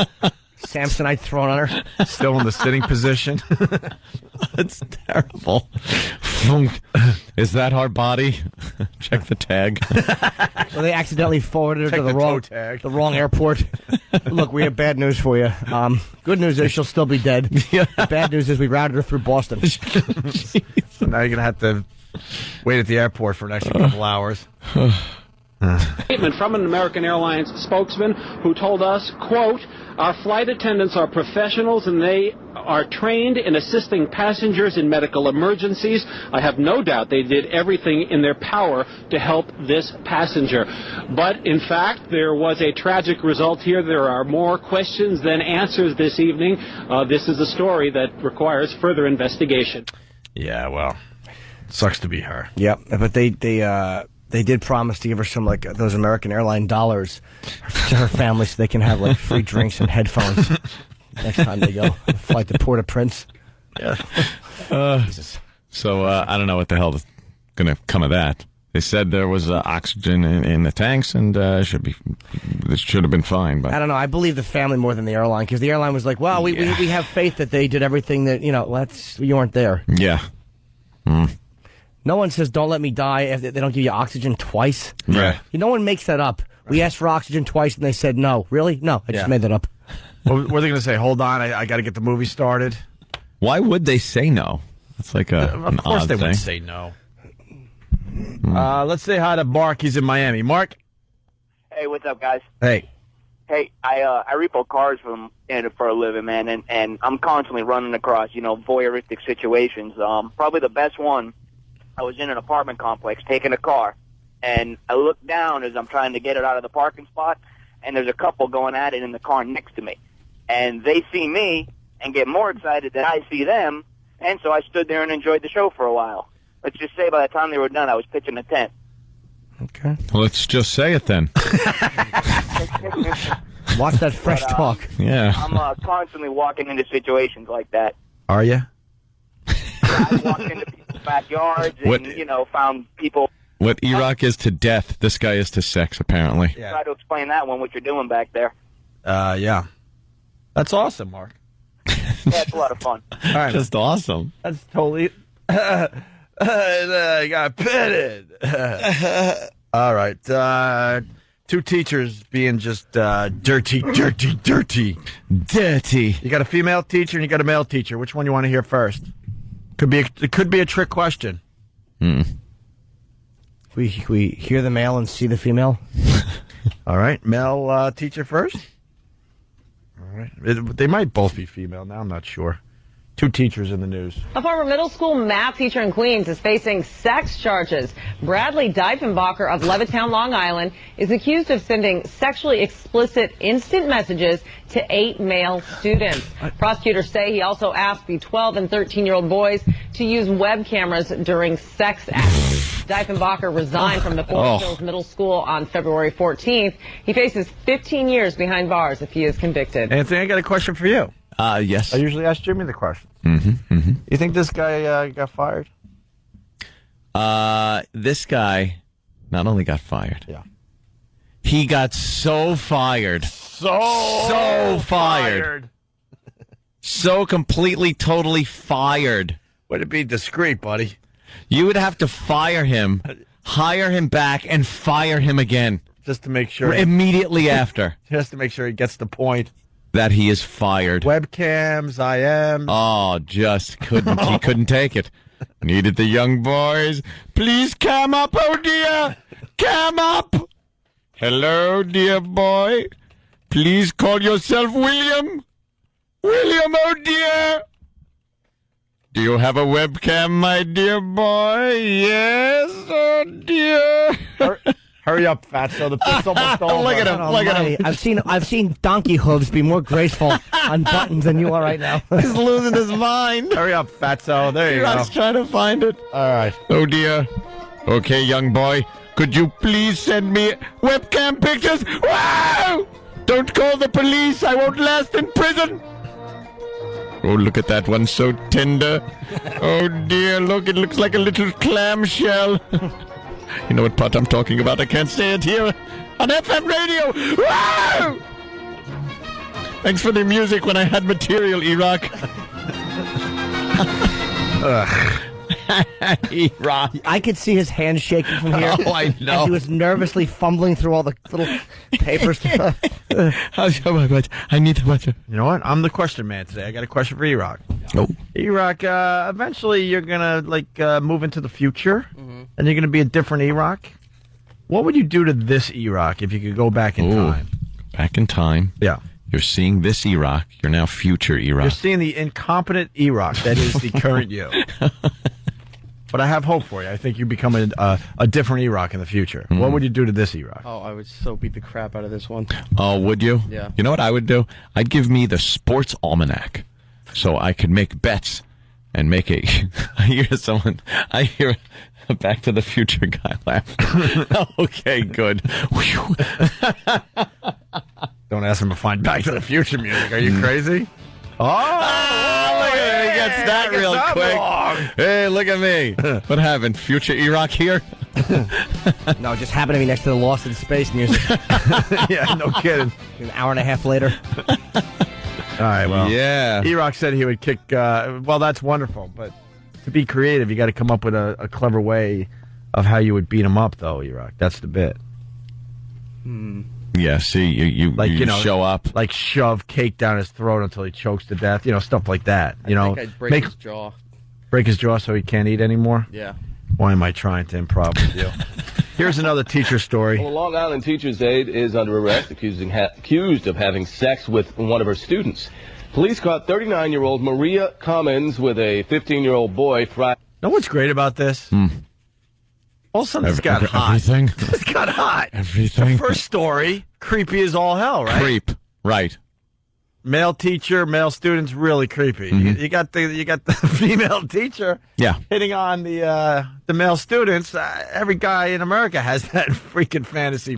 Samsonite thrown on her. Still in the sitting position. That's terrible. Is that our body? Check the tag. Well, they accidentally forwarded her to the wrong airport. Look, we have bad news for you. Good news is she'll still be dead. Yeah. Bad news is we routed her through Boston. So now you're going to have to wait at the airport for an extra couple hours. Statement from an American Airlines spokesman who told us, quote, our flight attendants are professionals and they are trained in assisting passengers in medical emergencies. I have no doubt they did everything in their power to help this passenger. But, in fact, there was a tragic result here. There are more questions than answers this evening. This is a story that requires further investigation. Yeah, well, sucks to be her. Yep, but they did promise to give her some, like, those American Airline dollars to her family so they can have, like, free drinks and headphones next time they go flight to Port-au-Prince. Yeah. Jesus. So, I don't know what the hell is going to come of that. They said there was oxygen in the tanks, and this should have been fine. But I don't know. I believe the family more than the airline, because the airline was like, well, we have faith that they did everything that, you weren't there. Yeah. No one says, don't let me die if they don't give you oxygen twice. Right. No one makes that up. We asked for oxygen twice, and they said no. Really? No, I just made that up. What were they going to say? Hold on, I got to get the movie started. Why would they say no? It's like of course they would say no. Let's say hi to Mark. He's in Miami. Mark? Hey, what's up, guys? Hey. Hey, I repo cars for a living, man, and I'm constantly running across, voyeuristic situations. Probably the best one, I was in an apartment complex taking a car, and I look down as I'm trying to get it out of the parking spot, and there's a couple going at it in the car next to me. And they see me and get more excited than I see them, And so I stood there and enjoyed the show for a while. Let's just say by the time they were done, I was pitching a tent. Okay. Well, let's just say it then. Watch that fresh talk. Yeah. I'm constantly walking into situations like that. Are you? I walked into people's backyards and, found people. What E-Rock is to death, this guy is to sex, apparently. Try to explain that one, what you're doing back there. Yeah. That's awesome, Mark. Yeah, it's a lot of fun. All right. Just awesome. That's totally... I got pitted. All right. Two teachers being just dirty. You got a female teacher and you got a male teacher. Which one you want to hear first? It could be a trick question. We hear the male and see the female. All right. Male teacher first. All right. They might both be female now. I'm not sure. Two teachers in the news. A former middle school math teacher in Queens is facing sex charges. Bradley Diefenbacher of Levittown, Long Island, is accused of sending sexually explicit instant messages to 8 male students. Prosecutors say he also asked the 12 and 13-year-old boys to use web cameras during sex acts. Diefenbacher resigned from the Forest Hills Middle School on February 14th. He faces 15 years behind bars if he is convicted. Anthony, I got a question for you. Yes. I usually ask Jimmy the question. Mm-hmm. You think this guy got fired? This guy not only got fired. Yeah. He got so fired. So fired. So completely, totally fired. Way to be discreet, buddy. You would have to fire him, hire him back, and fire him again. Just to make sure. Immediately after. Just to make sure he gets the point. That he is fired. Webcams, IMs. Oh, just couldn't. He couldn't take it. Needed the young boys. Please cam up, oh dear. Cam up. Hello, dear boy. Please call yourself William. William, oh dear. Do you have a webcam, my dear boy? Yes, oh dear. Hurry up, Fatso. The pit's almost over. Look at him. Look at him. I've seen donkey hooves be more graceful on buttons than you are right now. He's losing his mind. Hurry up, Fatso. There you go. I was trying to find it. All right. Oh, dear. Okay, young boy. Could you please send me webcam pictures? Wow! Don't call the police. I won't last in prison. Oh, look at that one. So tender. Oh, dear. Look, it looks like a little clamshell. You know what part I'm talking about? I can't say it here on FM radio. Wow! Thanks for the music when I had material, E-Rock. E-Rock. I could see his hand shaking from here. Oh, I know. As he was nervously fumbling through all the little papers. I need to watch it. You know what? I'm the question man today. I got a question for E-Rock. Oh. E-Rock, eventually you're going to move into the future, and you're going to be a different E-Rock. What would you do to this E-Rock if you could go back in time? Back in time? Yeah. You're seeing this E-Rock. You're now future E-Rock. You're seeing the incompetent E-Rock that is the current you. But I have hope for you. I think you become a different E-Rock in the future. What would you do to this E-Rock? Oh, I would so beat the crap out of this one. Oh, would you? Yeah. You know what I would do? I'd give me the sports almanac so I could make bets and make a... I hear a Back to the Future guy laugh. Okay, good. Don't ask him to find Back to the Future music. Are you crazy? Oh, look at him. He gets that real quick. Wrong. Hey, look at me. What happened? Future E-Rock here? No, it just happened to be next to the Lost in Space music. Yeah, no kidding. An hour and a half later. All right, well. Yeah. E-Rock said he would kick... well, that's wonderful, but to be creative, you got to come up with a clever way of how you would beat him up, though, E-Rock. That's the bit. Yeah, see, you show up. Like shove cake down his throat until he chokes to death. You know, stuff like that. I think I'd break his jaw. Break his jaw so he can't eat anymore? Yeah. Why am I trying to improv with you? Here's another teacher story. Well, a Long Island teacher's aide is under arrest, accused of having sex with one of her students. Police caught 39-year-old Maria Commons with a 15-year-old boy Friday. Know what's great about this? All of a sudden, it's got hot. Everything. It's got hot. Everything. The first story, creepy as all hell, right? Creep. Right. male teacher, male students, really creepy. You got the female teacher hitting on the male students. Every guy in America has that freaking fantasy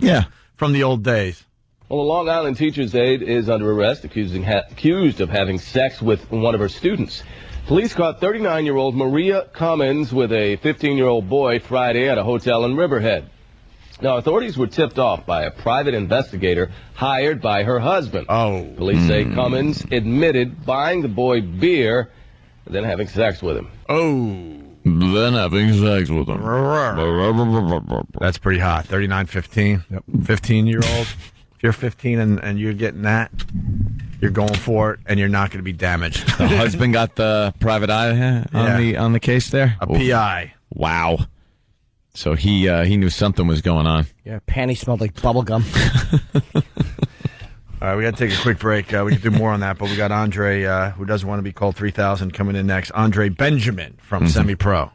from the old days. Well, a Long Island teacher's aide is under arrest, accused of having sex with one of her students. Police caught 39-year-old Maria Cummins with a 15-year-old boy Friday at a hotel in Riverhead. Now, authorities were tipped off by a private investigator hired by her husband. Police say Cummins admitted buying the boy beer, then having sex with him. Then having sex with him. That's pretty hot. 39-15. 15-year-old. If you're 15 and you're getting that, you're going for it, and you're not going to be damaged. The husband got the private eye on the case there? A PI. Wow. So he knew something was going on. Yeah, panty smelled like bubble gum. All right, we got to take a quick break. We can do more on that, but we got Andre, who doesn't want to be called 3000, coming in next. Andre Benjamin from Semi-Pro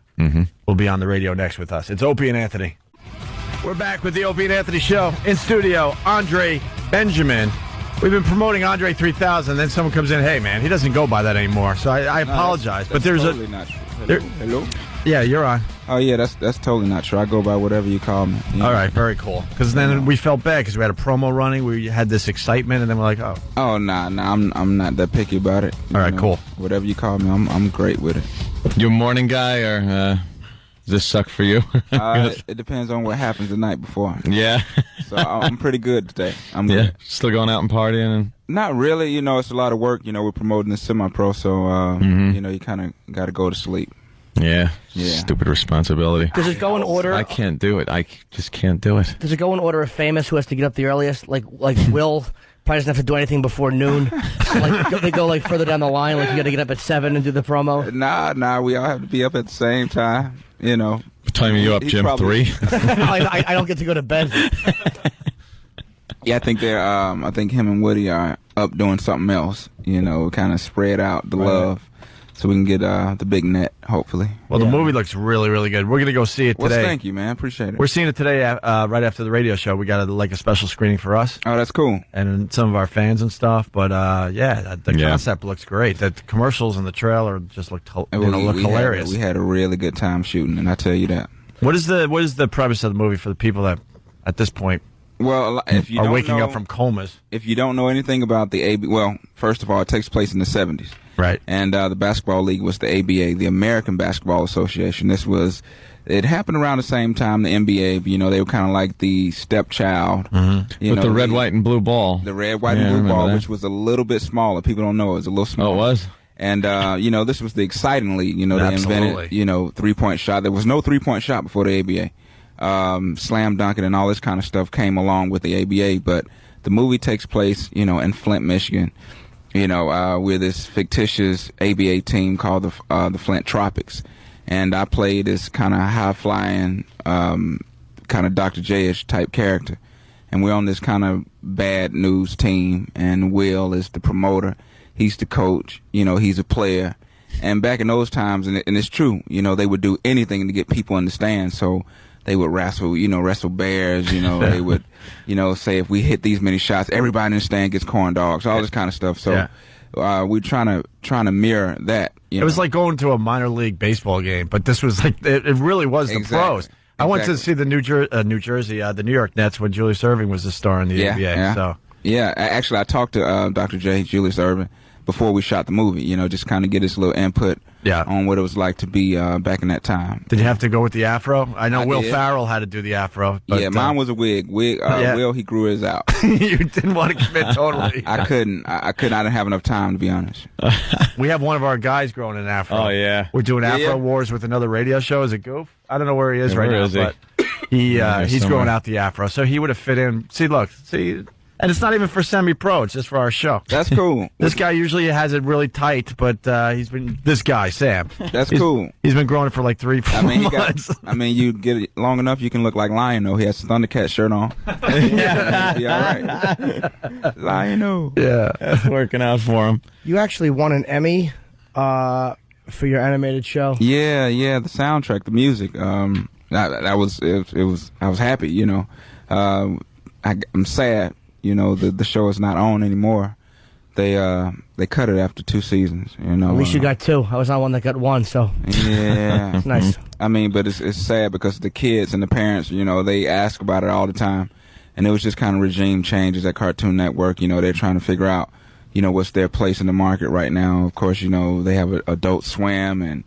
will be on the radio next with us. It's Opie and Anthony. We're back with the Opie and Anthony Show. In studio, Andre Benjamin. We've been promoting Andre 3000, then someone comes in, hey, man, he doesn't go by that anymore, so I apologize. That's but there's totally not true. Hello? Yeah, you're on. Oh, yeah, that's totally not true. I go by whatever you call me. You know? All right, very cool. Because then we felt bad because we had a promo running. We had this excitement, and then we're like, oh. Oh, nah, I'm not that picky about it. All right, cool. Whatever you call me, I'm great with it. You a morning guy, or does this suck for you? It depends on what happens the night before. Yeah. So I'm pretty good today. I'm good. Still going out and partying? And... Not really. You know, it's a lot of work. You know, we're promoting the Semi-Pro, so, you know, you kind of got to go to sleep. Yeah. Stupid responsibility. Does it go in order? I can't do it. I just can't do it. Does it go in order of famous who has to get up the earliest? Like Will probably doesn't have to do anything before noon. They go like further down the line. Like you got to get up at 7 and do the promo. Nah. We all have to be up at the same time. You know. What time are you up, Jim? 3? I don't get to go to bed. Yeah, I think I think him and Woody are up doing something else. You know, kind of spread out the love. So we can get the big net, hopefully. Well, the movie looks really, really good. We're going to go see it today. Well, thank you, man. Appreciate it. We're seeing it today right after the radio show. We got a special screening for us. Oh, that's cool. And some of our fans and stuff. But, the concept looks great. The commercials and the trailer just look hilarious. We had a really good time shooting, and I tell you that. What is the premise of the movie for the people that, at this point, if you are waking up from comas? If you don't know anything about the first of all, it takes place in the 70s. Right. And the basketball league was the ABA, the American Basketball Association. It happened around the same time the NBA, you know, they were kind of like the stepchild. With the red, white, and blue ball. The red, white, and blue ball, that. Which was a little bit smaller. People don't know it was a little smaller. Oh, it was? And, you know, this was the exciting league. You know, they invented, you know, three-point shot. There was no three-point shot before the ABA. Slam dunking and all this kind of stuff came along with the ABA. But the movie takes place, you know, in Flint, Michigan. You know, we're this fictitious ABA team called the Flint Tropics. And I play this kind of high-flying, kind of Dr. J-ish type character. And we're on this kind of bad news team. And Will is the promoter. He's the coach. You know, he's a player. And back in those times, and it's true, you know, they would do anything to get people in the stands. So they would wrestle bears, you know, they would, you know, say if we hit these many shots, everybody in the stand gets corn dogs, all this kind of stuff. So we're trying to mirror that. It was like going to a minor league baseball game, but this was like, it really was the pros. I went to see the New Jersey, the New York Nets when Julius Erving was the star in the NBA. Yeah. So. Yeah, actually, I talked to Dr. J, Julius Erving, before we shot the movie, you know, just kind of get his little input on what it was like to be back in that time. Did you have to go with the afro? I know Will Ferrell had to do the afro. But, yeah, mine was a wig. Will, he grew his out. You didn't want to commit totally. I couldn't. I didn't have enough time, to be honest. We have one of our guys growing an afro. Oh, yeah. We're doing Afro Wars with another radio show. Is it Goof? I don't know where he is right now, but he's growing out the afro. So he would have fit in. See. And it's not even for semi-pro. It's just for our show. That's cool. This guy usually has it really tight, but this guy, Sam. That's cool. He's been growing it for like 3-4 months. You get it long enough, you can look like Lion-O. He has a Thundercat shirt on. Be all right. Lion-O. Yeah. That's working out for him. You actually won an Emmy for your animated show. Yeah, the soundtrack, the music. I was happy, you know. I'm sad. You know, the show is not on anymore. they cut it after 2 seasons. You know, at least you got 2. I was on one that got 1, so yeah, it's nice. I mean, but it's sad because the kids and the parents, you know, they ask about it all the time, and it was just kind of regime changes at Cartoon Network. You know, they're trying to figure out, you know, what's their place in the market right now. Of course, you know, they have Adult Swim and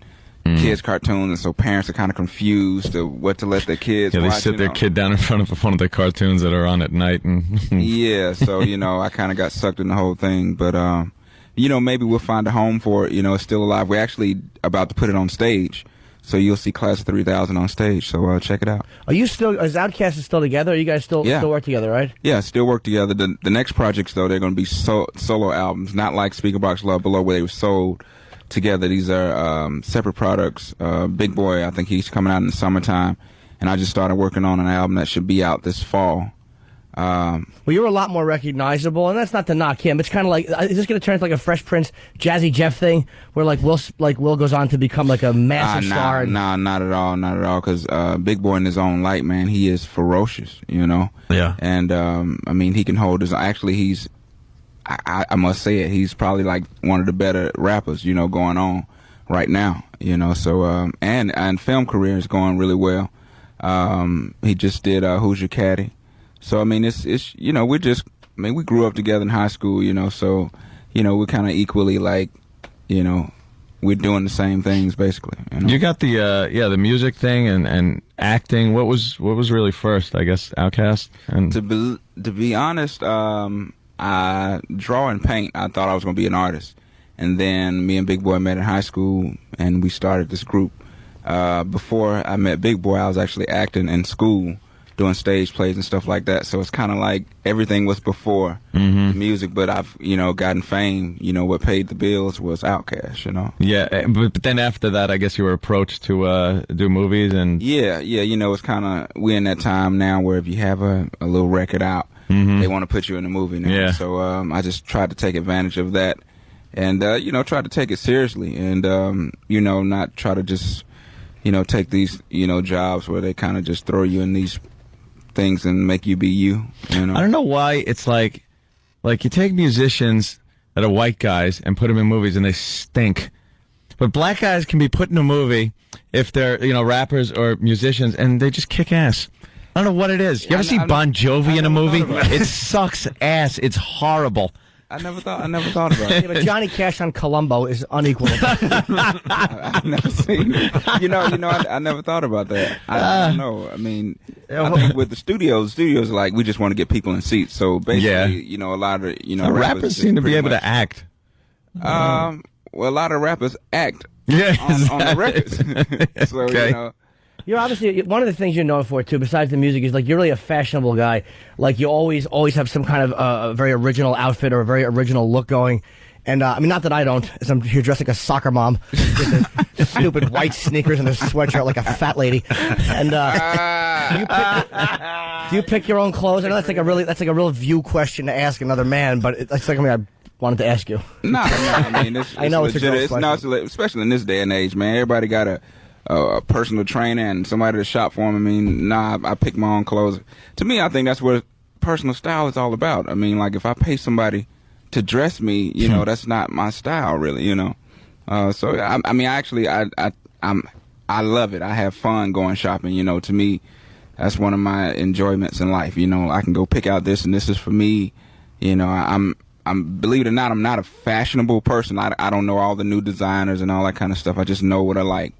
kids cartoons, and so parents are kind of confused of what to let their kids watch. They sit their kid down in front of one of the cartoons that are on at night. And yeah, so, you know, I kind of got sucked in the whole thing. But, you know, maybe we'll find a home for it. You know, it's still alive. We're actually about to put it on stage. So you'll see Class of 3000 on stage. So check it out. Are you still, is OutKast still together? Are you guys still work together, right? Yeah, still work together. The next projects, though, they're going to be solo albums, not like Speaker Box Love Below, where they were sold together. These are separate products. Big Boy, I think he's coming out in the summertime. And I just started working on an album that should be out this fall. Well, you're a lot more recognizable, and that's not to knock him. It's kind of like, is this going to turn into like a Fresh Prince, Jazzy Jeff thing, where like Will goes on to become like a massive star? Nah, not at all, because Big Boy in his own light, man, he is ferocious, you know. Yeah. And I mean, he can hold his. Actually, he's. I must say it. He's probably like one of the better rappers, you know, going on right now, you know. So and film career is going really well. He just did Who's Your Caddy. So, I mean, it's you know, we grew up together in high school, you know, so, you know, we're kind of equally, like, you know, we're doing the same things, basically. You know? You got the music thing and acting. What was really first, I guess, OutKast? And To be honest, I draw and paint. I thought I was going to be an artist. And then me and Big Boy met in high school, and we started this group. Before I met Big Boy, I was actually acting in school, doing stage plays and stuff like that. So it's kind of like everything was before the music, but I've, you know, gotten fame. You know, what paid the bills was OutKast, you know. Yeah, but then after that, I guess you were approached to do movies and... Yeah, you know, it's kind of, we're in that time now where if you have a little record out, they want to put you in a movie now. Yeah. So I just tried to take advantage of that and, you know, try to take it seriously and, you know, not try to just, you know, take these, you know, jobs where they kind of just throw you in these things and make you be you know. I don't know why it's like you take musicians that are white guys and put them in movies and they stink, but black guys can be put in a movie if they're, you know, rappers or musicians and they just kick ass. I don't know what it is. You ever see Bon Jovi in a movie? It sucks ass. It's horrible. I never thought about it. Yeah, but Johnny Cash on Columbo is unequal. I've never seen it. You know, I never thought about that. I don't know. I mean, I think with the studios like, we just want to get people in seats. So basically, you know, a lot of, you know, rappers seem to be able to act. Well, a lot of rappers act on the records. So, okay. You know. You're obviously, one of the things you're known for, too, besides the music, is, like, you're really a fashionable guy. Like, you always have some kind of very original outfit or a very original look going. And, I mean, not that I don't, as I'm here dressed like a soccer mom with the stupid white sneakers and a sweatshirt like a fat lady. And, do you pick your own clothes? I know that's like a real view question to ask another man, but it's like something I wanted to ask you. No, I mean, it's I know legit. it's a girl's question. Especially in this day and age, man. Everybody got a personal trainer and somebody to shop for them. I mean, I pick my own clothes. To me, I think that's what personal style is all about. I mean, like, if I pay somebody to dress me, you know, that's not my style, really, you know. So, I mean, actually, I love it. I have fun going shopping, you know. To me, that's one of my enjoyments in life, you know. I can go pick out this, and this is for me. You know, I'm believe it or not, I'm not a fashionable person. I don't know all the new designers and all that kind of stuff. I just know what I like.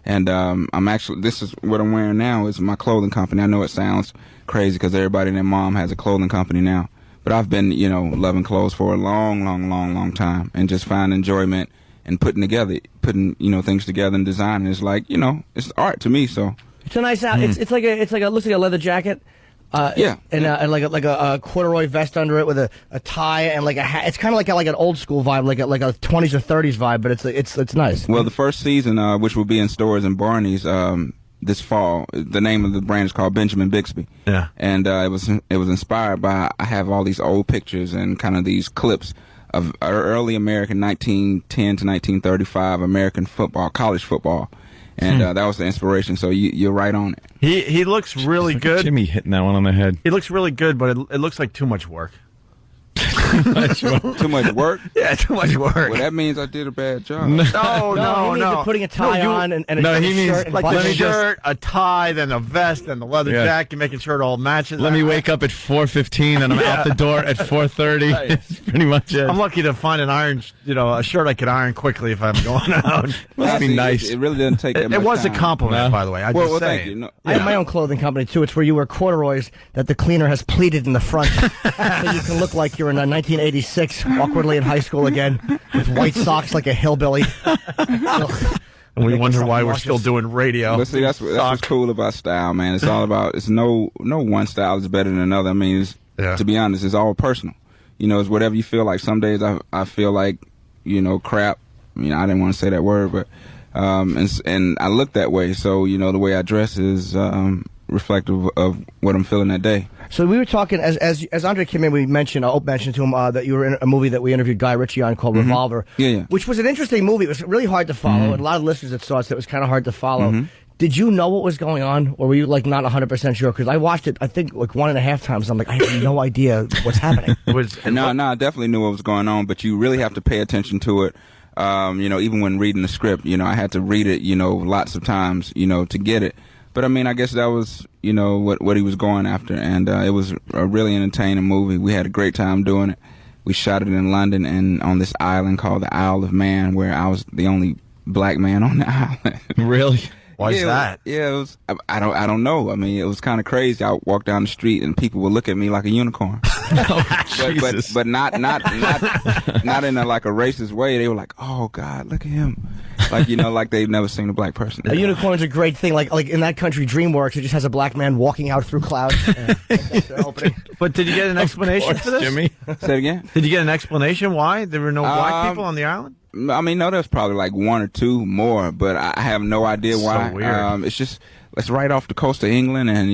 And this is what I'm wearing now is my clothing company. I know it sounds crazy because everybody and their mom has a clothing company now. But I've been, you know, loving clothes for a long time and just find enjoyment in putting, you know, things together and designing. It's like, you know, it's art to me, so. It's a nice out. It looks like a leather jacket. And like a corduroy vest under it with a tie and like a hat. It's kind of like an old school vibe, like a 20s or 30s vibe, but it's nice. Well, the first season, which will be in stores and Barney's this fall, the name of the brand is called Benjamin Bixby. Yeah. And it was inspired by, I have all these old pictures and kind of these clips of early American 1910 to 1935 American football, college football. And that was the inspiration, so you're right on it. He looks really good. Jimmy hitting that one on the head. He looks really good, but it looks like too much work. Too much work? Yeah, too much work. Well, that means I did a bad job. No. He means you're putting a tie on and a he means shirt and like buttons. the shirt, a tie, then a vest, and the leather jacket, making sure it all matches. Let me wake up at 4:15 and I'm out the door at 4:30. Right. That's pretty much it. I'm lucky to find an iron, a shirt I could iron quickly if I'm going out. Must be nice. It really doesn't take that much It was a time. compliment, by the way. Well, thank you. No, I have my own clothing company, too. It's where you wear corduroys that the cleaner has pleated in the front so you can look like you're in 1986, awkwardly in high school again, with white socks like a hillbilly. And we wonder why we're still doing radio. But see, that's what's cool about style, man. It's all about, it's no one style is better than another. I mean, to be honest, it's all personal. It's whatever you feel like. Some days I feel like, crap. I didn't want to say that word, but, and I look that way. So, the way I dress is, reflective of what I'm feeling that day. So we were talking, as Andre came in, we mentioned, Opie mentioned to him that you were in a movie that we interviewed Guy Ritchie on called Revolver, which was an interesting movie. It was really hard to follow, and a lot of listeners that saw it said it was kind of hard to follow. Did you know what was going on, or were you like not 100% sure? Because I watched it, I think, like 1.5 times. I'm like, I have no idea what's happening. No, I definitely knew what was going on, but you really have to pay attention to it. Even when reading the script, I had to read it, lots of times, to get it. But I guess that was, what he was going after, and it was a really entertaining movie. We had a great time doing it. We shot it in London and on this island called the Isle of Man, where I was the only black man on the island. Really? Why is that? Yeah, it was. I don't know. It was kind of crazy. I walked down the street and people would look at me like a unicorn. but not in a like a racist way. They were like, "Oh God, look at him!" Like they've never seen a black person. A unicorn's a great thing. Like in that country, DreamWorks, it just has a black man walking out through clouds. That's their opening. But did you get an explanation for this, Jimmy? Say it again. Did you get an explanation why there were no black people on the island? No, there's probably like one or two more, but I have no idea why. So weird. It's right off the coast of England, and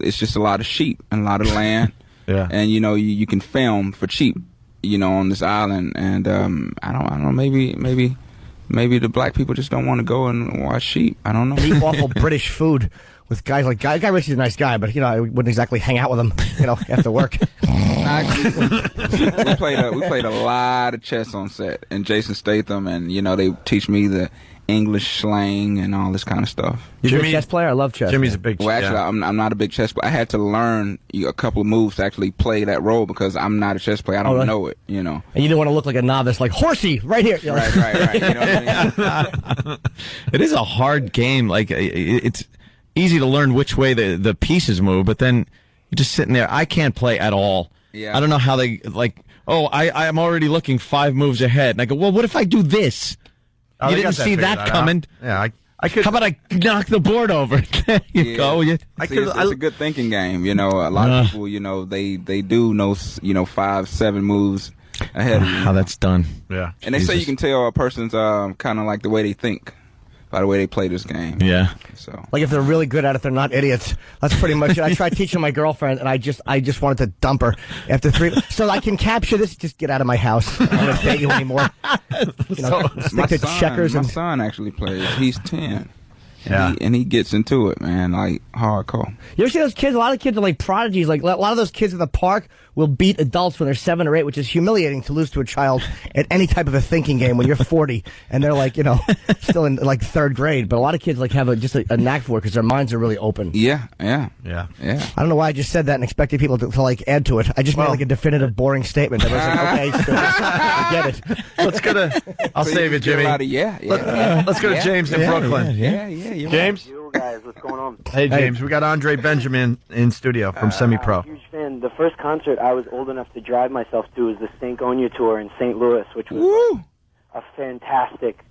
it's just a lot of sheep and a lot of land. Yeah. And you can film for cheap, on this island, and I don't know, maybe the black people just don't want to go and watch sheep. I don't know. And eat awful British food with guys like Guy Ritchie's a nice guy, but I wouldn't exactly hang out with him, after work. we played a lot of chess on set, and Jason Statham, and they teach me the English slang and all this kind of stuff. You're a chess player? I love chess. Jimmy's a big chess. Well, actually, I'm not a big chess player. I had to learn a couple of moves to actually play that role because I'm not a chess player. I don't know it, And you didn't want to look like a novice, like horsey, right here. Right. You know what I mean? It is a hard game. Like, it's easy to learn which way the pieces move, but then you're just sitting there. I can't play at all. Yeah. I don't know how they, I'm already looking 5 moves ahead. And I go, well, what if I do this? Oh, you didn't see that coming. Yeah, I could. How about I knock the board over? There you go. It's a good thinking game. A lot of people, they do know, 5-7 moves ahead of you. How that's done. Yeah. And they say you can tell a person's kind of like the way they think by the way they play this game. Yeah. So, like if they're really good at it, they're not idiots. That's pretty much it. I tried teaching my girlfriend, and I just wanted to dump her after 3. So I can capture this. Just get out of my house. I don't want to date you anymore. Stick to checkers. My son actually plays. He's 10. Yeah. And he gets into it, man, like hardcore. You ever see those kids? A lot of kids are like prodigies. Like a lot of those kids at the park will beat adults when they're 7 or 8, which is humiliating to lose to a child at any type of a thinking game when you're 40 and they're like, still in like 3rd grade. But a lot of kids like have a knack for it because their minds are really open. Yeah. I don't know why I just said that and expected people to like add to it. I just made like a definitive, boring statement. I was like, okay, I get it. Let's go to. I'll save it, Jimmy. Let's go to James in Brooklyn. Yeah. James. You guys, what's going on? Hey, James. We got Andre Benjamin in studio from Semi-Pro. Huge fan. The first concert I was old enough to drive myself to was the St. Gonia tour in St. Louis, which was a fantastic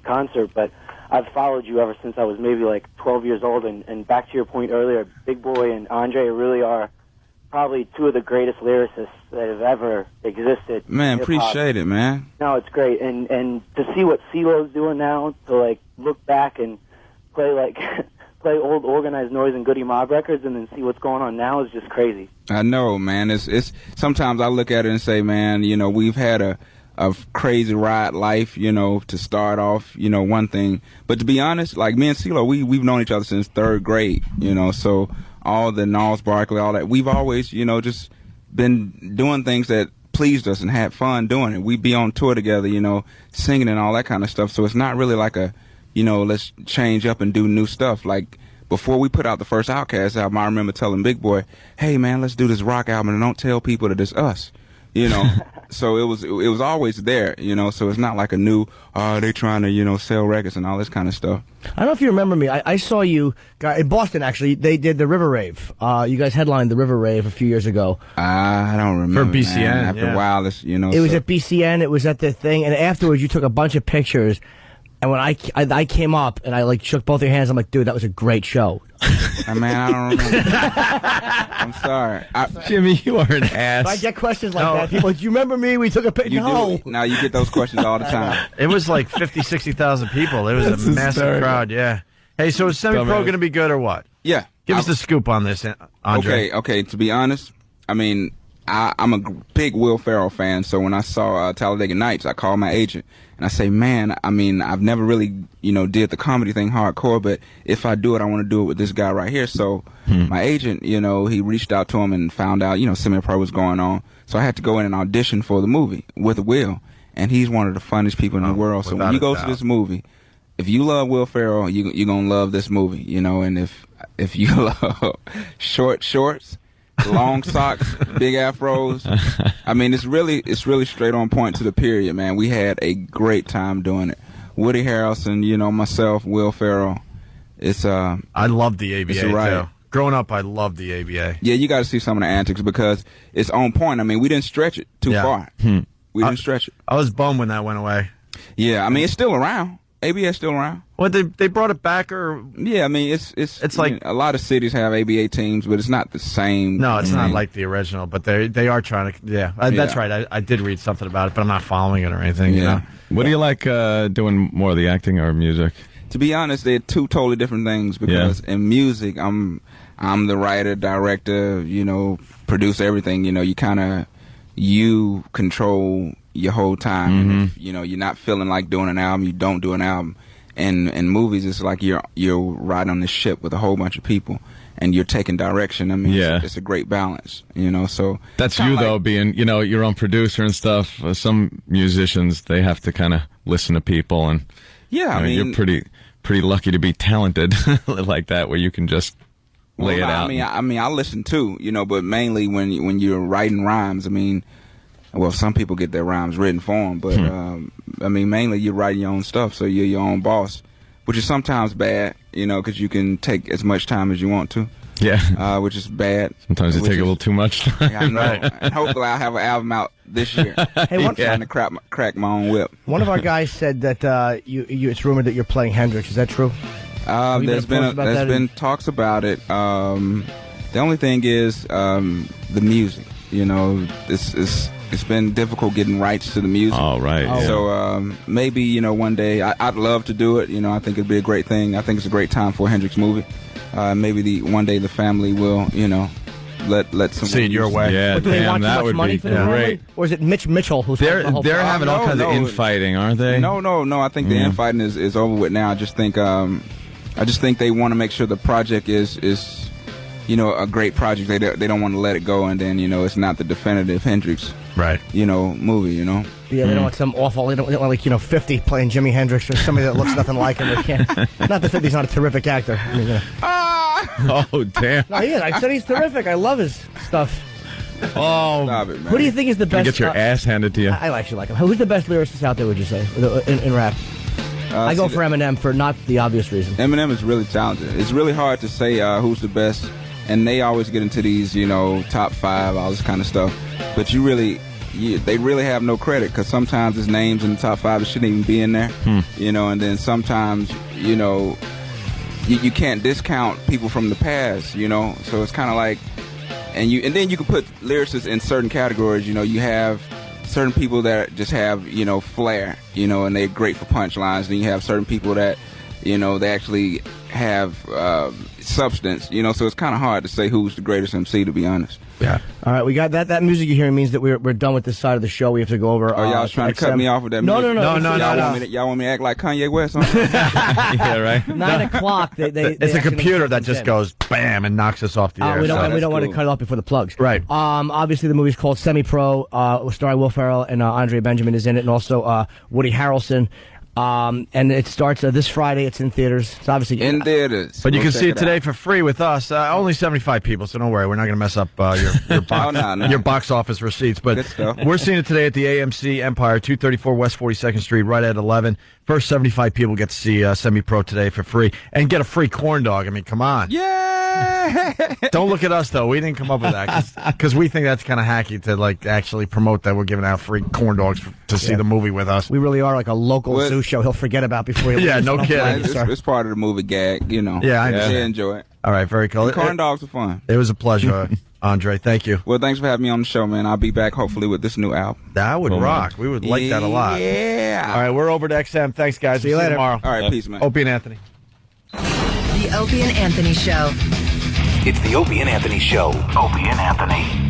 concert. But I've followed you ever since I was maybe like 12 years old. And back to your point earlier, Big Boy and Andre really are probably 2 of the greatest lyricists that have ever existed. Man, appreciate it, man. No, it's great. And to see what CeeLo's doing now, to like look back and play old Organized Noise and Goody Mob records and then see what's going on now is just crazy. I know, man. It's sometimes I look at it and say, man, we've had a crazy ride life, to start off, one thing. But to be honest, like me and CeeLo, we've known each other since 3rd grade, so all the Gnarls Barkley, all that, we've always, just been doing things that pleased us and had fun doing it. We'd be on tour together, you know, singing and all that kind of stuff. So it's not really like a, you know, let's change up and do new stuff. Like, before we put out the first OutKast album, I remember telling Big Boy, hey, man, let's do this rock album and don't tell people that it's us, you know. So it was always there, you know, so it's not like a new, they trying to, you know, sell records and all this kind of stuff. I don't know if you remember me. I saw you in Boston, actually. They did the River Rave. You guys headlined the River Rave a few years ago. I don't remember. For BCN. Man. After a while, you know. It was at BCN. It was at the thing. And afterwards, you took a bunch of pictures. And when I came up and I like shook both your hands, I'm like, dude, that was a great show. Man, I don't remember. I'm sorry. Jimmy, you are an ass. I get questions like that. People, do you remember me? We took a picture. No. Now you get those questions all the time. It was like 50, 60,000 people. It was That's a massive hysterical. crowd, yeah. Hey, so is Semi-Pro going to be good or what? Yeah. Give us the scoop on this, Andre. Okay, to be honest, I mean, I'm a big Will Ferrell fan, so when I saw Talladega Nights, I called my agent, and I say, man, I mean, I've never really, you know, did the comedy thing hardcore, but if I do it, I want to do it with this guy right here. So my agent, you know, he reached out to him and found out, you know, Semi-Pro was going on. So I had to go in and audition for the movie with Will, and he's one of the funniest people in the world. So when you go to this movie, if you love Will Ferrell, you're going to love this movie, you know, and if you love short shorts, long socks, big afros. I mean, it's really straight on point to the period, man. We had a great time doing it. Woody Harrelson, you know, myself, Will Ferrell. It's I love the ABA too. Growing up, I loved the ABA. Yeah, you got to see some of the antics because it's on point. I mean, we didn't stretch it too far. We didn't stretch it. I was bummed when that went away. Yeah, I mean, it's still around. ABA's still around. Well, they brought it back, or yeah, I mean it's like, you know, a lot of cities have ABA teams, but it's not the same. No, it's not like the original, but they are trying to. Yeah, that's right. I did read something about it, but I'm not following it or anything. You know? What do you like doing more of the acting or music? To be honest, they're two totally different things because in music, I'm the writer, director, you know, produce everything. You know, you control your whole time. And if, you know, you're not feeling like doing an album, you don't do an album. And in movies, it's like you're riding on this ship with a whole bunch of people, and you're taking direction. I mean, it's a great balance, you know. So that's you, though, being, you know, your own producer and stuff. Some musicians, they have to kind of listen to people, and I mean, you're pretty lucky to be talented like that, where you can just lay it out. I mean, I listen too, you know, but mainly when you're writing rhymes, I mean. Well, some people get their rhymes written for them, but I mean, mainly you're writing your own stuff, so you're your own boss, which is sometimes bad, you know, because you can take as much time as you want to. Yeah. Which is bad. Sometimes you take a little too much time. Yeah, I know. Right. And hopefully I'll have an album out this year. Hey, I'm trying to crack my own whip. One of our guys said that it's rumored that you're playing Hendrix. Is that true? There's been talks about it. The only thing is the music. You know, it's been difficult getting rights to the music. Oh, right. Yeah. So maybe, you know, one day I'd love to do it. You know, I think it'd be a great thing. I think it's a great time for a Hendrix movie. Maybe one day the family will, you know, let someone see it your way. Yeah, do they want too much money for the family? Or is it Mitch Mitchell who's they're the whole having all kinds of infighting, aren't they? No. I think the infighting is over with now. I just think they want to make sure the project is you know, a great project. They don't want to let it go, and then, you know, it's not the definitive Hendrix, you know, movie, you know. Yeah, they don't want some awful. They don't want, like, you know, 50 playing Jimi Hendrix or somebody that looks nothing like him. They can't. Not that 50's not a terrific actor. I mean, Oh, damn. No, he is. I said he's terrific. I love his stuff. Oh, stop it, man. Who do you think is the best? You get your ass handed to you. I actually like him. Who's the best lyricist out there, would you say, in rap? I go for Eminem for not the obvious reason. Eminem is really talented. It's really hard to say who's the best, and they always get into these, you know, top 5, all this kind of stuff. But they really have no credit, because sometimes his name's in the top 5, it shouldn't even be in there, you know. And then sometimes, you know, you can't discount people from the past, you know. So it's kind of like, and then you can put lyricists in certain categories. You know, you have certain people that just have, you know, flair, you know, and they're great for punchlines. Then you have certain people that You know, they actually have substance. You know, so it's kind of hard to say who's the greatest MC, to be honest. Yeah. All right, we got that. That music you hear means that we're done with this side of the show. We have to go over. Oh, y'all trying to cut me off with that music? No. Y'all want me to act like Kanye West? Yeah, right. 9 o'clock. It's a computer that just goes bam and knocks us off the air. We don't want to cut it off before the plugs. Right. Obviously, the movie's called Semi-Pro. Starring Will Ferrell and Andrea Benjamin is in it, and also Woody Harrelson. And it starts this Friday. It's in theaters. It's obviously in theaters. But you can see it today for free with us. Only 75 people, so don't worry. We're not going to mess up your box office receipts. But we're seeing it today at the AMC Empire, 234 West 42nd Street, right at 11. First 75 people get to see Semi-Pro today for free and get a free corn dog. I mean, come on. Yeah. Don't look at us, though. We didn't come up with that because we think that's kind of hacky to like actually promote that we're giving out free corn dogs to see the movie with us. We really are like a local zoo show he'll forget about before he leaves. Yeah, no kidding. It's part of the movie gag, you know. Yeah, I understand. They enjoy it. All right, very cool. And corn dogs are fun. It was a pleasure, Andre. Thank you. Well, thanks for having me on the show, man. I'll be back hopefully with this new album. That would rock. We would like that a lot. Yeah. All right, we're over to XM. Thanks, guys. See you later. Tomorrow. All right, peace, man. Opie and Anthony. The Opie and Anthony Show. It's the Opie and Anthony Show. Opie and Anthony.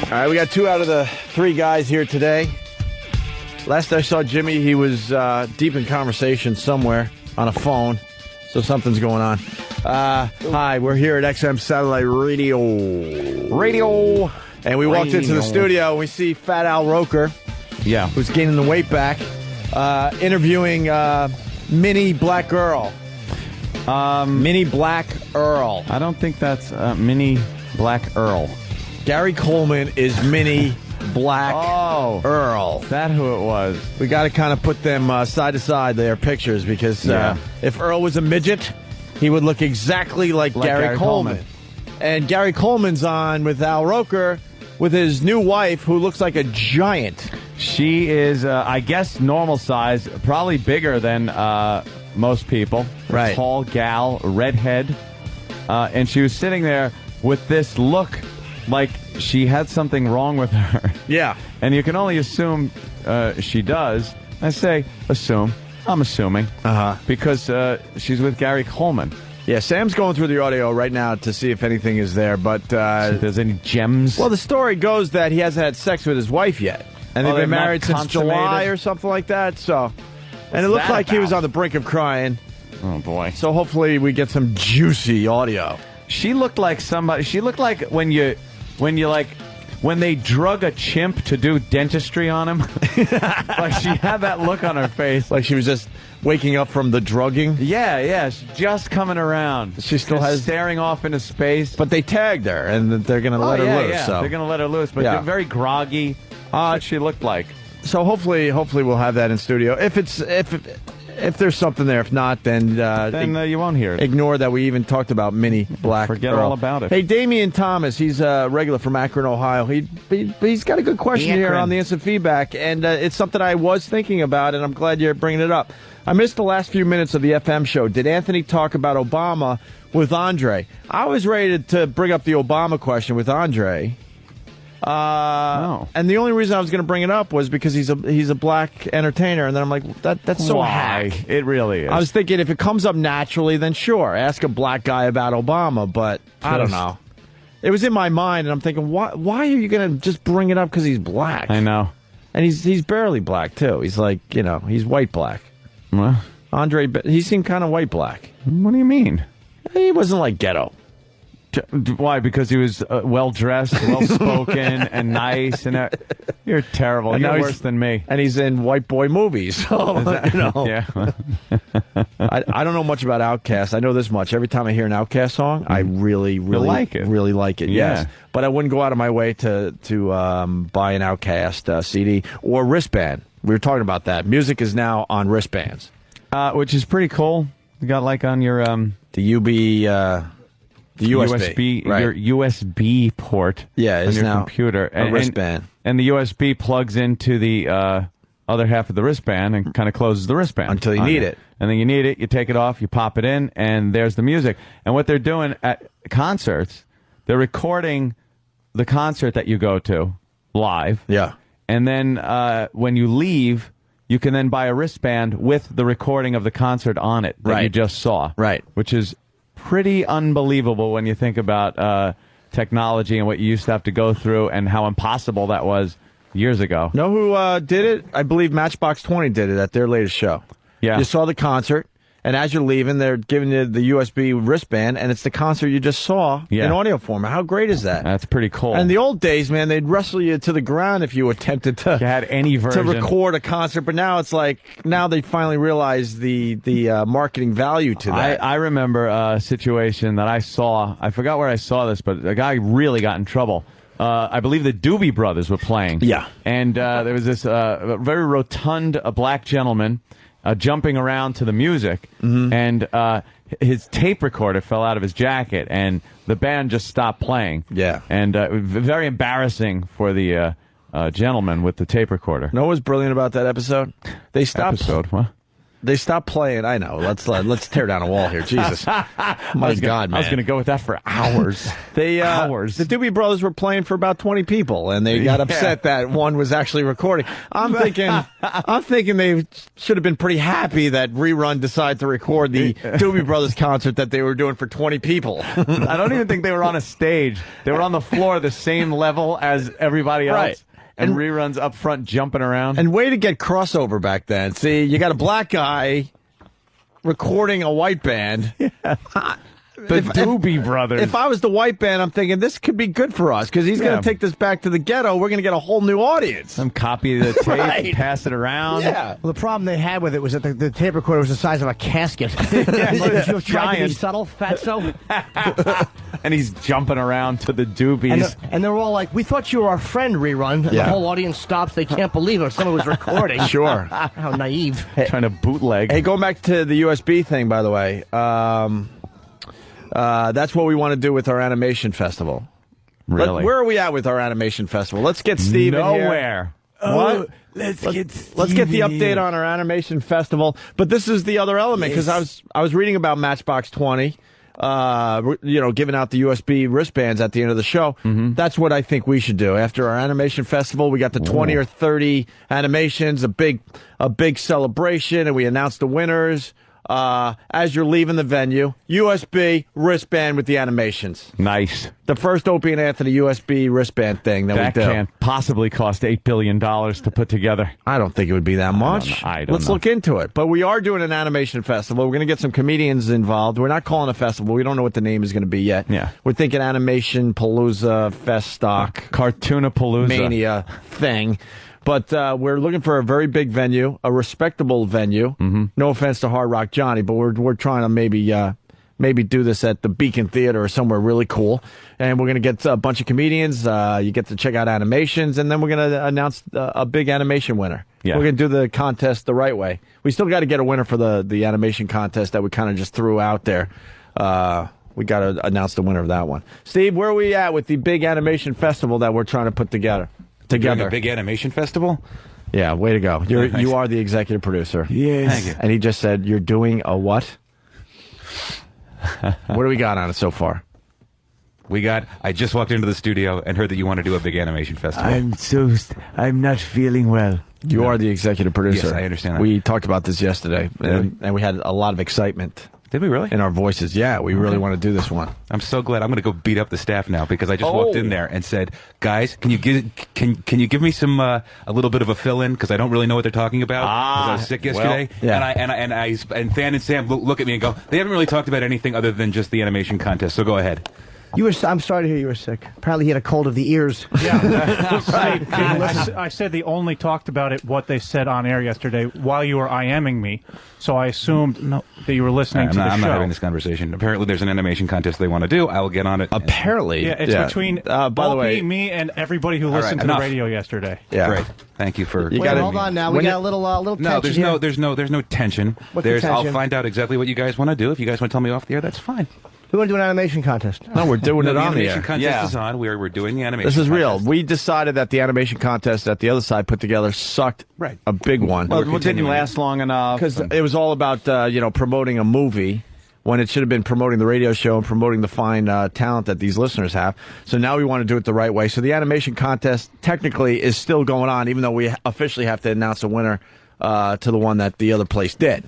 All right, we got 2 out of the 3 guys here today. Last I saw Jimmy, he was deep in conversation somewhere on a phone, so something's going on. Hi, we're here at XM Satellite Radio. And we walked into the studio and we see Fat Al Roker. Yeah. Who's gaining the weight back, interviewing Mini Black Girl. Mini Black Earl. I don't think that's Mini Black Earl. Gary Coleman is Mini Black Earl. Is that who it was? We got to kind of put them side to side, their pictures, because if Earl was a midget, he would look exactly like Gary Coleman. And Gary Coleman's on with Al Roker with his new wife, who looks like a giant. She is, I guess, normal size, probably bigger than most people. Right. Tall gal, redhead. And she was sitting there with this look like she had something wrong with her. Yeah. And you can only assume she does. I say assume. I'm assuming. Because she's with Gary Coleman. Yeah, Sam's going through the audio right now to see if anything is there, but... if there's any gems? Well, the story goes that he hasn't had sex with his wife yet. And they've been married since July or something like that, so... And it looked like he was on the brink of crying. Oh, boy. So hopefully we get some juicy audio. She looked like somebody... She looked like when they drug a chimp to do dentistry on him. Like she had that look on her face. Like she was just waking up from the drugging? Yeah. She's just coming around. She still has... staring off into space. But they tagged her, and they're going to let her loose. Yeah, so. They're going to let her loose, but very groggy. That's what she looked like. So hopefully we'll have that in studio. If there's something there, if not, then you won't hear it. Ignore that we even talked about Mini Black Forget Earl. all about it. Hey, Damian Thomas, he's a regular from Akron, Ohio. He's got a good question here on the instant feedback, and it's something I was thinking about, and I'm glad you're bringing it up. I missed the last few minutes of the FM show. Did Anthony talk about Obama with Andre? I was ready to bring up the Obama question with Andre. No. And the only reason I was going to bring it up was because he's a black entertainer, and then I'm like, that's so hack. It really is. I was thinking if it comes up naturally, then sure, ask a black guy about Obama, but I don't know. It was in my mind, and I'm thinking, why are you going to just bring it up because he's black? I know. And he's barely black, too. He's like, he's white black. Well, Andre, he seemed kind of white black. What do you mean? He wasn't like ghetto. Why? Because he was well-dressed, well-spoken, and nice. And you're terrible. And you're worse than me. And he's in white boy movies. So, Yeah. I don't know much about OutKast. I know this much. Every time I hear an OutKast song, I really like it. Really like it, Yeah. yes. But I wouldn't go out of my way to buy an OutKast CD or wristband. We were talking about that. Music is now on wristbands. Which is pretty cool. You got like on your... The USB, right. Your USB port on your computer. A wristband. And the USB plugs into the other half of the wristband and kind of closes the wristband. Until you need it. And then you need it, you take it off, you pop it in, and there's the music. And what they're doing at concerts, they're recording the concert that you go to live. Yeah. And then when you leave, you can then buy a wristband with the recording of the concert on it that you just saw. Right. Which is pretty unbelievable when you think about technology and what you used to have to go through and how impossible that was years ago. Know who did it? I believe Matchbox 20 did it at their latest show. Yeah. You saw the concert, and as you're leaving, they're giving you the USB wristband, and it's the concert you just saw in audio format. How great is that? That's pretty cool. And in the old days, man, they'd wrestle you to the ground if you attempted to... You had any version. To record a concert, but now it's like, now they finally realize the marketing value to that. I remember a situation that I saw. I forgot where I saw this, but a guy really got in trouble. I believe the Doobie Brothers were playing. Yeah. And there was this very rotund black gentleman jumping around to the music, and his tape recorder fell out of his jacket, and the band just stopped playing. Yeah. And very embarrassing for the gentleman with the tape recorder. Know what's brilliant about that episode? They stopped. What? They stopped playing. I know. Let's tear down a wall here. Jesus. My God, man. I was going to go with that for hours. Hours. The Doobie Brothers were playing for about 20 people, and they got upset that one was actually recording. I'm thinking they should have been pretty happy that Rerun decided to record the Doobie Brothers concert that they were doing for 20 people. I don't even think they were on a stage. They were on the floor the same level as everybody else. Right. And Reruns up front jumping around. And way to get crossover back then. See, you got a black guy recording a white band. Yeah. The Doobie Brothers. If I was the white band, I'm thinking this could be good for us because he's going to take this back to the ghetto. We're going to get a whole new audience. Some copy of the tape and pass it around. Yeah. Well, the problem they had with it was that the tape recorder was the size of a casket. You tried to be subtle, fatso. And he's jumping around to the Doobies. And they're all like, we thought you were our friend, Rerun. And the whole audience stops. They can't believe it. Someone was recording. Sure. How naive. Trying to bootleg. Hey, going back to the USB thing, by the way. That's what we want to do with our animation festival. Really? Where are we at with our animation festival? Let's get Steve in here. Nowhere. What? Let's get the update on our animation festival. But this is the other element because I was reading about Matchbox 20, giving out the USB wristbands at the end of the show. That's what I think we should do after our animation festival. We got the 20 or 30 animations, a big celebration, and we announced the winners. As you're leaving the venue, USB wristband with the animations. Nice. The first Opie and Anthony USB wristband thing that we do. That can't possibly cost $8 billion to put together. I don't think it would be that much. Let's look into it. But we are doing an animation festival. We're going to get some comedians involved. We're not calling it a festival. We don't know what the name is going to be yet. Yeah. We're thinking Animation Palooza Festock. Cartoonapalooza. Mania thing. But we're looking for a very big venue, a respectable venue. No offense to Hard Rock Johnny, but we're trying to maybe do this at the Beacon Theater or somewhere really cool. And we're going to get a bunch of comedians. You get to check out animations, and then we're going to announce a big animation winner. Yeah. We're going to do the contest the right way. We still got to get a winner for the animation contest that we kind of just threw out there. We got to announce the winner of that one. Steve, where are we at with the big animation festival that we're trying to put together? Doing a big animation festival? Yeah, way to go. You are the executive producer. Yes. Thank you. And he just said, you're doing a what? What do we got on it so far? I just walked into the studio and heard that you want to do a big animation festival. I'm not feeling well. You are the executive producer. Yes, I understand that. We talked about this yesterday, Really? and we had a lot of excitement. Did we really? In our voices. Yeah, we really want to do this one. I'm so glad. I'm going to go beat up the staff now because I just walked in there and said, guys, can you give me some a little bit of a fill in because I don't really know what they're talking about. I was sick yesterday, and Fan and Sam look at me and go, they haven't really talked about anything other than just the animation contest. So go ahead. I'm sorry to hear you were sick. Apparently he had a cold of the ears. Yeah. Right. I said they only talked about it, what they said on air yesterday while you were IMing me. So I assumed that you were listening to the show. I'm not having this conversation. Apparently there's an animation contest they want to do. I will get on it. Apparently. Yeah, it's between by the way, me and everybody who listened to the radio yesterday. Yeah. Great. Thank you for... hold on now. We got a little tension No, there's no tension. I'll find out exactly what you guys want to do. If you guys want to tell me off the air, that's fine. We want to do an animation contest. No, we're doing it on the air. The animation contest is on. We're doing the animation This is contest. real. We decided that the animation contest that the other side put together sucked a big one. Well, it didn't last long enough. Because it was all about, promoting a movie when it should have been promoting the radio show and promoting the fine talent that these listeners have. So now we want to do it the right way. So the animation contest technically is still going on, even though we officially have to announce a winner to the one that the other place did.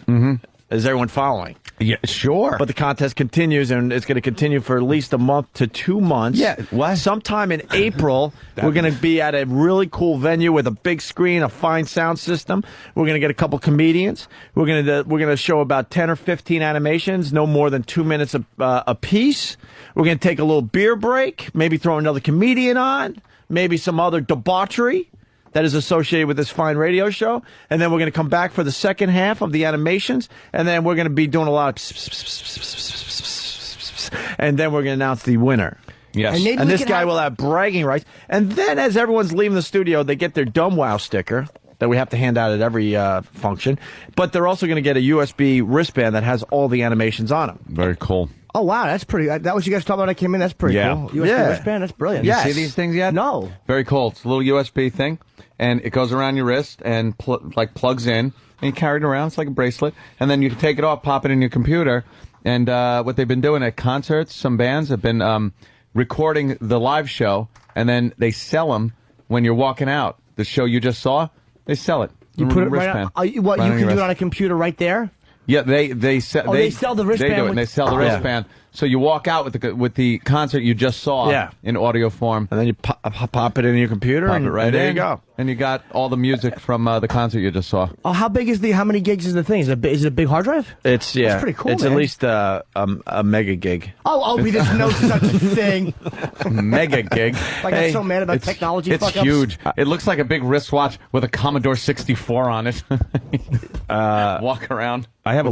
Is everyone following? Yeah, sure. But the contest continues, and it's going to continue for at least a month to 2 months. Yeah. What? Sometime in April, we're going to be at a really cool venue with a big screen, a fine sound system. We're going to get a couple comedians. We're going to show about 10 or 15 animations, no more than 2 minutes a piece. We're going to take a little beer break, maybe throw another comedian on, maybe some other debauchery that is associated with this fine radio show. And then we're going to come back for the second half of the animations. And then we're going to be doing a lot of and then we're going to announce the winner. Yes. And this guy will have bragging rights. And then as everyone's leaving the studio, they get their Dumb Wow sticker that we have to hand out at every function. But they're also going to get a USB wristband that has all the animations on them. Very cool. Oh, wow, that's pretty. That was you guys talking about when I came in? That's pretty cool. USB wristband, that's brilliant. You see these things yet? No. Very cool. It's a little USB thing, and it goes around your wrist and plugs in, and you carry it around. It's like a bracelet, and then you can take it off, pop it in your computer. And what they've been doing at concerts, some bands have been recording the live show, and then they sell them when you're walking out. The show you just saw, they sell it. You put it right on. You can do it on a computer right there? Yeah, they sell the wristband. They do it, and they sell the wristband. So you walk out with the concert you just saw in audio form. And then you pop it in your computer, and right there in. you go. And you got all the music from the concert you just saw. Oh, how many gigs is the thing? Is it a big hard drive? It's That's pretty cool, It's man. at least a mega gig. Oh, Opie, there's no such thing. Mega gig. I got so mad about technology It's fuck-ups. huge. It looks like a big wristwatch with a Commodore 64 on it. Walk around. I have a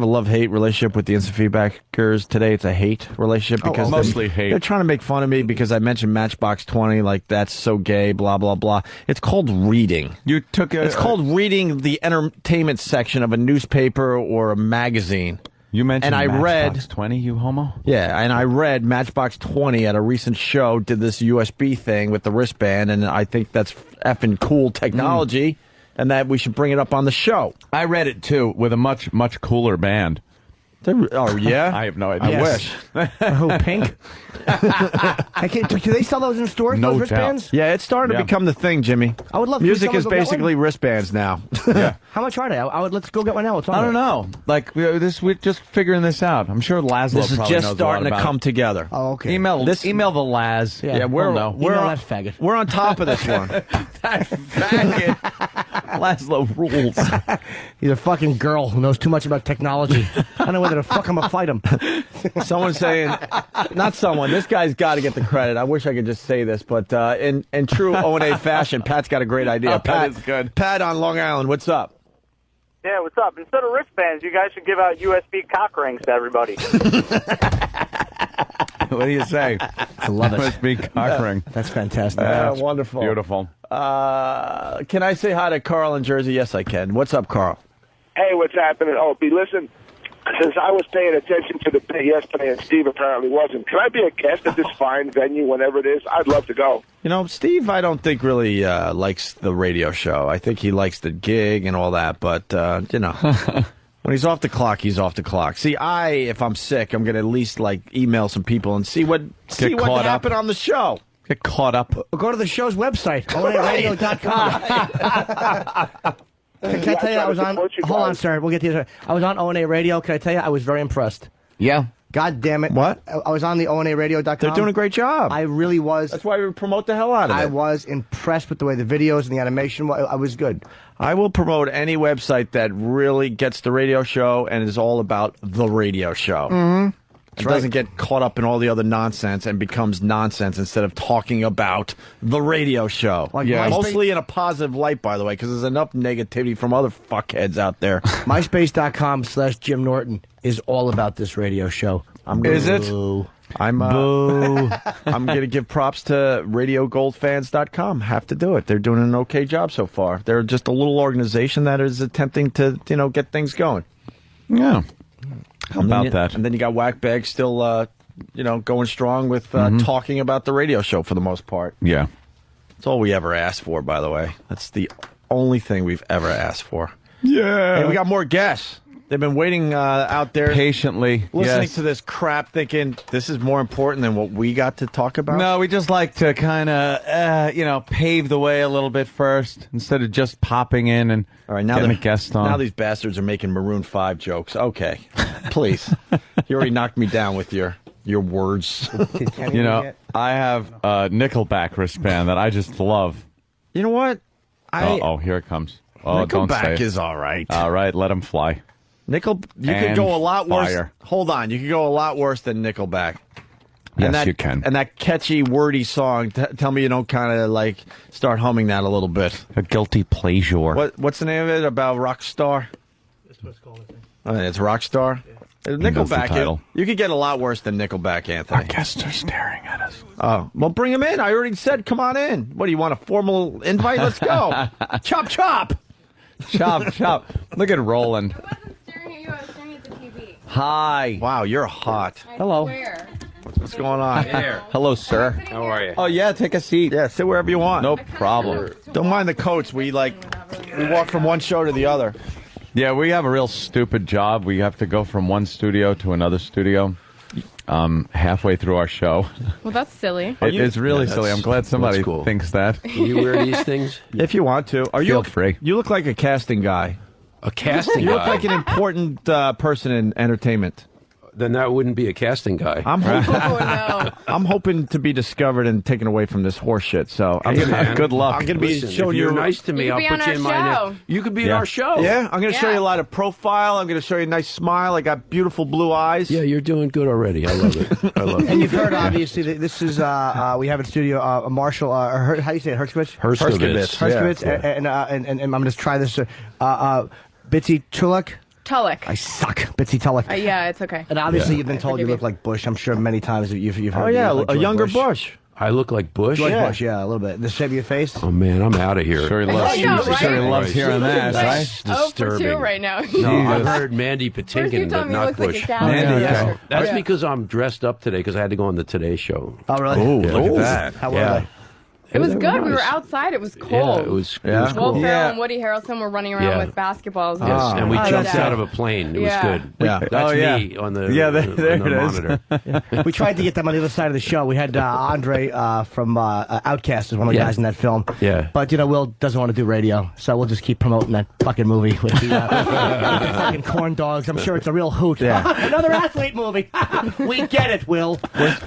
love-hate relationship with the instant feedbackers. Today it's a hate relationship because mostly hate. They're trying to make fun of me because I mentioned Matchbox 20, like that's so gay, blah blah blah. It's called reading. It's called reading the entertainment section of a newspaper or a magazine. You mentioned and I Matchbox 20, you homo? Yeah, and I read Matchbox 20 at a recent show did this USB thing with the wristband, and I think that's effing cool technology. And that we should bring it up on the show. I read it, too, with a much, much cooler band. Oh, yeah? I have no idea. I wish. Who, Pink? Do they sell those in stores, No those wristbands? doubt. Yeah, it's starting to become the thing, Jimmy. I would love Music to is basically wristbands now. Yeah. How much are they? Let's go get one now. What's on I don't there? know. Like, we're just figuring this out. I'm sure Laszlo This is probably just knows starting a lot to about come it. together. Oh, okay. Email the Laz. Yeah, we're know. we're Email on, that faggot. we're on top of this one. Faggot. Laszlo rules. He's a fucking girl who knows too much about technology. I don't know whether to fuck him or fight him. Someone's saying, not someone, this guy's got to get the credit. I wish I could just say this, but in true O&A fashion, Pat's got a great idea. That is good. Pat on Long Island, what's up? Yeah, what's up? Instead of wristbands, you guys should give out USB cock rings to everybody. What do you say? I love it. USB cock ring. That's fantastic. Wonderful. Beautiful. Can I say hi to Carl in Jersey? Yes, I can. What's up, Carl? Hey, what's happening, Opie? Listen, since I was paying attention to the bit yesterday and Steve apparently wasn't, can I be a guest at this fine venue whenever it is? I'd love to go. You know, Steve, I don't think really likes the radio show. I think he likes the gig and all that, but, you know, when he's off the clock, he's off the clock. See, if I'm sick, I'm going to at least, like, email some people and see what happened on the show. Get caught up. Go to the show's website, onaradio.com. Can I tell you, I was on... Hold on, sir. We'll get to you. I was on O&A Radio. Can I tell you, I was very impressed. Yeah. God damn it. What? I was on the onaradio.com. They're doing a great job. I really was. That's why we promote the hell out of it. I was impressed with the way the videos and the animation, I was good. I will promote any website that really gets the radio show and is all about the radio show. Mm-hmm. It doesn't get caught up in all the other nonsense and becomes nonsense instead of talking about the radio show. Like mostly in a positive light, by the way, because there's enough negativity from other fuckheads out there. MySpace.com/Jim Norton is all about this radio show. Is it? I'm going to give props to RadioGoldFans.com. Have to do it. They're doing an okay job so far. They're just a little organization that is attempting to, get things going. Yeah. How about that? And then you got Whackbag still, going strong with talking about the radio show for the most part. Yeah. That's all we ever asked for, by the way. That's the only thing we've ever asked for. Yeah. Hey, we got more guests. They've been waiting out there patiently, listening to this crap, thinking this is more important than what we got to talk about. No, we just like to kind of, pave the way a little bit first instead of just popping in and getting a guest on. Now these bastards are making Maroon 5 jokes. Okay, please. You already knocked me down with your words. I have a Nickelback wristband that I just love. You know what? Here it comes. Oh, don't say Nickelback it. is all right. All right, let him fly. You could go a lot worse. Hold on, you could go a lot worse than Nickelback. Yes, you can. And that catchy, wordy song. Tell me you don't kind of start humming that a little bit. A guilty pleasure. What's the name of it? About Rockstar? That's what it's called, I think. It's Rockstar. That's Nickelback. the title. You could get a lot worse than Nickelback, Anthony. Our guests are staring at us. Oh, well, bring him in. I already said, come on in. What do you want? A formal invite? Let's go. Chop, chop. Chop, chop. Look at Roland. Hi. Wow, you're hot. Hello. What's going on? Hello, sir. How are you? Oh, yeah, take a seat. Yeah, sit wherever you want. No problem. Don't mind the coats. We walk from one show to the other. Yeah, we have a real stupid job. We have to go from one studio to another studio halfway through our show. Well, that's silly. It is really silly. I'm glad somebody thinks that. You wear these things? If you want to. Feel free. You look like a casting guy. A casting You guy? look like an important person in entertainment. then that wouldn't be a casting guy. I'm hoping, I'm hoping to be discovered and taken away from this horse shit. So I'm gonna, good luck. I'm going to be showing if you. you're nice to me, I'll put you in my. You could be in our show. Yeah, I'm going to show you a lot of profile. I'm going to show you a nice smile. I got beautiful blue eyes. Yeah, you're doing good already. I love it. I love it. And you've heard, obviously, that this is, we have in studio Marshall, how do you say it, Herskovitz? Herskovitz. And I'm going to try this. Bitsy Tulloch? Tulloch. I suck. Bitsy Tulloch. Yeah, it's okay. And obviously you've been told you look like Bush. I'm sure many times you've heard. Oh, yeah, like a younger Bush. I look like Bush? George Bush, yeah, a little bit. The shape of your face? Oh, man, I'm out of here. Sure he loves, hearing that, right? Oh, for 2 right now. No, I've heard Mandy Patinkin, but not Bush. Mandy, yeah. That's because I'm dressed up today because I had to go on the Today Show. Oh, really? Oh, look at that. How were they? It was good. Nice. We were outside. It was cold. Yeah, it was cool. Will Ferrell and Woody Harrelson were running around with basketballs. Yes, and we jumped out of a plane. It was good. That's me on the, there on the monitor. We tried to get them on the other side of the show. We had Andre from OutKast as one of the guys in that film. Yeah. But, Will doesn't want to do radio, so we'll just keep promoting that fucking movie with the fucking corn dogs. I'm sure it's a real hoot. Yeah. Another athlete movie. We get it, Will.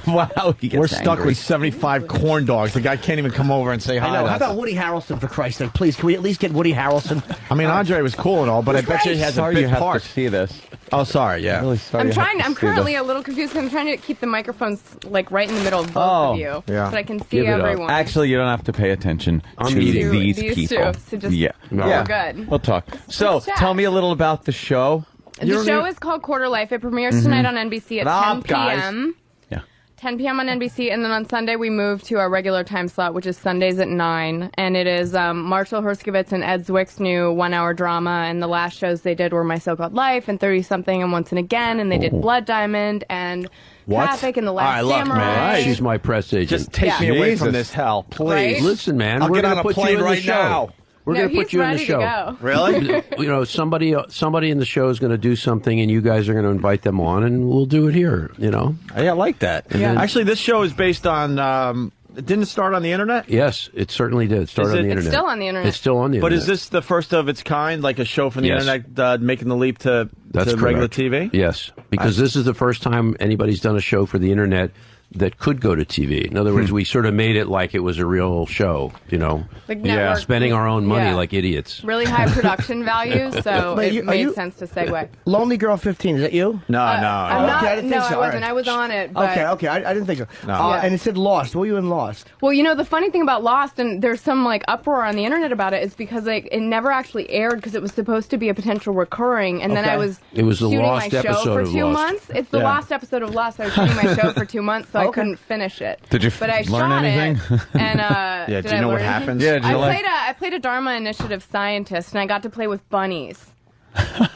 We're stuck with 75 corn dogs. The guy can't even come over and say hi. I know. How about Woody Harrelson, for Christ's sake? Please, can we at least get Woody Harrelson? I mean, Andre was cool and all, but I bet you he has a big part. To see this. Oh, sorry. Yeah. Really sorry I'm currently a little confused because I'm trying to keep the microphones like right in the middle of both of you, so I can see everyone. Actually, you don't have to pay attention to these people. So just, we're good. We'll talk. So, tell me a little about the show. The show is called Quarter Life. It premieres tonight on NBC at 10 p.m. 10 p.m. on NBC, and then on Sunday we move to our regular time slot, which is Sundays at 9, and it is Marshall Herskovitz and Ed Zwick's new 1-hour drama, and the last shows they did were My So-Called Life and 30-something and Once and Again, and they did Blood Diamond and Traffic and The Last Samurai. She's my press agent. Just take me away from this hell, please. Right? Listen, man, I'll we're get on gonna a put you plane in the right show. now. We're going to put you in the show. Really? Somebody in the show is going to do something, and you guys are going to invite them on, and we'll do it here. Yeah, I like that. Actually, this show is based on. Didn't it start on the internet? Yes, it certainly did. It started on the internet. It's still on the internet. It's still on the internet. But is this the first of its kind, like a show from the internet making the leap to regular TV? Yes, because this is the first time anybody's done a show for the internet that could go to TV. In other words, we sort of made it like it was a real show, Like network, spending our own money like idiots. Really high production values, so it made sense to segue. Lonely Girl 15, is that you? No. I'm not, I didn't think so. I wasn't. I was on it. But Okay, I didn't think so. No. And it said Lost. What were you in Lost? Well, the funny thing about Lost, and there's some uproar on the internet about it, is because it never actually aired because it was supposed to be a potential recurring, and then I was the shooting Lost my show episode for of 2 Lost. months. It's the last episode of Lost. I was shooting my show for 2 months, so I couldn't finish it. Did you But I learn shot anything? It, and do you know what happens? Yeah, I played a Dharma Initiative scientist, and I got to play with bunnies.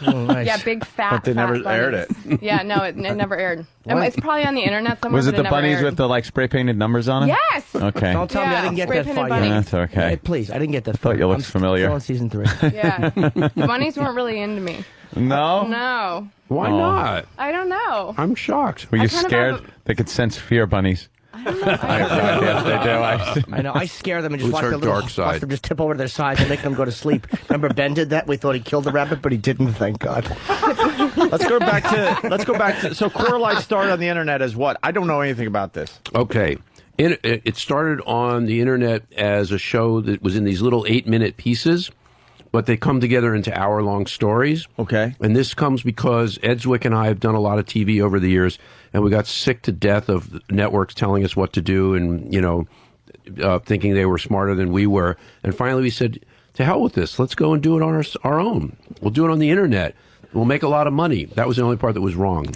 Oh, nice. Yeah, big fat. But they never bunnies. aired it. Yeah, no, it never aired. It's probably on the internet somewhere. Was it but the never bunnies aired. with the spray painted numbers on it? Yes. Okay. Don't tell me I didn't get that spray-painted far. bunnies. That's okay. Hey, please, I didn't get that Thought far. you looked familiar. Still in season 3. Yeah, bunnies weren't really into me. No? No. Why not? I don't know. I'm shocked. Were you I kind of scared? have They could sense fear, bunnies. I don't know. Yes, they do. I know. I scare them and just Who's watch her their little dark side? watch them just tip over their sides and make them go to sleep. Remember Ben did that? We thought he killed the rabbit, but he didn't. Thank God. Let's go back to. So Quarter Life started on the internet as what? I don't know anything about this. Okay. It started on the internet as a show that was in these little 8-minute pieces, but they come together into hour-long stories. Okay. And this comes because Ed Zwick and I have done a lot of TV over the years, and we got sick to death of networks telling us what to do and, thinking they were smarter than we were. And finally we said, to hell with this. Let's go and do it on our own. We'll do it on the internet. We'll make a lot of money. That was the only part that was wrong.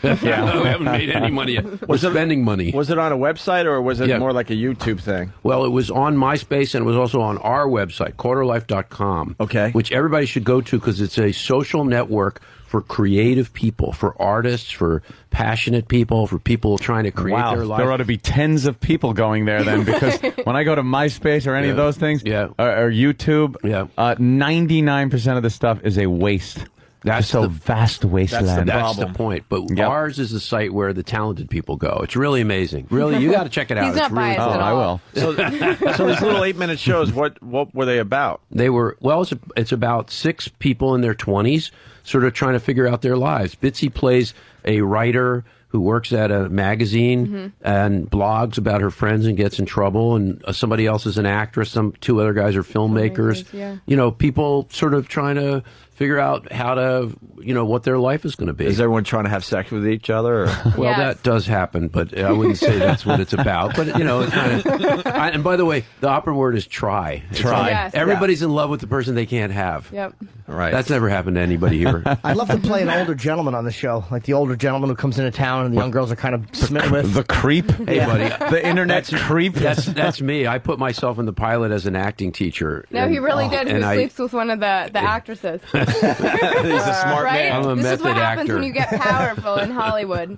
We haven't made any money yet. We're spending money. Was it on a website or was it more like a YouTube thing? Well, it was on MySpace and it was also on our website, quarterlife.com. Okay. Which everybody should go to because it's a social network for creative people, for artists, for passionate people, for people trying to create their life. There ought to be tens of people going there then, because when I go to MySpace or any of those things, or YouTube, 99% of the stuff is a waste. That's a vast wasteland. That's the point. But ours is the site where the talented people go. It's really amazing. Really, you got to check it out. He's not biased at all. I will. So these little 8-minute shows, what were they about? They were, well, it's about 6 people in their 20s sort of trying to figure out their lives. Bitsy plays a writer who works at a magazine and blogs about her friends and gets in trouble, and somebody else is an actress. 2 other guys are filmmakers. You know, people sort of trying to figure out how to, you know, what their life is going to be. Is everyone trying to have sex with each other? Or? Well, that does happen, but I wouldn't say that's what it's about. But, you know, it's kind of... and by the way, the opera word is try. Try. Yes. Everybody's in love with the person they can't have. Yep. Right. That's never happened to anybody here. I'd love to play an older gentleman on the show, like the older gentleman who comes into town and the young girls are kind of smitten with. The creep? Hey, buddy. The internet's creep? That's me. I put myself in the pilot as an acting teacher. No, he really did. Who sleeps with one of the actresses. He's a smart man. I'm a this method is what happens actor. when you get powerful in Hollywood.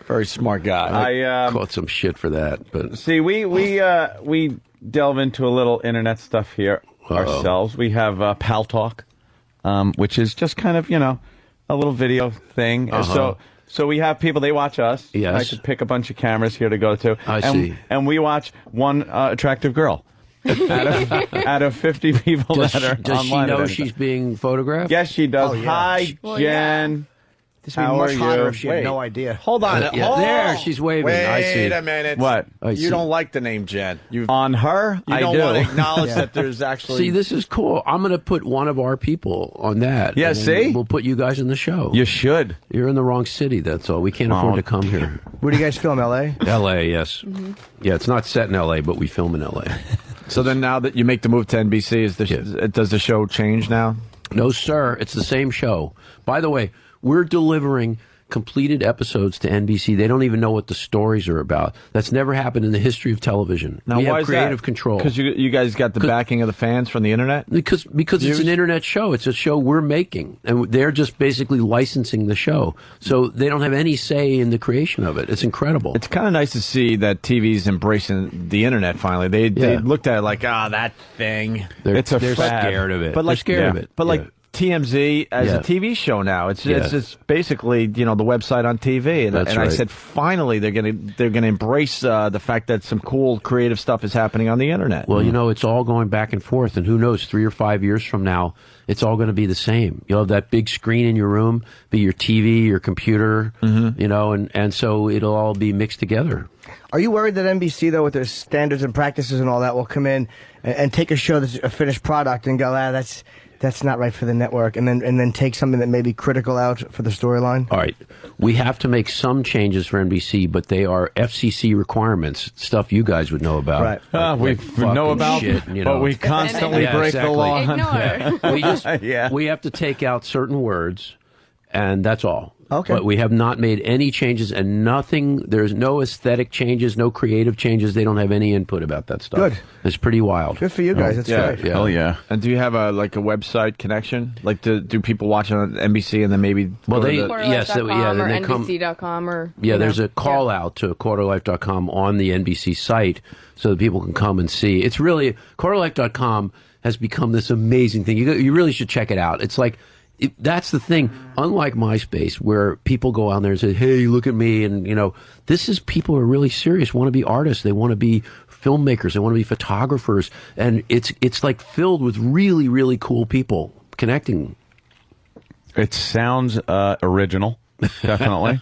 Very smart guy. I caught some shit for that. But see, we delve into a little internet stuff here ourselves. We have Pal Talk, which is just kind of, you know, a little video thing. So we have people, they watch us. Yes. I could pick a bunch of cameras here to go to. I see. And we watch one attractive girl. out of 50 people that are does online. Does she know she's being photographed? Yes, she does. Oh, yeah. Hi, Jen. This would be much hotter if she had no idea. Hold on. There, she's waving. I see. Wait a minute. What? You don't like the name Jen. On her? You don't want to acknowledge that there's actually... See, this is cool. I'm going to put one of our people on that. Yeah, see? We'll put you guys in the show. You should. You're in the wrong city, that's all. We can't afford to come here. Where do you guys film, L.A.? L.A., yes. Yeah, it's not set in L.A., but we film in L.A. So then now that you make the move to NBC, does the show change now? No, sir. It's the same show. By the way, we're delivering completed episodes to NBC. They don't even know what the stories are about. That's never happened in the history of television. Now, we why have is creative that? control. Because you guys got the backing of the fans from the internet? Because it's an internet show. It's a show we're making. And they're just basically licensing the show. So they don't have any say in the creation of it. It's incredible. It's kind of nice to see that TV's embracing the internet finally. They looked at it like, that thing. They're fad. scared of it. But they're scared of it. But like TMZ as a TV show now. It's basically, you know, the website on TV. And, I said finally they're gonna embrace the fact that some cool creative stuff is happening on the internet. Well, you know, it's all going back and forth, and who knows, 3 or 5 years from now, it's all going to be the same. You'll have that big screen in your room, be your TV, your computer, you know, and so it'll all be mixed together. Are you worried that NBC, though, with their standards and practices and all that, will come in and take a show that's a finished product and go, that's not right for the network, and then take something that may be critical out for the storyline? All right. We have to make some changes for NBC, but they are FCC requirements, stuff you guys would know about. Right. We know about, shit, you know. but we constantly break the law. Ignore. We have to take out certain words, and that's all. Okay. But we have not made any changes, and there's no aesthetic changes, no creative changes. They don't have any input about that stuff. Good. It's pretty wild. Good for you guys. That's great. Yeah. Hell yeah. And do you have a website connection? Like, do people watch it on NBC and then maybe... Well, then they come... NBC.com or... Yeah, there's a call out to quarterlife.com on the NBC site so that people can come and see. It's really... quarterlife.com has become this amazing thing. You really should check it out. It's like... that's the thing. Unlike MySpace, where people go on there and say, hey, look at me. And, you know, this is people who are really serious, want to be artists. They want to be filmmakers. They want to be photographers. And it's like filled with really, really cool people connecting. It sounds original, definitely.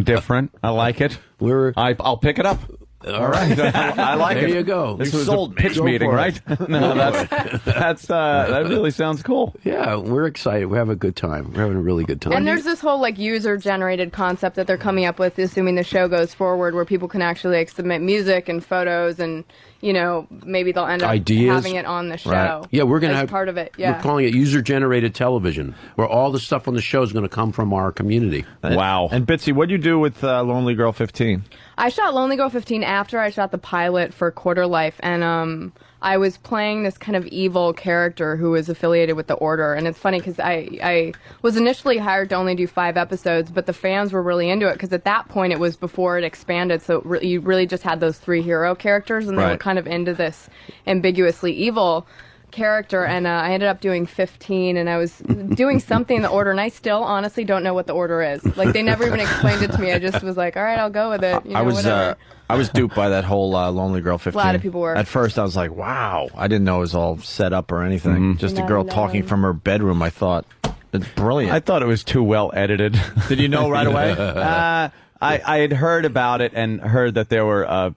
Different. I like it. I'll pick it up. All right. I like it. There you go. This was a pitch meeting, right? No, that really sounds cool. Yeah, we're excited. We're having a good time. We're having a really good time. And there's this whole like user-generated concept that they're coming up with, assuming the show goes forward, where people can actually like submit music and photos, and you know maybe they'll end up having it on the show. Right. Yeah, we're going to have part of it. Yeah, we're calling it user-generated television, where all the stuff on the show is going to come from our community. Wow. And Bitsy, what do you do with Lonely Girl 15? I shot Lonely Girl 15 after I shot the pilot for Quarter Life, and I was playing this kind of evil character who was affiliated with the Order. And it's funny because I was initially hired to only do 5 episodes, but the fans were really into it because at that point it was before it expanded, so you really just had those 3 hero characters, and they were kind of into this ambiguously evil character, and I ended up doing 15, and I was doing something in the order, and I still honestly don't know what the order is. Like, they never even explained it to me. I just was like, all right, I'll go with it. You know, I was duped by that whole Lonely Girl 15. A lot of people were. At first, I was like, wow. I didn't know it was all set up or anything. Just a girl talking from her bedroom, I thought. It's brilliant. I thought it was too well edited. Did you know right away? I had heard about it and heard that there were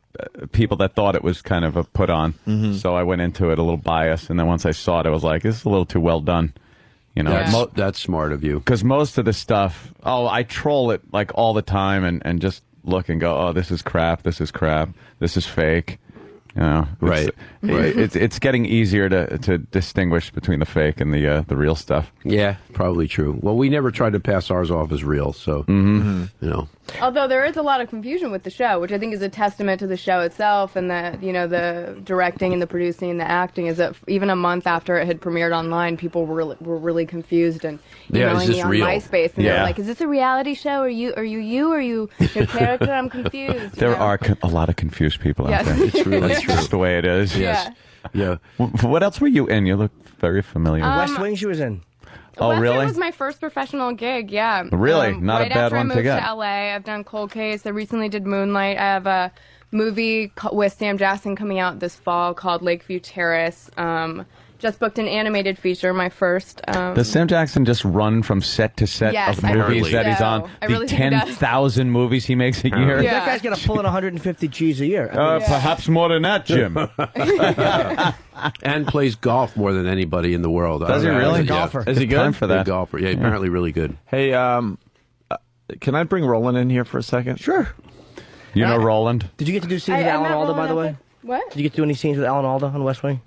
people that thought it was kind of a put on. So I went into it a little biased, and then once I saw it, I was like, this is a little too well done. You know, that's smart of you. Because most of the stuff, I troll it like all the time and just look and go, oh, this is crap, this is crap, this is fake. You know, it's getting easier to distinguish between the fake and the real stuff. Yeah, probably true. Well, we never tried to pass ours off as real, so you know. Although there is a lot of confusion with the show, which I think is a testament to the show itself, and that, you know, the directing and the producing and the acting, is that even a month after it had premiered online, people were really confused and emailing me on MySpace, and they were like, "Is this a reality show? Are you your character? I'm confused." There are a lot of confused people out there. It's really That's just the way it is. Yes. Yeah. What else were you in? You look very familiar. West Wing she was in. Oh, West really? Wing was my first professional gig, yeah. Really? Not a bad one to get. Right after I moved to LA, I've done Cold Case. I recently did Moonlight. I have a movie with Sam Jackson coming out this fall called Lakeview Terrace. Just booked an animated feature, my first. Does Sam Jackson just run from set to set of movies that he's on? Really the 10,000 movies he makes a year? That guy's going to pull in 150 G's a year. Perhaps more than that, Jim. And plays golf more than anybody in the world. Does he really? Golfer. Is he good? Time for that. Big golfer. Yeah, apparently really good. Hey, can I bring Roland in here for a second? Sure. You know Roland? Did you get to do scenes with Alan Alda, by the way? What? Did you get to do any scenes with Alan Alda on West Wing?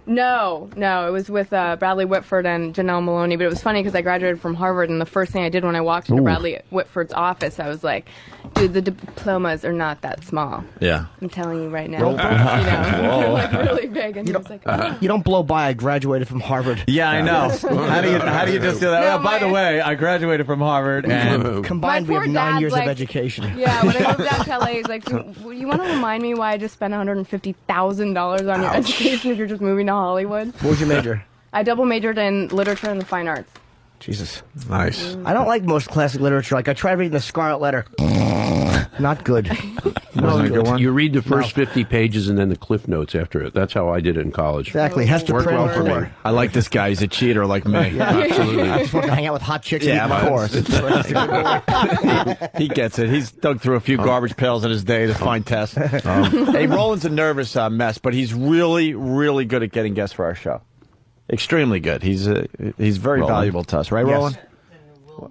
No, it was with Bradley Whitford and Janelle Maloney, but it was funny because I graduated from Harvard, and the first thing I did when I walked into Bradley Whitford's office, I was like, dude, the diplomas are not that small. Yeah. I'm telling you right now. They're like really big, and he was like, oh. You don't blow by, I graduated from Harvard. Yeah, I know. How do you just do that? By the way, I graduated from Harvard, and combined we have 9 years of education. Yeah, when I moved out to LA, he's like, you want to remind me why I just spent $150,000 on your education if you're just moving to Hollywood? What was your major? I double majored in literature and the fine arts. Jesus. Nice. I don't like most classic literature. Like, I tried reading The Scarlet Letter. Not good. You read the first 50 pages and then the cliff notes after it. That's how I did it in college. Exactly. Hester Worked well for me. I like this guy. He's a cheater like me. Absolutely. I just want to hang out with hot chicks and eat of course. He gets it. He's dug through a few garbage pails in his day to find Tess. Hey, Roland's a nervous mess, but he's really, really good at getting guests for our show. Extremely good. He's very valuable to us, right, Roland?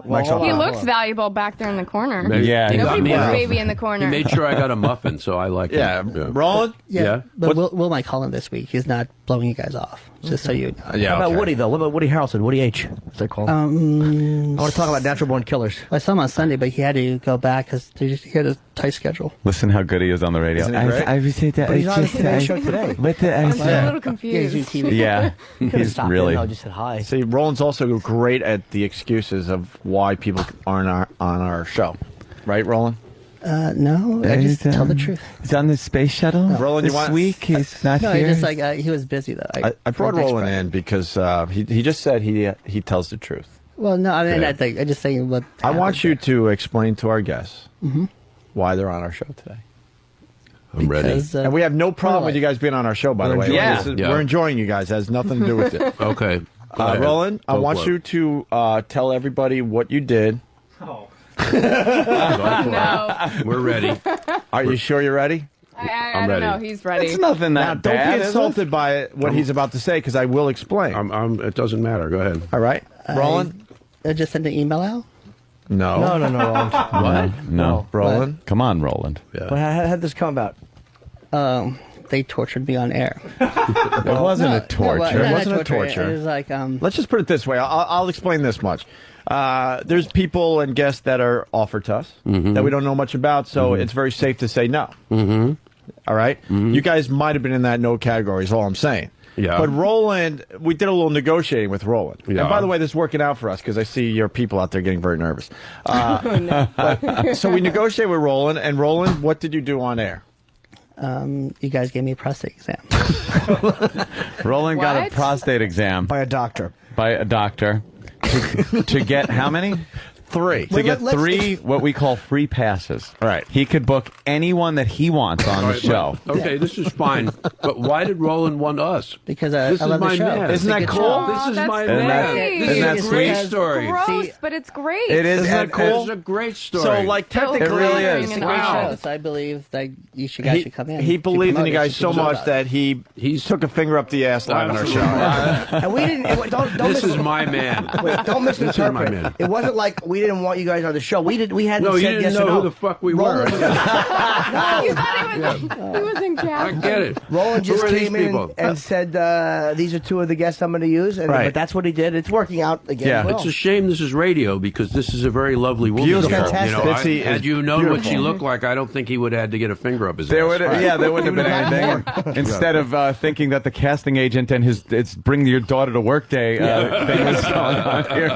He looks valuable back there in the corner. Yeah, nobody puts baby in the corner. He made sure I got a muffin, so I like it. Yeah, Roland? Yeah. But Will might call him this week. He's not blowing you guys off, just so you know. Yeah, what about Woody, though? What about Woody Harrelson? Woody H, as they call him. I want to talk about Natural Born Killers. I saw him on Sunday, but he had to go back because he had a tight schedule. Listen how good he is on the radio. I would say that. But he's on the Today Show today. I'm still a little confused. Yeah, he's really. I just said hi. See, Roland's also great at the excuses of why people aren't on our show. Right, Roland? No, I just tell the truth. He's on the space shuttle. Roland, this week he's not no, here. Just like he was busy though. I brought Roland in because he just said he tells the truth. Well, no, I mean I just think what I want you to explain to our guests why they're on our show today. I'm ready. And we have no problem with you guys being on our show, by the way. We're enjoying you guys. It has nothing to do with it. Okay. Roland, I want you to tell everybody what you did. No. We're ready. Are you sure you're ready? I don't know. He's ready. It's nothing that bad. Don't be insulted by what he's about to say, because I will explain. It doesn't matter. Go ahead. All right. Roland? I just sent an email out. No, Roland. What? No. Roland? Come on, Roland. Yeah. Well, how did this come about? They tortured me on air. It wasn't a torture. It wasn't a torture. It was like, let's just put it this way. I'll explain this much. There's people and guests that are offered to us that we don't know much about, so it's very safe to say no. All right? You guys might have been in that no category is all I'm saying. Yeah. But Roland, we did a little negotiating with Roland. Yeah. And by the way, this is working out for us because I see your people out there getting very nervous. So we negotiated with Roland, and Roland, what did you do on air? You guys gave me a prostate exam. Roland got a prostate exam by a doctor. To get how many? 3. To get 3 what we call free passes. Right. He could book anyone that he wants on the show. Okay, this is fine. But why did Roland want us? Because this I is love my the show. man. It's Isn't that cool? Oh, This is that's my great. man. Isn't that This is a great sweet? story. Gross, but it's great. It is. Isn't that cool? It's a great story. So, like, technically, It really is. It's a great show, so I believe that you guys should come in. He to believed in promote you it, guys so promote much us. that he took a finger up the ass live on our show. And we didn't. Don't This is mis- my man. Wait, don't This is my man. misinterpret. It wasn't like we didn't want you guys on the show. We hadn't No, you said didn't yes know or no. who the fuck we were. Roland- You thought he was in I casting. get it. Roland just Who are these came in people? and said, "These are 2 of the guests I'm going to use." And, Right. But that's what he did. It's working out again. Yeah. well. It's a shame this is radio because this is a very lovely woman. Beautiful. here. Fantastic. You know, Bitsy is had you known what she beautiful. looked like, I don't think he would have had to get a finger up his There ass. there wouldn't have been anything. Instead of thinking that the casting agent and it's bring your daughter to work day thing was going on here.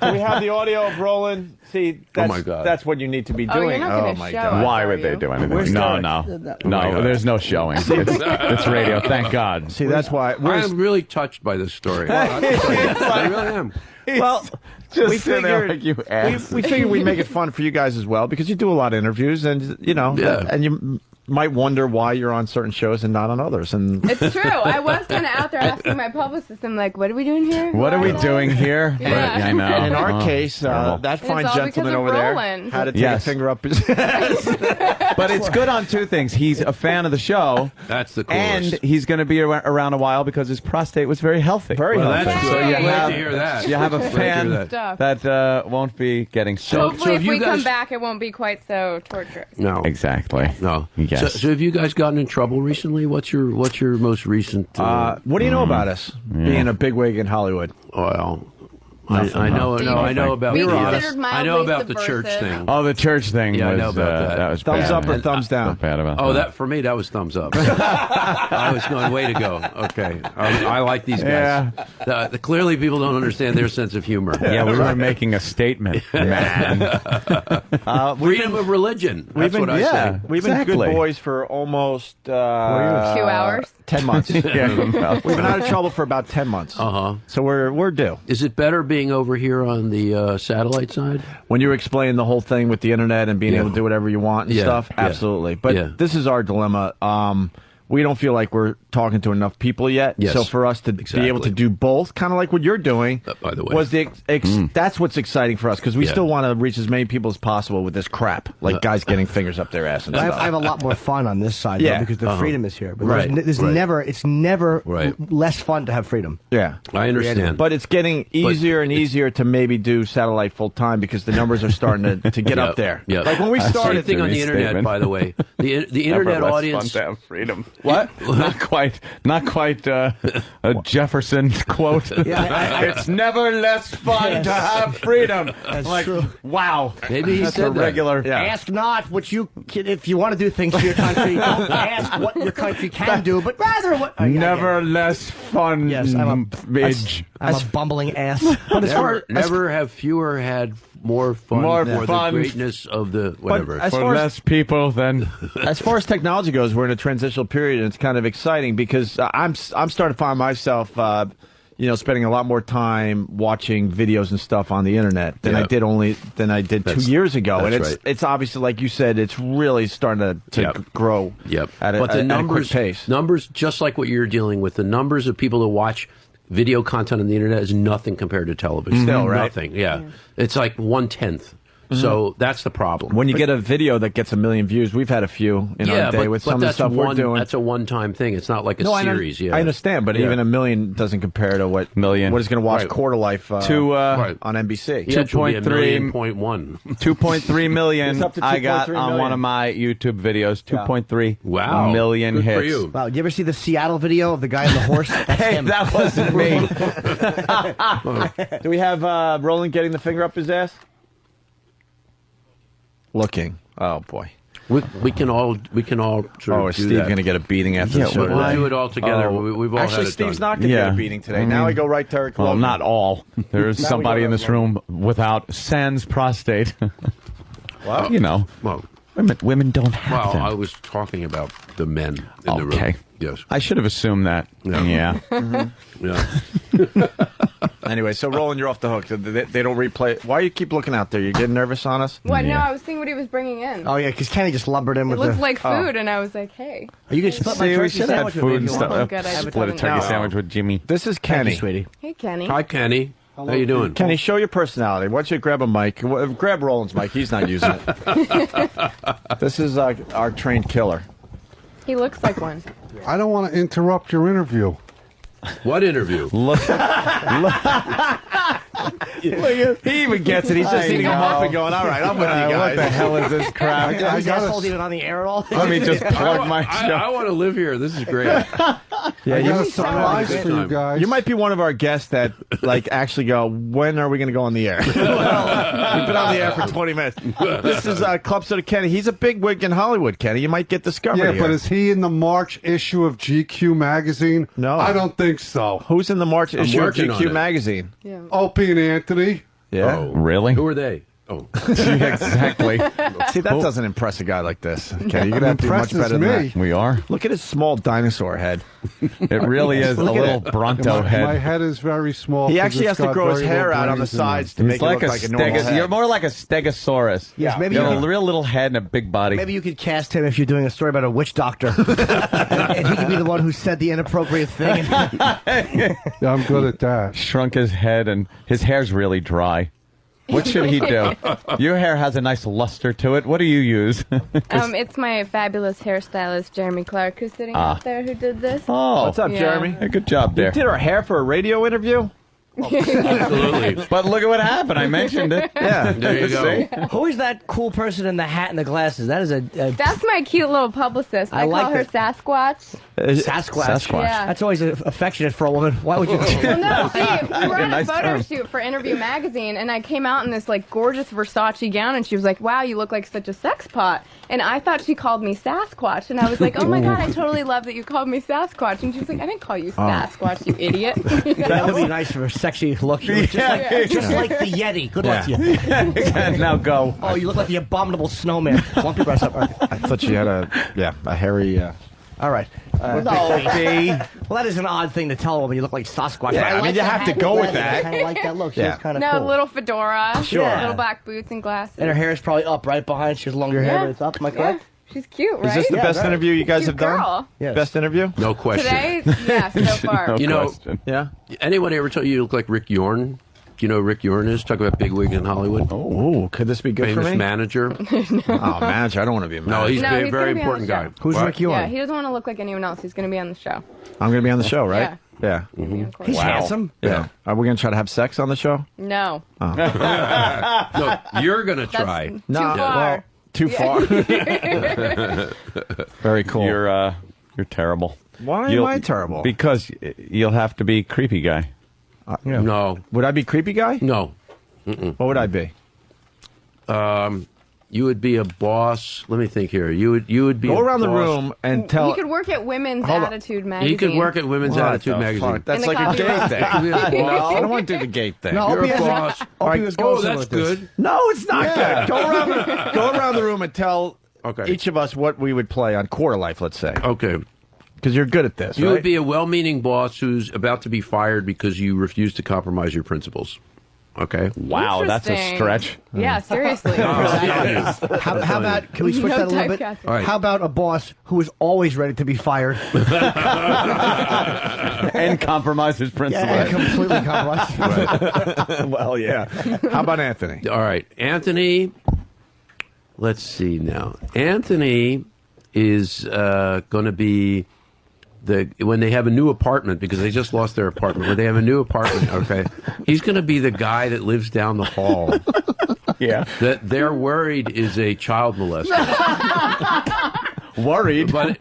Do we have the audio of Roland? See, that's, my God. that's what you need to be Oh, doing. you're not gonna my show God. us, Why are would they you? do anything? Where's No, Derek? no, there's no showing. It's radio. Thank God. See, that's why. I'm really touched by this story. I really am. Well, Just we sit there figured like you ass. we figured we'd make it fun for you guys as well because you do a lot of interviews and Yeah. and you might wonder why you're on certain shows and not on others. And It's true. I was kind of out there asking my publicist, I'm like, what are we doing here? What are we doing here? Yeah. I know. And in our Oh, case, terrible. that It's fine all because gentleman of over there Roland. had to take Yes. a finger up his But it's good on 2 things. He's a fan of the show, That's the coolest. and he's going to be around a while because his prostate was very healthy. Well, that's So good. you I'm glad have, to hear that. you have a Glad to hear fan that. that won't be getting sick. Hopefully, if if you we guys- come back, it won't be quite so torturous. No. Exactly. No. Yes. So have you guys gotten in trouble recently? What's your most recent? what do you know about us being a bigwig in Hollywood? Well, I know. No, I know about. We the, considered I know mildly about the church subversive. thing. Oh, the church thing. Yeah, I was, know about that. That was Thumbs bad. up or And thumbs down? Not bad about Oh, that. that for me, that was thumbs up. I was going, way to go. Okay, I like these guys. Clearly, people don't understand their sense of humor. Yeah, we were making a statement, man. Freedom of religion. That's what I say. We've been good boys for almost 2 hours. 10 months. Yeah. We've been out of trouble for about 10 months. So we're due. Is it better being over here on the satellite side? When you explain the whole thing with the internet and being able to do whatever you want and stuff, absolutely. But this is our dilemma. We don't feel like we're talking to enough people yet. Yes. So for us to be able to do both, kind of like what you're doing, by the way, was that's what's exciting for us because we still want to reach as many people as possible with this crap, like guys getting fingers up their ass and stuff. I have a lot more fun on this side, though, because the freedom is here. But there's never, it's never less fun to have freedom. Yeah, I understand. But it's getting easier and easier to maybe do satellite full time because the numbers are starting to get up there. Yeah. Like when we started, Same thing on the internet, by the way. The internet Never less audience. fun to have freedom. What? Not quite a Jefferson quote. It's never less fun to have freedom. That's true. Wow. Maybe he That's said a regular. that. Ask not what you can, if you want to do things for your country. Don't ask what your country can do, but rather what. Never less fun. Yes, I'm a bumbling ass. But as far Never have fewer had more fun More for fun. the greatness of the whatever. as For far as- less people than. As far as technology goes, we're in a transitional period, and it's kind of exciting because I'm starting to find myself, spending a lot more time watching videos and stuff on the internet than I did 2 years ago, and it's obviously, like you said, it's really starting to grow. Yep. At But the a numbers, quick pace. numbers, just like what you're dealing with, the numbers of people who watch video content on the internet is nothing compared to television. Still, right? Nothing. Yeah. It's like 1/10. So that's the problem. When you get a video that gets 1 million views, we've had a few in our day with some of the stuff we're doing. That's a one-time thing. It's not like a series. I understand, but even 1 million doesn't compare to what is going to watch Quarter Life on NBC. 2.3 million. It's up to I got 2.3 on million. one of my YouTube videos. 2.3 Wow. million Good for hits. you. Wow, did you ever see the Seattle video of the guy on the horse? That's Hey, him. that wasn't me. Do we have Roland getting the finger up his ass? Looking. Oh boy. We can all sort of do Steve that. going to get a beating after the show? We'll do it all together. We've all Actually, had it Steve's done. not going to get a beating today. Now I go right to Eric Well, Logan. not all. There's somebody in this room without sans prostate. Well, you know, Well, women don't have well, them. I was talking about the men in the room. Yes. I should have assumed that. Yeah. Yeah. Anyway, so Roland, you're off the hook. They don't replay. Why you keep looking out there? You getting nervous on us? What? No, I was seeing what he was bringing in. Oh yeah, because Kenny just lumbered in It with looked like food, and I was like, hey. You can split my turkey sandwich with me if you want. Oh, good, I just Split a haven't turkey done sandwich with Jimmy. This is Kenny. Thank you, sweetie. Hey, Kenny. Hi, Kenny. How you doing? Kenny, show your personality. Why don't you grab a mic? Grab Roland's mic. He's not using it. This is our trained killer. He looks like one. I don't want to interrupt your interview. What interview? He even gets it. He's just eating a muffin going, all right, I'm with you guys. What the hell is this crap? Is asshole even on the air at all? Let me just plug my show. I want to live here. This is great. Yeah, I got a surprise for you guys. You might be one of our guests that actually go, when are we going to go on the air? We've been on the air for 20 minutes. This is Club Soda Kenny. He's a big wig in Hollywood, Kenny. You might get discovered Yeah, here. but is he in the March issue of GQ magazine? No. I don't think so. Who's in the March issue of working on GQ it. magazine? Yeah. Opie and Anthony. Yeah. Oh, Really? Who are they? Oh. Exactly. See, that doesn't impress a guy like this. Okay, you're going to have to do much Impresses better than me. that. We are. Look at his small dinosaur head. It really is a Look at little it. Bronto My head. head is very small. He 'cause actually it's has to got grow his very hair low out on the brains in sides to He's make it like look like a normal head. You're more like a stegosaurus. Yes, maybe you you got can- a real little head and a big body. Maybe you could cast him if you're doing a story about a witch doctor, and he could be the one who said the inappropriate thing. Yeah, I'm good at that. Shrunk his head, and his hair's really dry. What should he do? Your hair has a nice luster to it. What do you use? It's my fabulous hairstylist, Jeremy Clark, who's sitting out there, who did this. Oh, What's up, Yeah. Jeremy? Hey, good job there. You did our hair for a radio interview? Absolutely. But look at what happened. I mentioned it. Yeah. There you go. See? Who is that cool person in the hat and the glasses? That is a That's my cute little publicist. I like call her that. Sasquatch. Sasquatch. Yeah. That's always affectionate for a woman. Why would you? Well, no, see, we were on Nice a photo term. shoot for Interview Magazine, and I came out in this like gorgeous Versace gown, and she was like, "Wow, you look like such a sex pot." And I thought she called me Sasquatch, and I was like, "Oh my god, I totally love that you called me Sasquatch." And she was like, "I didn't call you Sasquatch, you idiot." That would be nice for a sexy look. You look just like the Yeti. Good luck to you. Now go. Oh, you look like the abominable snowman. Plump your breasts up. All right. I thought she had a hairy... All right. Well, that is an odd thing to tell a woman. You look like Sasquatch. Yeah, I mean, you have to go with I that. kind of like that look. She Yeah. was kind of No, cool. little fedora, Sure. little black boots and glasses. And her hair is probably up right behind. She has longer hair, Yeah. but it's up. Am I correct? She's cute, right? Is this the best interview you guys Cute have done? girl. Yes. Best interview? No question. Today, yeah, so far. You know, Yeah. anybody ever tell you look like Rick Yorn? Do you know who Rick Yorn is? Talk about bigwig in Hollywood. Oh, could this be good Famous for me? manager. Oh, manager. I don't want to be a manager. No, he's No, a he's very gonna be on important the guy. show. Who's What? Rick Yorn? Yeah, he doesn't want to look like anyone else. He's going to be on the show. I'm going to be on the show, right? Yeah. He's handsome. Yeah. Are we going to try to have sex on the show? No. No, you're gonna That's try. too No, far. well, too far. Very cool. You're terrible. Why am I terrible? Because you'll have to be creepy guy. No. Would I be creepy guy? No. What would I be? You would be a boss. Let me think here. You would be Go a around the boss. room and tell. You could work at Women's Hold on. Attitude magazine. You could work at Women's What Attitude the magazine. fuck? That's In the like a gay copyright. thing. You could be a No, boss. I don't want to do the gay thing. No, You're Opie a has boss. Opie was going Oh, somewhere that's with this. good. No, it's not Yeah. good. Go around the room and tell each of us what we would play on Quarter Life, let's say. Okay. Because you're good at this, You right? would be a well-meaning boss who's about to be fired because you refuse to compromise your principles. Okay. Wow, that's a Interesting. stretch. Yeah, seriously. How about, can we switch No that a little bit? typecasting. All right. How about a boss who is always ready to be fired? And compromise his principles. And completely compromised. Well, yeah. How about Anthony? All right. Anthony, let's see now. Anthony is going to be when they have a new apartment, because they just lost their apartment. When they have a new apartment, okay, he's going to be the guy that lives down the hall. Yeah. That they're worried is a child molester. Worried? But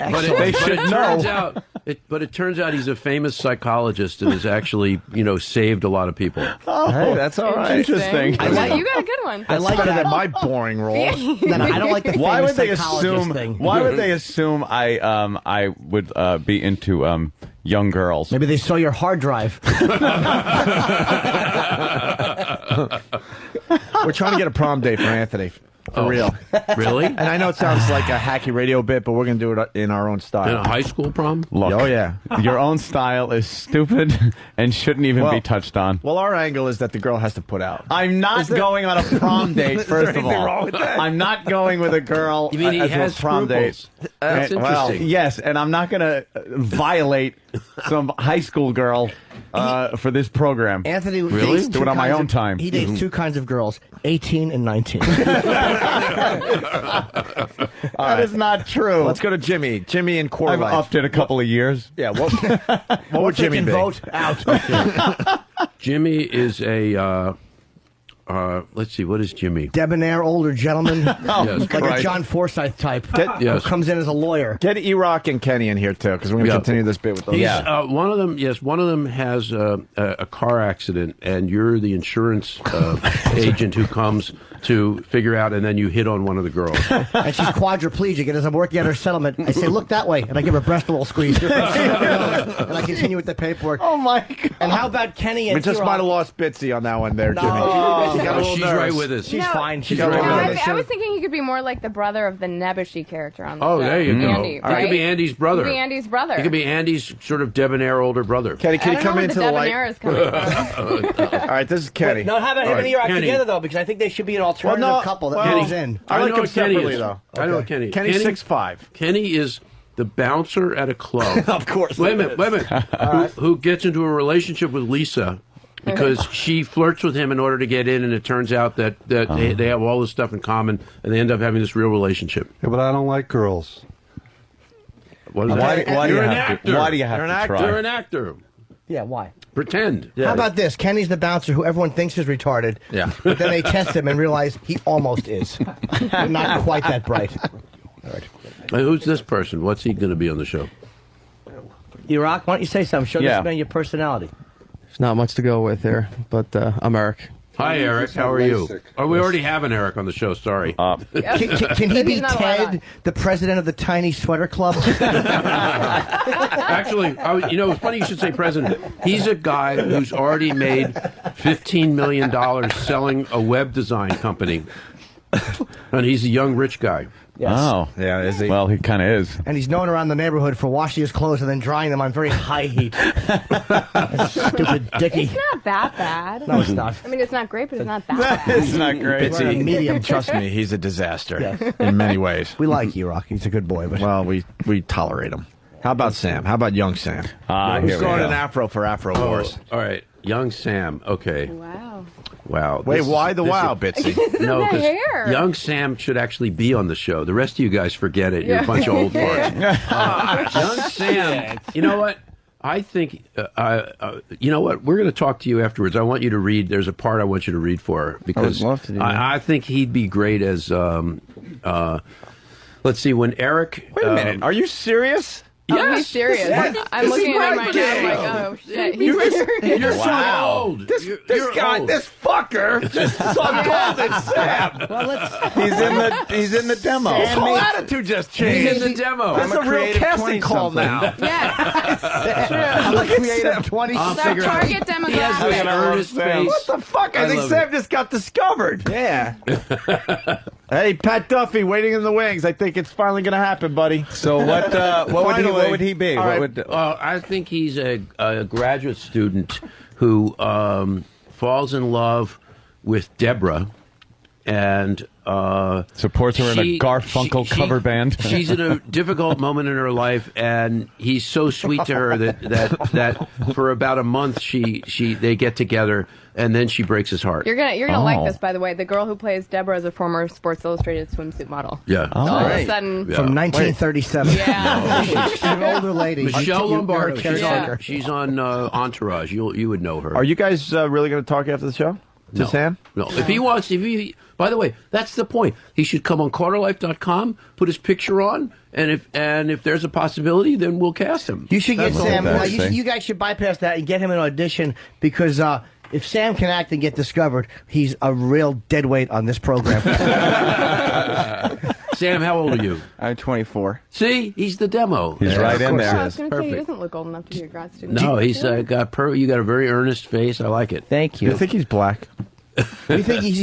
it turns out he's a famous psychologist and has actually, saved a lot of people. Oh, Hey, that's all right. Interesting. You got a good one. I like Better that. than my boring role. No, I don't like the Why famous would they psychologist assume? thing. Why would they assume I would be into young girls? Maybe they saw your hard drive. We're trying to get a prom date for Anthony. For real. Really? And I know it sounds like a hacky radio bit, but we're going to do it in our own style. In a high school prom? Look, oh, yeah. Your own style is stupid and shouldn't even be touched on. Well, our angle is that the girl has to put out. I'm not going on a prom date, first of all. Wrong with that? I'm not going with a girl You mean he has to a prom scruples? date. That's Well, interesting. yes, and I'm not going to violate some high school girl for this program. Anthony Really? dates Do it on my own time. He dates two kinds of girls, 18 and 19. That is not true. Let's go to Jimmy. Jimmy in Core I've Life. upped it a couple of years. Yeah, what would Jimmy be? Vote out. Jimmy is a, let's see, what is Jimmy? Debonair older gentleman, Yes, like right. a John Forsythe type, Yes. who comes in as a lawyer. Get E-Rock and Kenny in here, too, because we're going to continue this bit with those. He's, one of them, yes, one of them has a car accident, and you're the insurance agent who comes to figure out, and then you hit on one of the girls. And she's quadriplegic, and as I'm working out her settlement, I say, look that way, and I give her breast a little squeeze. And I continue with the paperwork. Oh, my God. And how about Kenny and We just T-Rock? might have lost Bitsy on that one there, Jimmy. No. She got a little She's nervous. right with us. She's fine. She's got a right little with nervous. us. I was thinking he could be more like the brother of the Nebuchadnezzar character on the Oh, show. there you go. Andy, He right? could be Andy's brother. He could be Andy's brother. He could be Andy's sort of debonair older brother. Kenny, can I you don't know come where into the the debonair light? is coming from. All right, this is Kenny. No, how about him All and right, E-Rock Kenny. together, though? Because I think they should be an alternative couple that moves in. I like know him Kenny separately, is. though. I know Kenny. Kenny's 6'5". Kenny is the bouncer at a club. Of course. Wait a minute. Who gets into a relationship with Lisa because she flirts with him in order to get in, and it turns out that they have all this stuff in common, and they end up having this real relationship. Yeah, but I don't like girls. What is Why, that? why do You're you an have actor. to? Why do you have You're to an actor. try? You're an actor. Yeah, why? Pretend. How about this? Kenny's the bouncer who everyone thinks is retarded. Yeah. But then they test him and realize he almost is. Not quite that bright. All right. Who's this person? What's he going to be on the show? E-Rock, why don't you say something? Show this man your personality. There's not much to go with here, but I'm Eric. Hi, Eric. How are you? Oh, we already have an Eric on the show. Sorry. Can he be Ted, the president of the Tiny Sweater Club? Actually, it's funny you should say president. He's a guy who's already made $15 million selling a web design company. And he's a young rich guy. Yes. Oh. Yeah, is he? Well, he kind of is. And he's known around the neighborhood for washing his clothes and then drying them on very high heat. Stupid Dickie. It's not that bad. No, it's not. I mean, it's not great, but it's not that bad. It's not great. We're on a medium. Trust me, he's a disaster Yes. in many ways. We like E-Rock. He's a good boy. But Well, we tolerate him. How about Sam? How about young Sam? Here Who's we going go. an afro for Afro Wars? All right. Young Sam. Okay. Wow. Wow. Wait, This is- why the this wow, is- Bitsy? No, The 'cause hair. young Sam should actually be on the show. The rest of you guys forget it. You're a bunch of old farts. Young Sam, you know what? I think, you know what? We're going to talk to you afterwards. I want you to read. There's a part I want you to read for her because love to do that. I think he'd be great as. Let's see. When Eric. Wait a minute. Are you serious? Oh, he's serious. I'm looking at him right now. I'm like, oh, shit. He's serious. You're Wow. so old. This You're guy, old. this fucker, just saw Golden Sam. well, He's in the demo. His whole attitude just changed. He's in the demo. That's a real casting call now. Yes. I'm a creative 20. I'll It's our figure out. target He has demographic. this earnest face. What the fuck? I think love Sam it. just got discovered. Yeah. Hey, Pat Duffy, waiting in the wings. I think it's finally going to happen, buddy. So what would he be? All right. I think he's a graduate student who falls in love with Deborah and supports her in a Garfunkel cover band. She's in a difficult moment in her life, and he's so sweet to her that for about a month they get together, and then she breaks his heart. You're gonna like this, by the way. The girl who plays Deborah is a former Sports Illustrated swimsuit model. Yeah. So all of a sudden, From 1937. Yeah. She's an older lady. Michelle Lombardo. Yeah. She's on Entourage. You would know her. Are you guys really going to talk after the show? To Sam? No. If he wants, by the way, that's the point. He should come on quarterlife.com, put his picture on, and if there's a possibility, then we'll cast him. You should get That's Sam. all. You guys should bypass that and get him an audition because if Sam can act and get discovered, he's a real deadweight on this program. Sam, how old are you? I'm 24. See, he's the demo. He's right in there. I was going to say he doesn't look old enough to be a grad student. No, he's you got a very earnest face. I like it. Thank You think he's black? Do you think he's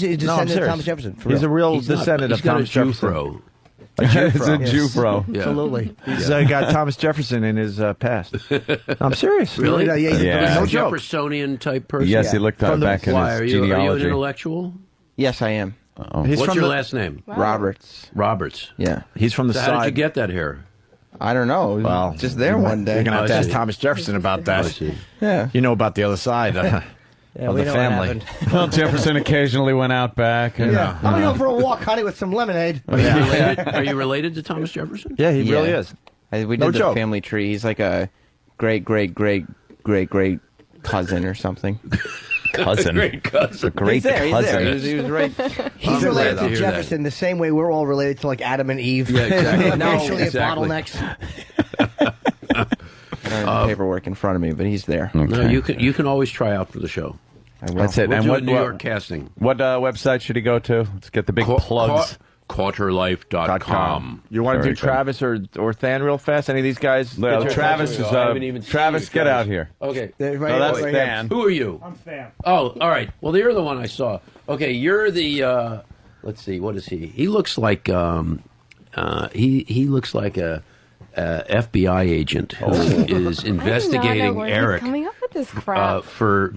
a descendant of Thomas Jefferson? For He's real? a real He's not- descendant he's of got a Thomas Jefferson. Jufro. It's a Yes. Jufro. Yeah. Absolutely. He's got Thomas Jefferson in his past. I'm serious. Really? Yeah. No He's a joke. Jeffersonian type person. Yes, he looked back in Why, his are you an genealogy. intellectual? Yes, I am. He's What's from your the- last name? Roberts. Roberts. Yeah. He's from the So side. how did you get that hair? I don't know. Well, Just there one day. You're going to have to I ask see. Thomas Jefferson about that. I see. Yeah. You know about the other side of we the know what family. happened. Well, Jefferson occasionally went out back. And, Yeah. I'm going to go for a walk, honey, with some lemonade. Are you related to Thomas Jefferson? Yeah, he really is. We No did the joke. family tree. He's like a great cousin or something. Cousin. Great cousin. Great He's there. cousin. He was right. He's I'm related glad to to hear Jefferson the same way we're all related to like Adam and Eve. Yeah, exactly. Now, Exactly. bottlenecks. I don't have the paperwork in front of me, but he's there. No, you can always try out for the show. I will. That's it. We'll And do what a New York casting. What website should he go to? Let's get the big plugs. Quarterlife.com. You want to Very do good. Travis or Than real fast? Any of these guys? Well, get your Travis attention? is. I haven't even seen Travis, you, get Travis. out here. Okay. Right, No, that's right, Dan. Who are you? I'm Sam. Oh, all right. Well, you're the one I saw. Okay, you're the. Let's see. What is he? He looks like. He looks like a FBI agent who is investigating where Eric he's coming up with this crap. for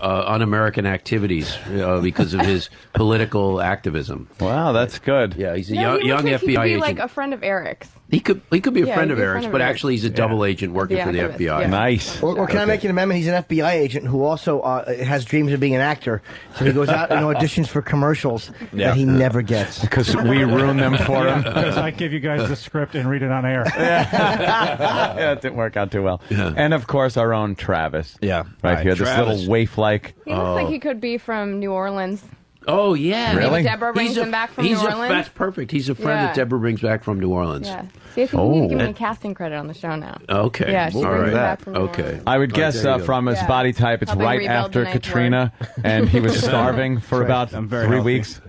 un-American activities because of his political activism. Wow, that's good. Yeah, he's a No, he young looks like he FBI could be agent. like a friend of Eric's. He could be a Yeah, friend he'd of be a Eric's, friend of but Eric's. actually he's a double agent working The for the activist, FBI. yeah. Nice. Or can I make an amendment? He's an FBI agent who also has dreams of being an actor. So he goes out and auditions for commercials that he never gets. Because we ruin them for him. Because I give you guys the script and read it on air. Yeah, it didn't work out too well. Yeah. And of course, our own Travis. Yeah. Right here, this Travis. little waif-like. He looks like he could be from New Orleans. Oh yeah, Maybe Really? Deborah brings him back from New Orleans. That's perfect. He's a friend Yeah. that Deborah brings back from New Orleans. Yeah. See, I think you need to give me a casting credit on the show now. Okay. Yeah, she All brings right. him back from New Okay. Orleans. I would guess there you go. from his Yeah. body type, it's Helping right rebuild after the ninth Katrina, and he was starving for about I'm very 3 healthy. weeks.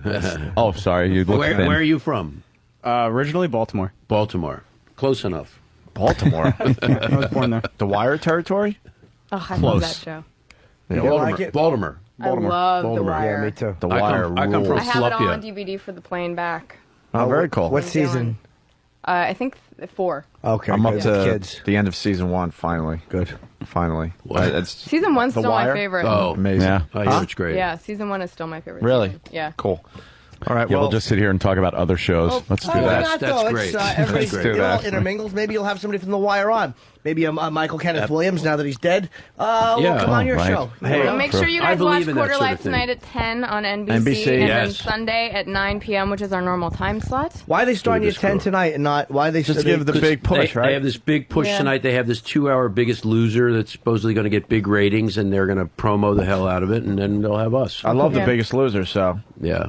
Oh, sorry, you look Where thin. are you from? Originally Baltimore. Baltimore. Close enough. Baltimore. I was born there. The Wire territory? Oh, I love Close. that show. Baltimore. like it? Baltimore. I love The Baltimore. Wire. Yeah, me too. The I Wire come from rules. I have it all Slupia. on DVD for the plane back. Oh, very cool. What season? I think 4. Okay, I'm up good. to Kids. the end of season 1, finally. Good. Finally. What? Season 1's The still Wire? my favorite. Oh, Amazing. Yeah. Oh, yeah, it's great. Yeah, season 1 is still my favorite. Really? season. Yeah. Cool. All right, Yeah, well, we'll just sit here and talk about other shows. Let's do why that. not, That's though? great. It's, everybody's, That's great. it all Actually. intermingles. Maybe you'll have somebody from The Wire on. Maybe Michael Kenneth Williams, now that he's dead. We'll Yeah. come on your right. show. Hey, Well, make sure you I guys believe watch in that Quarter sort of Life thing. tonight at 10 on NBC, NBC, and then yes. Sunday at 9 p.m., which is our normal time slot. Why are they starting you at this 10 girl. tonight and not, why are they just to give the big push, They right? have this big push Yeah. tonight. They have this 2-hour Biggest Loser that's supposedly going to get big ratings, and they're going to promo the hell out of it, and then they'll have us. I love Yeah. The Biggest Loser, so, Yeah.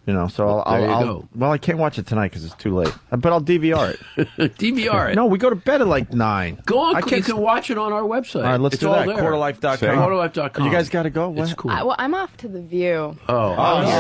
you know, so There you I'll go. well, I can't watch it tonight because it's too late. But I'll DVR it. DVR it. No, we go to bed at like 9. Go on. I You can't can watch it on our website. All right, let's it's do all that. there. Quarterlife.com. Quarterlife.com. You guys got to go? What? It's cool. Well, I'm off to The View. Oh.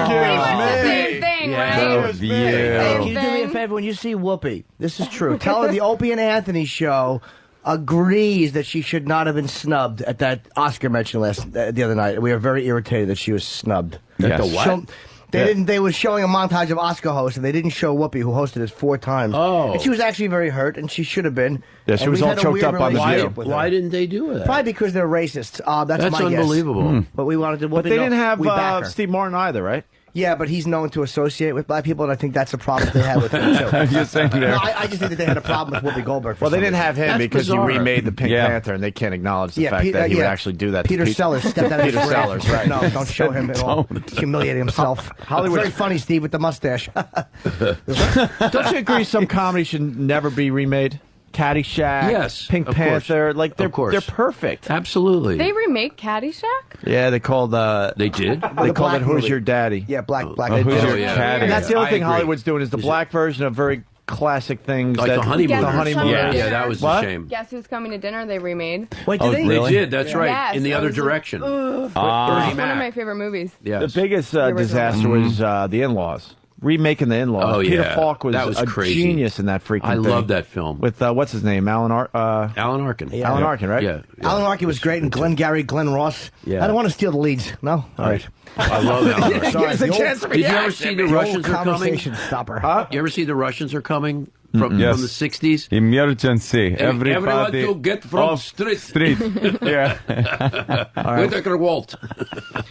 Pretty much the same thing, right? Hey, can you do me a favor when you see Whoopi? This is true. Tell her the Opie and Anthony show agrees that she should not have been snubbed at that Oscar mention the other night. We are very irritated that she was snubbed. Yes. The what? So, they were showing a montage of Oscar hosts, and they didn't show Whoopi, who hosted it 4 times. Oh. And she was actually very hurt, and she should have been. Yeah, she And was we all had a choked weird up on The View. relationship with her. Why didn't they do that? Probably because they're racist. That's my guess. unbelievable. But we wanted to. But they didn't have we back her. Steve Martin either, right? Yeah, but he's known to associate with black people, and I think that's a problem they had with him, too. You're saying there. No, I just think that they had a problem with Whoopi Goldberg. For Well, they some didn't reason. have him That's because bizarre. he remade the Pink Yeah. Panther, and they can't acknowledge the Yeah, fact that he would yeah. actually do that to Peter Pete. Sellers stepped out of his Peter grave. Sellers, right. No, don't show him at all. Humiliate himself. Hollywood- Very funny, Steve, with the mustache. Don't you agree some comedy should never be remade? Caddyshack, Yes, Pink of course. Panther, like Of course. they're perfect. Absolutely. They remake Caddyshack? Yeah, they called They did? they The called black it Who's movie. Your Daddy? Yeah, black. Oh, Who's Your yeah. Caddy? And that's the other I thing agree. Hollywood's doing is the black version of very classic things Like that the Honeymooners. The Guess Who's Honeymooners. Coming to Yeah, Dinner? that was What? a shame. Guess Who's Coming to Dinner? They remade. Wait, Oh, did they? really? They did, that's right. Yes, in the it other was direction. It's Bernie one Mac. of my favorite movies. Yes. The biggest original disaster one. was The In-Laws. remaking The In-Laws. Oh, Peter yeah. Falk was, That was a crazy. genius in that freaking I thing. love that film. With, what's his name? Alan Arkin. Yeah. Alan Arkin, right? Yeah. Alan Arkin was great, and Glenn Ross. Yeah. I don't want to steal the leads. No? All right. I love Alan Arkin. Give us a chance to Did you ever react. see The The Russians old Are Coming? conversation stopper. Huh? You ever see The Russians Are Coming? From Yes. the 60s? Emergency. Everyone to get from off street. Yeah. Whitaker Walt.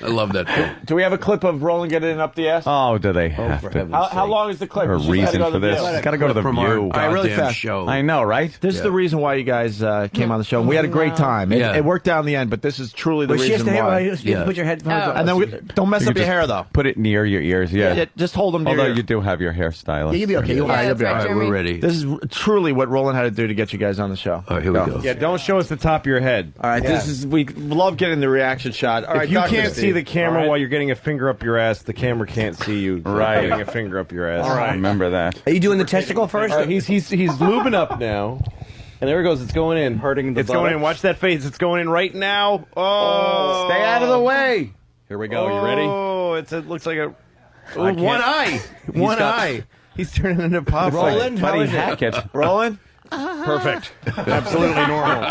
I love that film. Do we have a clip of Roland getting it up the ass? Oh, do they have for to? heaven's How long is the clip? A It's just reason gotta go for to the this. View. Got to go to the From our View. All right, really goddamn fast. show. I know, right? This is the reason why you guys came on the show. And we had a great time. It worked out in the end, but this is truly the But she has reason to why. you have to put your headphones on. And then don't mess You up could your just hair, though. Put it near your ears, yeah. Just hold them near Although your... you do have your hairstylist. Yeah, you'll be okay. You'll Yeah, be all right. that's right, All right, we're Jeremy. ready. This is truly what Roland had to do to get you guys on the show. All right, here we go. Yeah, don't show us the top of your head. All right, this is we love getting the reaction shot. All right, If you Dr. can't Steve. see the camera All right. while you're getting a finger up your ass, the camera can't see you. Right. Getting a finger up your ass. All right. Remember that. Are you doing the testicle first? All right, he's lubing up now. And there it goes. It's going in. Hurting the It's going in. Watch that face. It's going in right now. Oh, Stay out of the way. Here we go. You ready? Oh, it looks like a can't- one eye. One got- eye. He's turning into Popeye. Roland, how Buddy is it? Hackett. Roland. Perfect. Absolutely normal.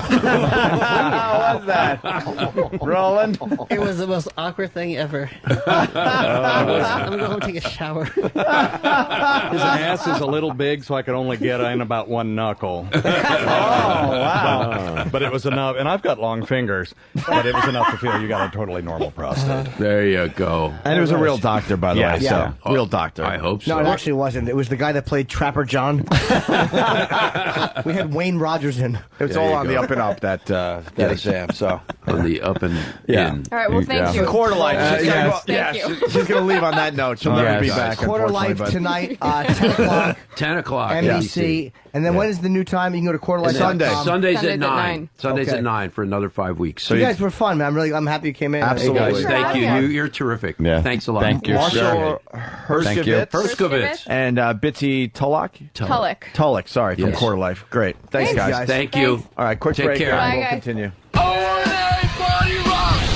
How was that, Roland? It was the most awkward thing ever. I'm going to take a shower. His ass is a little big, so I could only get in about one knuckle. Oh, wow. But it was enough, and I've got long fingers, but it was enough to feel you got a totally normal prostate. There you go. And it was a real doctor, by the way. Yeah. So real doctor. I hope so. No, it actually wasn't. It was the guy that played Trapper John. We had Wayne Rogers in. It's There all you on go. the up and up that exam. So On the up and Yeah. in. All right, well, thank you. quarter life. Yes. Yeah, Thank you. she's gonna leave on that note. She'll never be back. Quarter unfortunately, Life but- tonight, 10 o'clock, 10 o'clock. NBC. And then when is the new time? You can go to quarterlife. Sunday. Sundays Sundays at at 9. 9. Sundays Okay. at 9 for another 5 weeks. So you guys were fun, man. I'm happy you came in. Absolutely. Hey guys, Sure, thank you. yeah. You're terrific. Yeah. Thanks a lot. Thank you. Marshall Thank you. Herskovitz Herskovitz. and Bitsy Tulloch. Tulloch. Tulloch, sorry, from Yes. Quarter Life. Great. Thanks, guys. Thank you. Thanks. All right, quick Take break. care. And Bye, we'll guys. continue.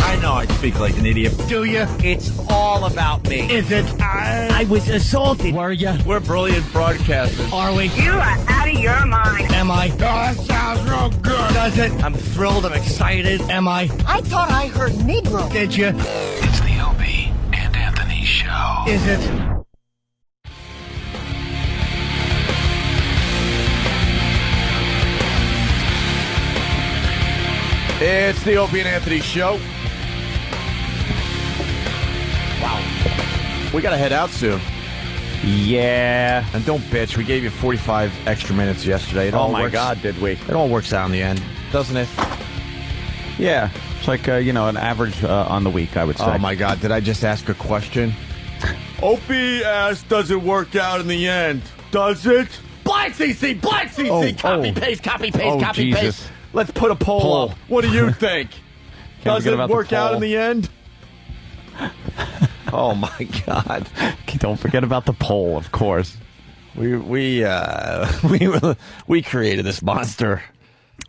I know I speak like an idiot. Do you? It's all about me. Is it? I was assaulted. Were you? We're brilliant broadcasters. Are we? You are out of your mind. Am I? Oh, that sounds real good. Does it? I'm thrilled. I'm excited. Am I? I thought I heard Negro. Did you? It's the Opie and Anthony Show. Is it? It's the Opie and Anthony Show. Wow. We got to head out soon. Yeah. And don't bitch. We gave you 45 extra minutes yesterday. It Oh all my works- God, did we? It all works out in the end, doesn't it? Yeah. It's like, an average on the week, I would say. Oh my God, did I just ask a question? Opie asked, does it work out in the end? Does it? Black CC, Black CC, Oh, copy, oh. paste, copy, paste, Oh, copy, Jesus. paste. Let's put a poll up. What do you think? Does forget it about the work out poll. in the end? Oh my God. Don't forget about the poll, of course. We created this monster,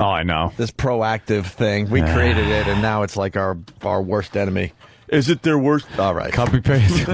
Oh, I know. this proactive thing. We created it, and now it's like our worst enemy. Is it their worst? All right. Copy paste.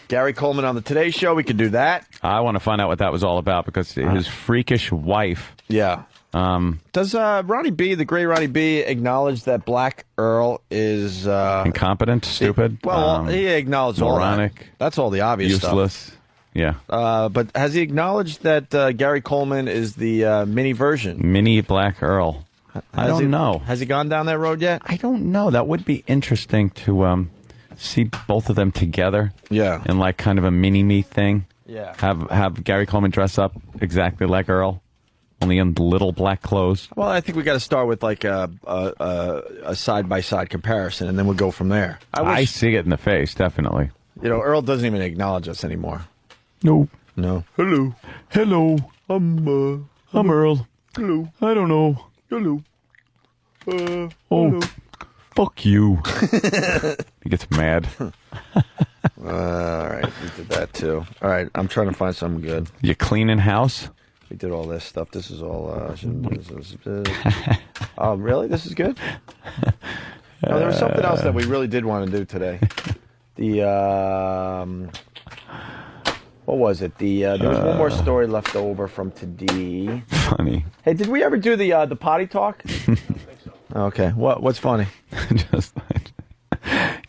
Gary Coleman on the Today Show. We could do that. I want to find out what that was all about because his freakish wife. Yeah. Does Ronnie B, the great Ronnie B, acknowledge that Black Earl is Incompetent, stupid. Well, he acknowledged all that. moronic, That's all the obvious useless. stuff. Yeah. But has he acknowledged that Gary Coleman is the mini version? Mini Black Earl. I don't know. Has he gone down that road yet? I don't know. That would be interesting to see both of them together. Yeah. In like kind of a mini-me thing. Yeah. Have Gary Coleman dress up exactly like Earl, only in little black clothes. Well, I think we got to start with like a side-by-side comparison, and then we'll go from there. I see it in the face, definitely. You know, Earl doesn't even acknowledge us anymore. No. No. Hello. Hello. I'm Earl. Hello. I don't know. Hello. Oh, fuck you. He gets mad. All right, we did that too. All right, I'm trying to find something good. You cleaning house? We did all this stuff. This is all. Oh, really? This is good? No, there was something else that we really did want to do today. What was it? There was one more story left over from today. Funny. Hey, did we ever do the potty talk? Okay. What's funny?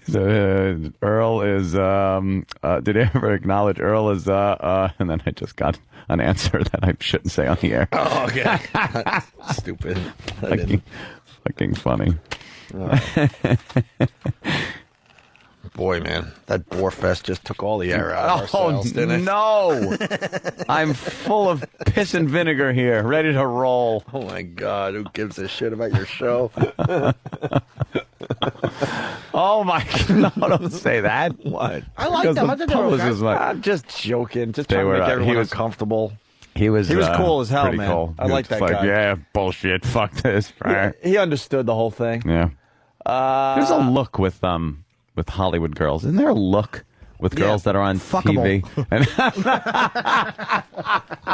So, Earl is, did I ever acknowledge Earl is, and then I just got an answer that I shouldn't say on the air. Oh, okay. Stupid. Fucking funny. Boy, man, that Boarfest just took all the air out of ourselves, didn't it? No! I'm full of piss and vinegar here, ready to roll. Oh, my God. Who gives a shit about your show? Oh, my God. No, don't say that. What? I like them. I thought they were okay. I'm just joking. Just trying to make everyone uncomfortable. He was cool as hell, pretty man. Cool. I like that guy. Yeah, bullshit. Fuck this. Yeah, he understood the whole thing. Yeah. There's a look with Hollywood girls. Isn't there a look with girls that are on TV?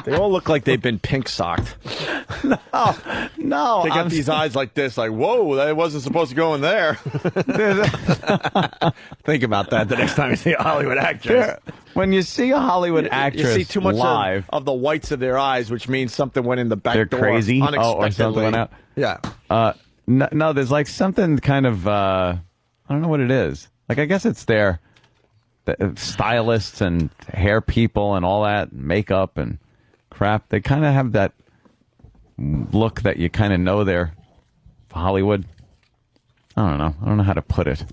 They all look like they've been pink socked. No. They got these eyes like this, like, whoa, that wasn't supposed to go in there. Think about that the next time you see a Hollywood actress. When you see a Hollywood actress you see too much live, of the whites of their eyes, which means something went in the back they're door. crazy. Unexpectedly. Or something went out. Yeah. No, there's like something kind of, I don't know what it is. Like, I guess it's the stylists and hair people and all that, makeup and crap. They kind of have that look that you kind of know they're Hollywood. I don't know. I don't know how to put it.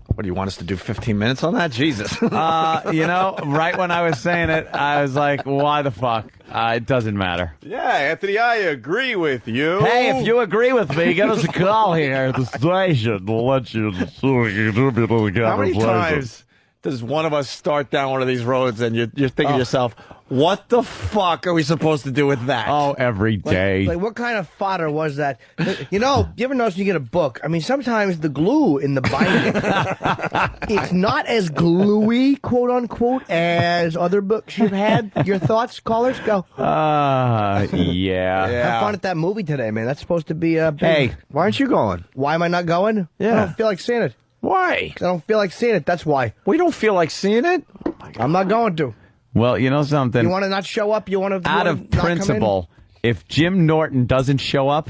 What do you want us to do? 15 minutes on that? Jesus. Right when I was saying it, I was like, why the fuck? It doesn't matter. Yeah, Anthony, I agree with you. Hey, if you agree with me, give us a call here at the station. We'll let you. How many times does one of us start down one of these roads and you're thinking to yourself, what the fuck are we supposed to do with that? Oh, every day. Like what kind of fodder was that? You ever notice when you get a book? I mean, sometimes the glue in the binding, it's not as gluey, quote unquote, as other books you've had. Your thoughts, callers? Go. Yeah. Have fun at that movie today, man. That's supposed to be a big... Hey, why aren't you going? Why am I not going? Yeah. I don't feel like seeing it. Why? 'Cause I don't feel like seeing it. That's why. We don't feel like seeing it? I'm not going to. Well, you know something? You want to not show up? You want to out of principle, if Jim Norton doesn't show up,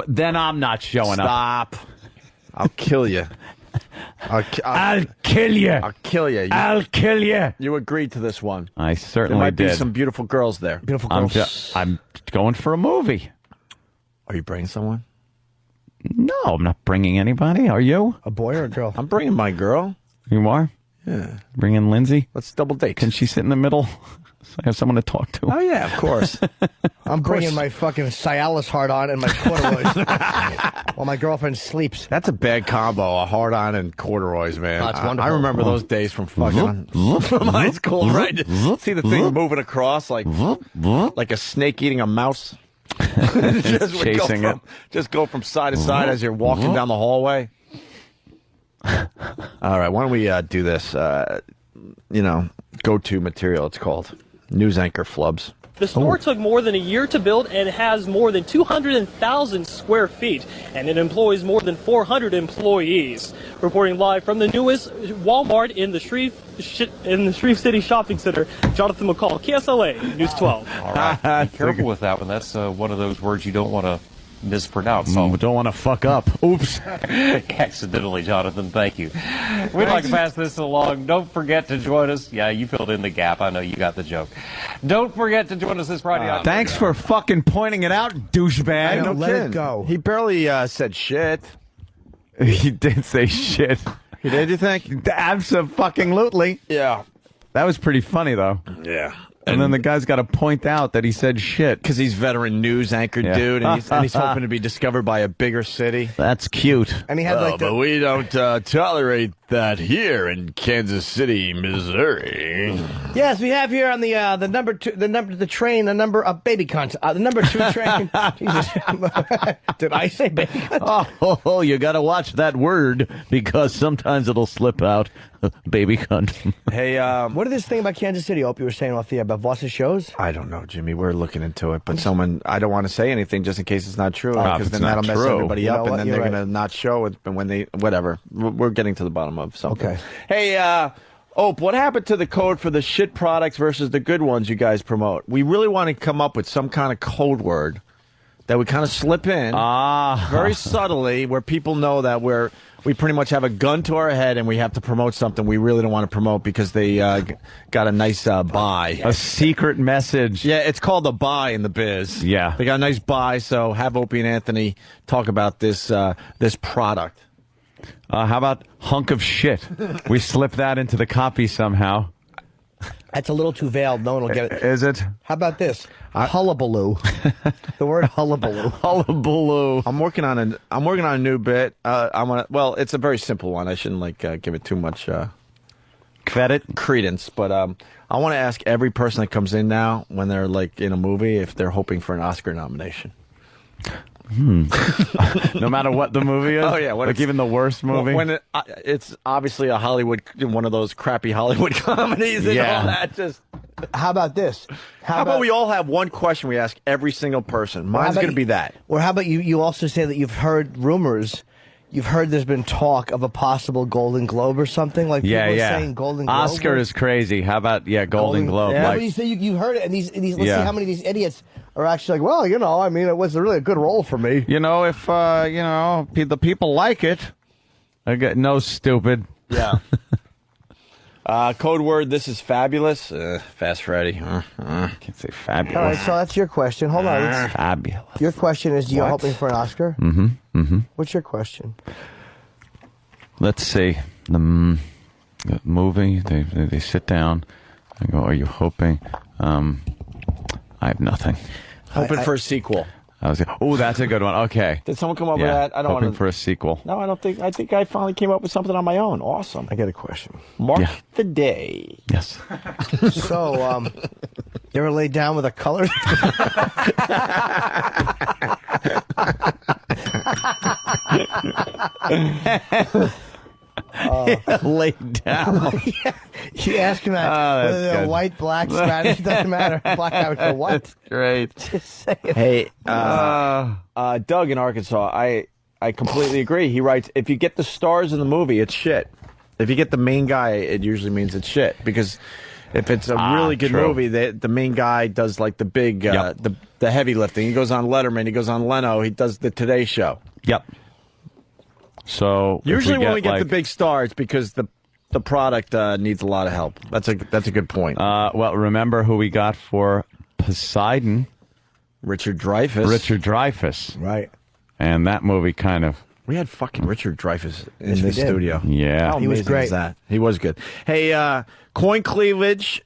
then I'm not showing up. Stop. I'll kill you. I'll kill you. I'll kill you. I'll kill you. You agreed to this one. I certainly There might did. be some beautiful girls there. Beautiful girls. I'm going for a movie. Are you bringing someone? No, I'm not bringing anybody. Are you? A boy or a girl? I'm bringing my girl. You are? Yeah. Bringing Lindsay? Let's double date. Can she sit in the middle? So I have someone to talk to. Oh, yeah, of course. I'm bringing my fucking Cialis heart on and my corduroys while my girlfriend sleeps. That's a bad combo, a hard on and corduroys, man. Oh, that's wonderful. I remember those days from fucking from high school, right? See the thing moving across like a snake eating a mouse. Just chasing it. Just go from side to side as you're walking down the hallway. All right, why don't we do this? Go-to material, it's called. News anchor flubs. The store took more than a year to build and has more than 200,000 square feet, and it employs more than 400 employees. Reporting live from the newest Walmart in the Shreve City Shopping Center, Jonathan McCall, KSLA News 12. All right, be careful with that one. That's one of those words you don't want to mispronounce. Don't want to fuck up. Oops. Accidentally, Jonathan. Thank you. We'd like to pass this along. Don't forget to join us. Yeah, you filled in the gap. I know you got the joke. Don't forget to join us this Friday. Thanks for fucking pointing it out, douchebag. No, let it go. He barely said shit. He did say shit. He did, you think? Abso-fucking-lutely. Yeah. That was pretty funny, though. Yeah. And then the guy's got to point out that he said shit. Because he's veteran news anchor dude, and he's hoping to be discovered by a bigger city. That's cute. And he had but we don't tolerate that here in Kansas City, Missouri. Yes, we have here on the number 2, the number baby cunt, the number 2 train. Jesus. Did I say baby cunt? Oh, you got to watch that word because sometimes it'll slip out. Baby cunt. Hey, what is this thing about Kansas City? Opie was saying off the air about Voss's shows. I don't know, Jimmy. We're looking into it, but I don't want to say anything just in case it's not true, because then that'll mess everybody up, and then they're going to not show it when they whatever. We're getting to the bottom of something. Okay. Hey, Ope, what happened to the code for the shit products versus the good ones you guys promote? We really want to come up with some kind of code word that we kind of slip in very subtly, where people know that we pretty much have a gun to our head and we have to promote something we really don't want to promote because they got a nice buy. A secret message. Yeah, it's called a buy in the biz. Yeah. They got a nice buy, so have Opie and Anthony talk about this product. How about hunk of shit? We slip that into the copy somehow. That's a little too veiled. No one will get it. Is it? How about this? Hullabaloo. The word hullabaloo. Hullabaloo. I'm working on a new bit. It's a very simple one. I shouldn't give it too much credence, but I want to ask every person that comes in now when they're in a movie if they're hoping for an Oscar nomination. No matter what the movie is? Oh, yeah. Even the worst movie? When it's obviously a Hollywood, one of those crappy Hollywood comedies and all that. How about this? How about we all have one question we ask every single person? Mine's going to be that. Or how about you also say that you've heard rumors, you've heard there's been talk of a possible Golden Globe or something? Like people are saying Golden Globe? Oscar is crazy. How about, Golden Globe? Yeah, but you say you heard it, and let's see how many of these idiots are actually like, well, it was really a good role for me. If, the people like it. No, stupid. Yeah. Code word, this is fabulous. Fast Freddy. Can't say fabulous. All right, so that's your question. Hold on. It's fabulous. Your question is, you're hoping for an Oscar? Mm-hmm. Mm-hmm. What's your question? Let's see. The movie, they sit down. I go, are you hoping? I have nothing. Hoping for a sequel. That's a good one. Okay. Did someone come up with that? I don't hoping for a sequel. No, I don't think. I think I finally came up with something on my own. Awesome. I got a question. Mark the day. Yes. So, you ever laid down with a colored? Laid down. You ask him that. Whether they're white, black, Spanish, doesn't matter. Black guy would go, what? That's great. Just say it. Hey, Doug in Arkansas, I completely agree. He writes, if you get the stars in the movie, it's shit. If you get the main guy, it usually means it's shit. Because if it's a really good movie, the main guy does the big, the heavy lifting. He goes on Letterman, he goes on Leno, he does the Today Show. Yep. So usually when we get the big star, it's because the product needs a lot of help. That's a good point. Well, remember who we got for Poseidon? Richard Dreyfuss. Right. And that movie kind of... We had fucking Richard Dreyfuss in the studio. Yeah. How he was great. Is that? He was good. Hey, coin cleavage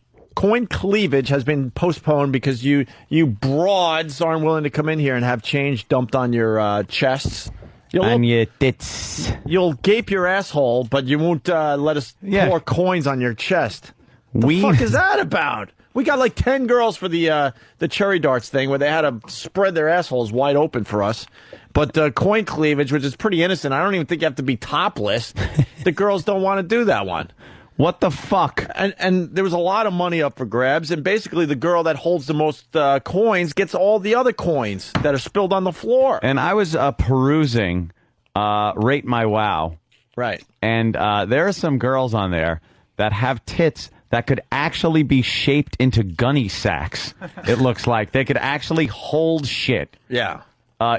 has been postponed because you broads aren't willing to come in here and have change dumped on your chests. Your tits. You'll gape your asshole, but you won't let us pour coins on your chest. What the fuck is that about? We got 10 girls for the cherry darts thing where they had to spread their assholes wide open for us. But coin cleavage, which is pretty innocent, I don't even think you have to be topless. The girls don't want to do that one. What the fuck? And there was a lot of money up for grabs, and basically the girl that holds the most coins gets all the other coins that are spilled on the floor. And I was perusing Rate My Wow. Right. And there are some girls on there that have tits that could actually be shaped into gunny sacks. It looks like they could actually hold shit. Yeah.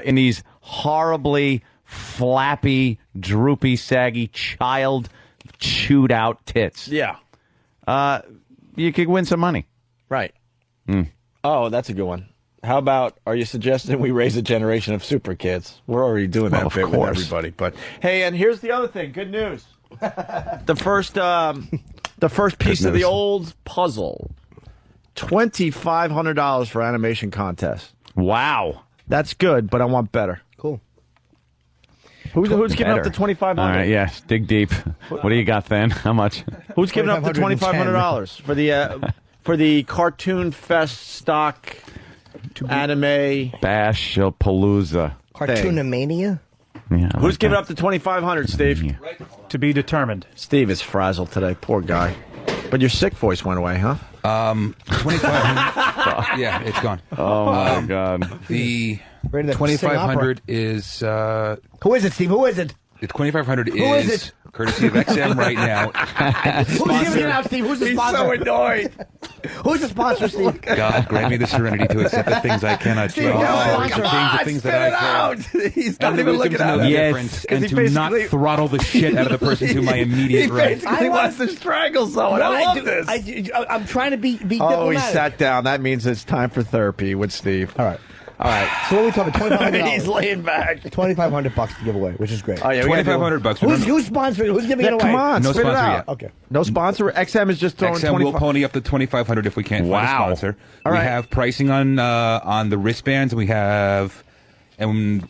In these horribly flappy, droopy, saggy, child chewed out tits. Yeah. You could win some money. Right. Oh, that's a good one. How about, are you suggesting we raise a generation of super kids? We're already doing that bit with everybody. But hey, and here's the other thing. Good news. The first piece of the old puzzle. $2,500 for animation contest. Wow. That's good, but I want better. Cool. Who's giving up the $2,500? All right, yes, dig deep. What do you got then? How much? Who's giving up the $2,500 for the Cartoon Fest stock anime Bash-palooza? Cartoonomania? Yeah, Who's giving up the $2,500, Steve? To be determined. Steve is frazzled today. Poor guy. But your sick voice went away, huh? 2,500. Yeah, it's gone. Oh my God. The 2,500 is. Who is it, Steve? Who is it? The 2,500 Who is it? courtesy of XM right now. Who's giving it out, Steve? Who's the sponsor? He's so annoyed. Who's the sponsor, Steve? God, grant me the serenity to accept the things I cannot change. To change the things that I can. He's not even looking at the difference, and to not throttle the shit out of the person to my immediate right. He basically wants to strangle someone. I love this. I'm trying to be Oh, diplomatic. he sat down. That means it's time for therapy with Steve. All right. So what are we talking? $2,500. He's laying back. $2,500 to give away, which is great. Oh yeah, $2,500. Who's sponsoring? Who's giving it away? Come on, no spit sponsor it out. yet. Okay. No sponsor. XM is just throwing XM 25. will pony up the $2,500 if we can't find a sponsor. All we right. have pricing on the wristbands. And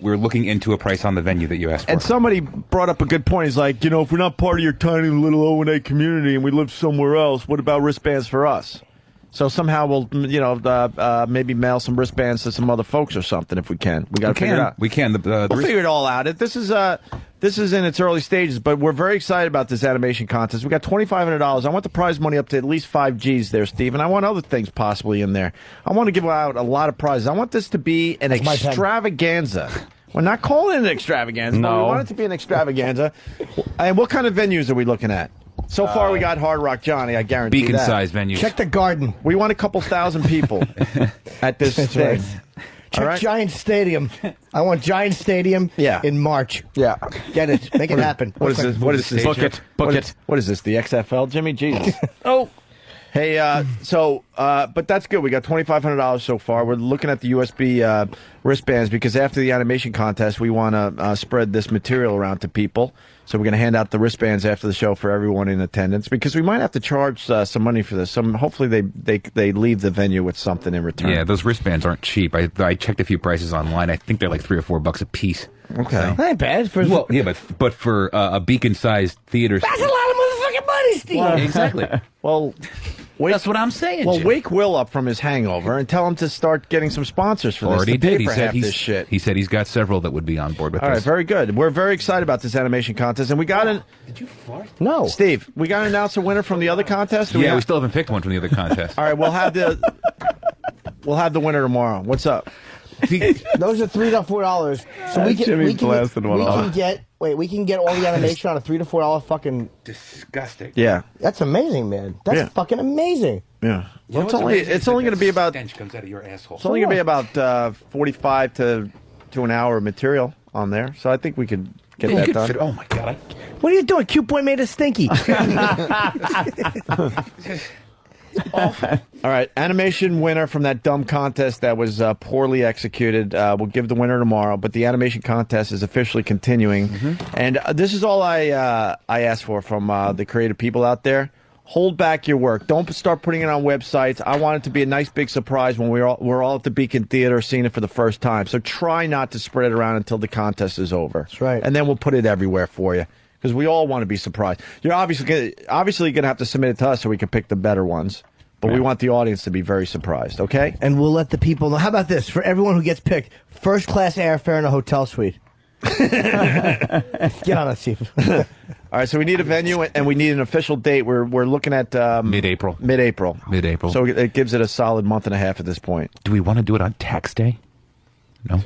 we're looking into a price on the venue that you asked for. And somebody brought up a good point. He's like, if we're not part of your tiny little O&A community and we live somewhere else, what about wristbands for us? So somehow we'll, maybe mail some wristbands to some other folks or something if we can. We got to figure it out. We can. We'll figure it all out. This is in its early stages, but we're very excited about this animation contest. We got $2,500. I want the prize money up to at least 5 G's there, Steve, and I want other things possibly in there. I want to give out a lot of prizes. I want this to be an extravaganza. We're not calling it an extravaganza, but we want it to be an extravaganza. And what kind of venues are we looking at? So far, we got Hard Rock Johnny, I guarantee that. Beacon-sized venues. Check the Garden. We want a couple thousand people at this thing. Right. Check Giant Stadium. I want Giant Stadium in March. Yeah. Get it. Make it happen. What is this? What is this? Book it. What is this? The XFL, Jimmy? Jesus. Hey, but that's good. We got $2,500 so far. We're looking at the USB wristbands because after the animation contest, we want to spread this material around to people. So we're going to hand out the wristbands after the show for everyone in attendance because we might have to charge some money for this. Hopefully they leave the venue with something in return. Yeah, those wristbands aren't cheap. I checked a few prices online. I think they're like $3 or $4 a piece. Okay, that ain't bad. But for a beacon-sized theater, that's a lot of motherfucking money, Steve. Well, exactly. Well. That's what I'm saying. Well, wake Will up from his hangover and tell him to start getting some sponsors for this. Already did. He said this shit. He said he's got several that would be on board with this. All right, very good. We're very excited about this animation contest, and we got an. Did you fart? No, Steve. We got to announce a winner from the other contest. We still haven't picked one from the other contest. All right, we'll have the winner tomorrow. What's up? Those are $3 to $4. So we can get all the animation on a $3 to $4 fucking. Disgusting. Yeah, that's amazing, man. That's fucking amazing. Yeah. Well, it's only going to be about. Stench comes out of your asshole. It's only going to be about 45 to an hour of material on there, so I think we could get that done. Oh my God! What are you doing? Cute boy made us stinky. Awful. All right, animation winner from that dumb contest that was poorly executed. We'll give the winner tomorrow, but the animation contest is officially continuing. And this is all I asked for from the creative people out there. Hold back your work. Don't start putting it on websites. I want it to be a nice big surprise when we're all at the Beacon Theater seeing it for the first time. So try not to spread it around until the contest is over. That's right. And then we'll put it everywhere for you. Because we all want to be surprised. You're obviously going to have to submit it to us so we can pick the better ones. But we want the audience to be very surprised, okay? And we'll let the people know. How about this? For everyone who gets picked, first-class airfare in a hotel suite. Get on it, Chief. All right, so we need a venue and we need an official date. We're looking at mid-April. Mid-April. So it gives it a solid month and a half at this point. Do we want to do it on tax day? No.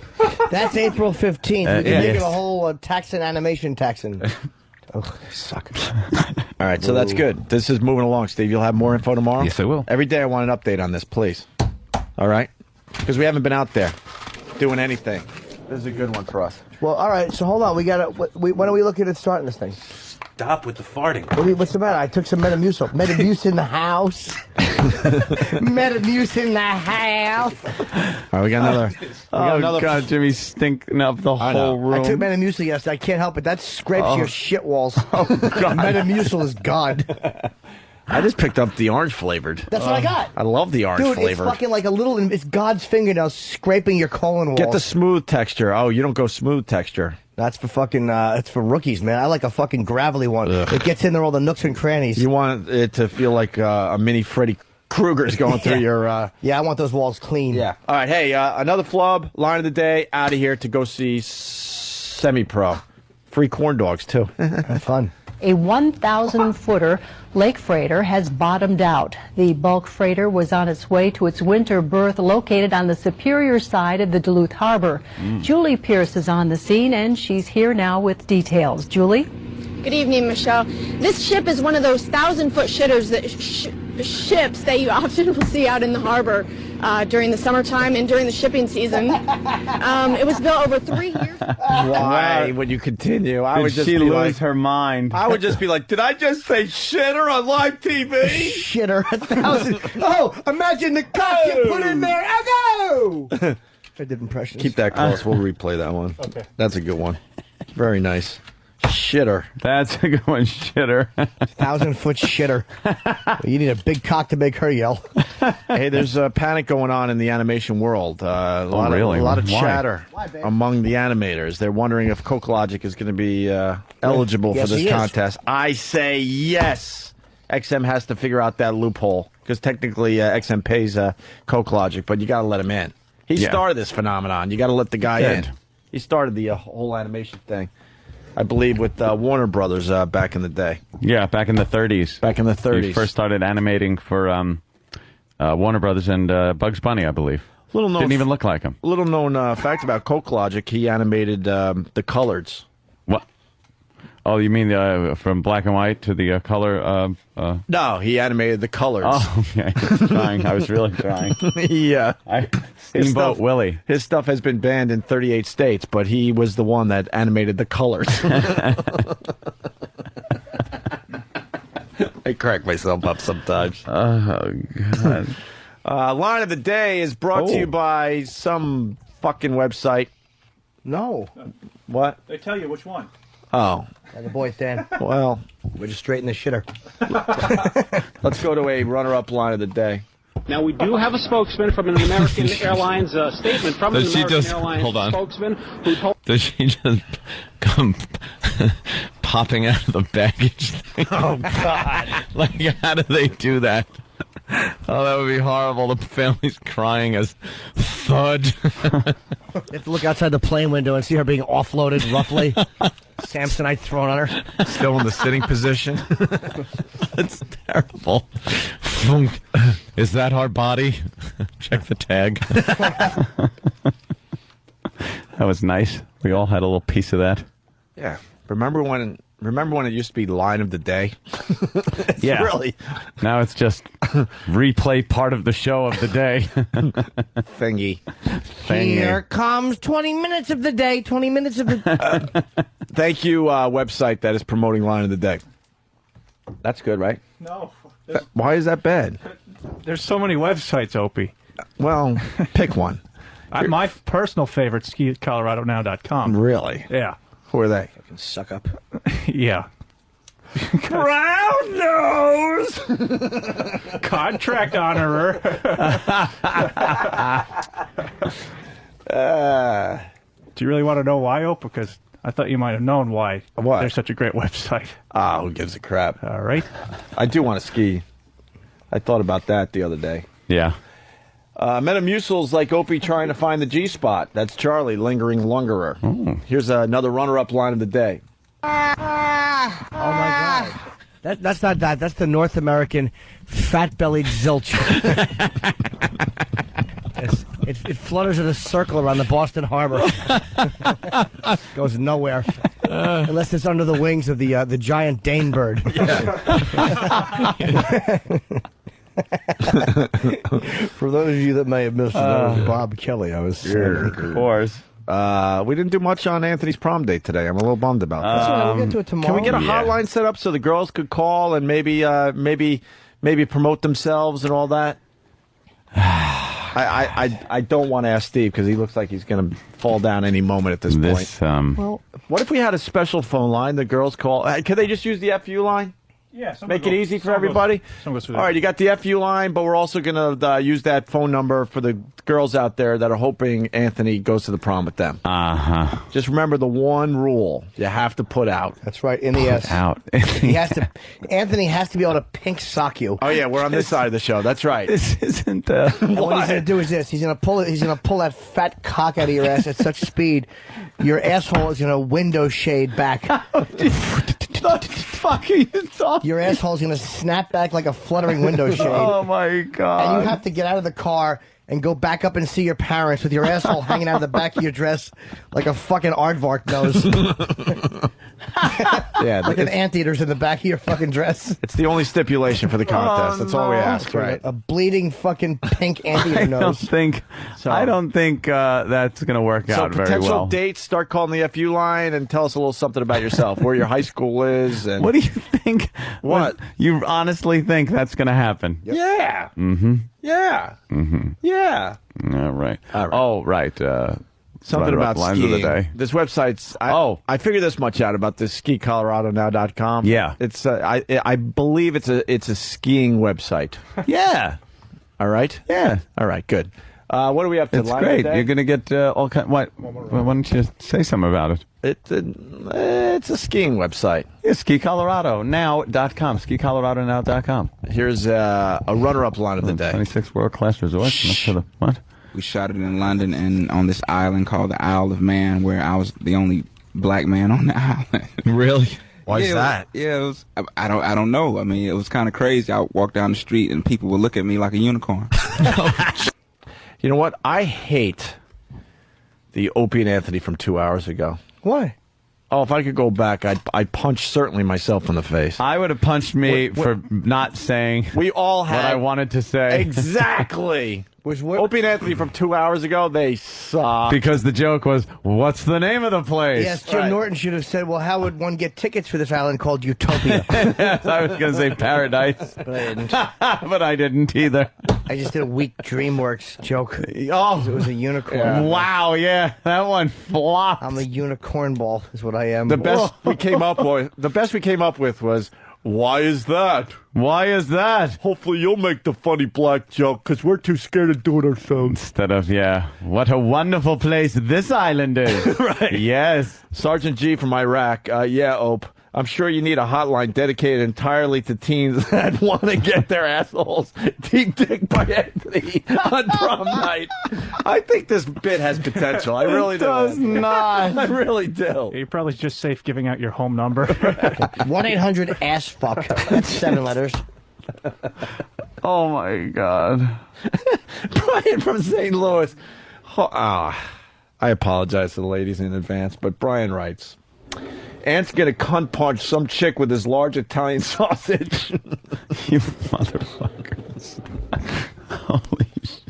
That's April 15th. We can make it a whole tax and animation taxing. Oh, suck. All right, so that's good. This is moving along, Steve. You'll have more info tomorrow? Yes, I will. Every day I want an update on this, please. All right? Because we haven't been out there doing anything. This is a good one for us. Well, all right, so hold on. When are we looking at starting this thing? Stop with the farting. What's the matter? I took some Metamucil. Metamucil in the house. Metamucil in the house. All right, we got another. God, Jimmy's stinking up the whole room. I took Metamucil yesterday. I can't help it. That scrapes your shit walls. Oh, God. Metamucil is God. I just picked up the orange flavored. That's what I got. I love the orange flavored. It's fucking like it's God's fingernails scraping your colon walls. Get the smooth texture. Oh, you don't go smooth texture. That's for fucking, it's for rookies, man. I like a fucking gravelly one. It gets in there all the nooks and crannies. You want it to feel like a mini Freddy Krueger's going through your... Yeah, I want those walls clean. Yeah. All right, hey, another flub, line of the day, out of here to go see Semi-Pro. Free corn dogs, too. Have fun. A 1,000-footer lake freighter has bottomed out. The bulk freighter was on its way to its winter berth located on the superior side of the Duluth Harbor. Julie Pierce is on the scene, and she's here now with details. Julie? Good evening, Michelle. This ship is one of those 1,000-foot ships that you often will see out in the harbor during the summertime and during the shipping season. It was built over 3 years. Why would you continue? I would just she be lose like, her mind? I would just be like, did I just say shitter on live TV? Shitter, 1,000. Oh, imagine the cock you put in there. Oh, no! I did impressions. Keep that close. We'll replay that one. Okay. That's a good one. Very nice. Shitter. That's a good one, shitter. 1,000-foot shitter. You need a big cock to make her yell. Hey, there's panic going on in the animation world. A lot of Why? chatter among the animators. They're wondering if CokeLogic is going to be eligible Yes, for he this is. contest. I say yes. XM has to figure out that loophole because technically XM pays CokeLogic, but you got to let him in. He started this phenomenon. You got to let the guy in. He started the whole animation thing. I believe with Warner Brothers back in the day. Yeah, back in the 30s. Back in the 30s. He first started animating for Warner Brothers and Bugs Bunny, I believe. Didn't even look like him. Little known fact about CokeLogic, he animated the colors. What? Oh, you mean from black and white to the color? No, he animated the colors. Oh, okay. I was trying. I was really trying. Yeah. Steamboat Willie. His stuff has been banned in 38 states, but he was the one that animated the colors. I crack myself up sometimes. Oh, God. Line of the day is brought to you by some fucking website. No. What? They tell you which one. Oh. The boys, Dan. Well, we're just straight in the shitter. Let's go to a runner-up line of the day. Now, we do have a spokesman from an American Airlines statement from an American Airlines spokesman who told... Does she just come popping out of the baggage thing? Oh, God. Like, how do they do that? Oh, that would be horrible. The family's crying as thud. You have to look outside the plane window and see her being offloaded roughly. Samsonite thrown on her. Still in the sitting position. That's terrible. Is that our body? Check the tag. That was nice. We all had a little piece of that. Yeah. Remember when it used to be line of the day? Yeah. Really. Now it's just replay part of the show of the day. Thingy. Here comes 20 minutes of the day. 20 minutes of the... Thank you, website that is promoting line of the day. That's good, right? No. Why is that bad? There's so many websites, Opie. Well, pick one. My personal favorite, ski@coloradonow.com. Really? Yeah. Who are they? Fucking suck up. Yeah. Brown nose! Contract honorer. Do you really want to know why, Ope? Because I thought you might have known why. What? They're such a great website. Ah, who gives a crap? All right. I do want to ski. I thought about that the other day. Yeah. Metamucil's like Opie trying to find the G-spot. That's Charlie, lingering lungerer. Oh. Here's another runner-up line of the day. Oh, my God. That's not that. That's the North American fat-bellied zilch. It flutters in a circle around the Boston Harbor. Goes nowhere. Unless it's under the wings of the giant Dane bird. For those of you that may have missed it, that was Bob Kelly. I was of course. We didn't do much on Anthony's prom date today. I'm a little bummed about that. That's all right, we'll get to it tomorrow. Can we get a hotline set up so the girls could call and maybe promote themselves and all that? I don't want to ask Steve because he looks like he's going to fall down any moment at this point. Well, what if we had a special phone line? The girls call. Could they just use the FU line? Make it easy for everybody. All right, you got the FU line, but we're also going to use that phone number for the girls out there that are hoping Anthony goes to the prom with them. Uh-huh. Just remember the one rule you have to put out. That's right, in the S. Out. Anthony has to be able to pink sock you. Oh yeah, we're on this side of the show. That's right. This isn't. And what he's going to do is this: he's going to pull that fat cock out of your ass at such speed, your asshole is going to window shade back. What the fuck are you talking? Your asshole's going to snap back like a fluttering window shade. Oh my god! And you have to get out of the car and go back up and see your parents with your asshole hanging out of the back of your dress like a fucking aardvark nose. Yeah, like an anteater's in the back of your fucking dress. It's the only stipulation for the contest. That's all we ask, right? A bleeding fucking pink anteater nose. I don't think that's going to work out very well. Potential dates, start calling the FU line and tell us a little something about yourself, where your high school is. And what do you think? What? You honestly think that's going to happen? Yep. Yeah. Mm-hmm. Yeah. Mm-hmm. Yeah. All right. Oh, right. Something about lines skiing. of the day. This website's. I figured this much out about this SkiColoradoNow.com. Yeah. It's. I believe it's a skiing website. Yeah. All right. Yeah. All right. Good. What do we have to? It's great. You're going to get all kind. What? Why don't you say something about it? It's a skiing website. Yeah, SkiColoradoNow.com. SkiColoradoNow.com. Here's a runner-up line of the day. 26 world-class resorts. What? We shot it in London and on this island called the Isle of Man, where I was the only black man on the island. Really? Why is that? Yeah, it was. I don't know. I mean, it was kind of crazy. I walked down the street and people would look at me like a unicorn. You know what? I hate the Opie and Anthony from 2 hours ago. Why? Oh, if I could go back, I'd punch certainly myself in the face. I would have punched me for not saying we all had what I wanted to say. Exactly. Opie and Anthony from 2 hours ago, they suck. Because the joke was, what's the name of the place? Yes, Jim Norton should have said, well, how would one get tickets for this island called Utopia? I was going to say Paradise. But I didn't. But I didn't either. I just did a weak DreamWorks joke. Oh. It was a unicorn. Yeah. Wow, yeah. That one flopped. I'm a unicorn ball is what I am. The best we came up with was, why is that? Why is that? Hopefully you'll make the funny black joke, because we're too scared to do it ourselves. Instead of, what a wonderful place this island is. Right. Yes. Sergeant G from Iraq. Ope. I'm sure you need a hotline dedicated entirely to teens that want to get their assholes deep dick by Anthony on prom night. I think this bit has potential. I really do. It does not. I really do. You're probably just safe giving out your home number. 1-800-ASS-FUCK. That's 7 letters. Oh, my God. Brian from St. Louis. I apologize to the ladies in advance, but Brian writes, Ant's gonna cunt punch some chick with his large Italian sausage. You motherfuckers. Holy shit.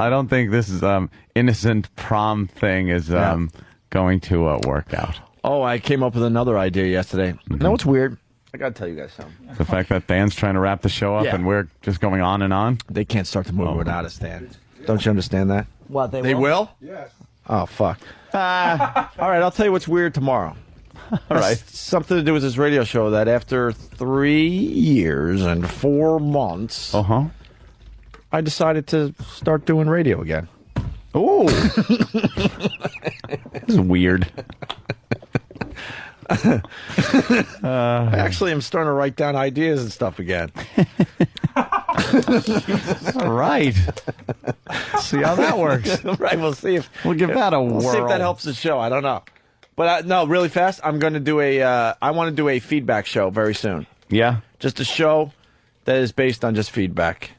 I don't think this is innocent prom thing is going to work out. Oh, I came up with another idea yesterday. Mm-hmm. You know what's weird? I gotta tell you guys something. The fact that Dan's trying to wrap the show up and we're just going on and on. They can't start the movie without us, Dan. Don't you understand that? What, they will? Yes. Oh, fuck. All right, I'll tell you what's weird tomorrow. All right. Something to do with this radio show that after 3 years and 4 months, I decided to start doing radio again. Ooh. This is weird. I actually am starting to write down ideas and stuff again. All right. See how that works. Right, we'll see if we'll give that a whirl. We'll see if that helps the show. I don't know, but no, really fast. I'm going to do I want to do a feedback show very soon. Yeah, just a show that is based on just feedback.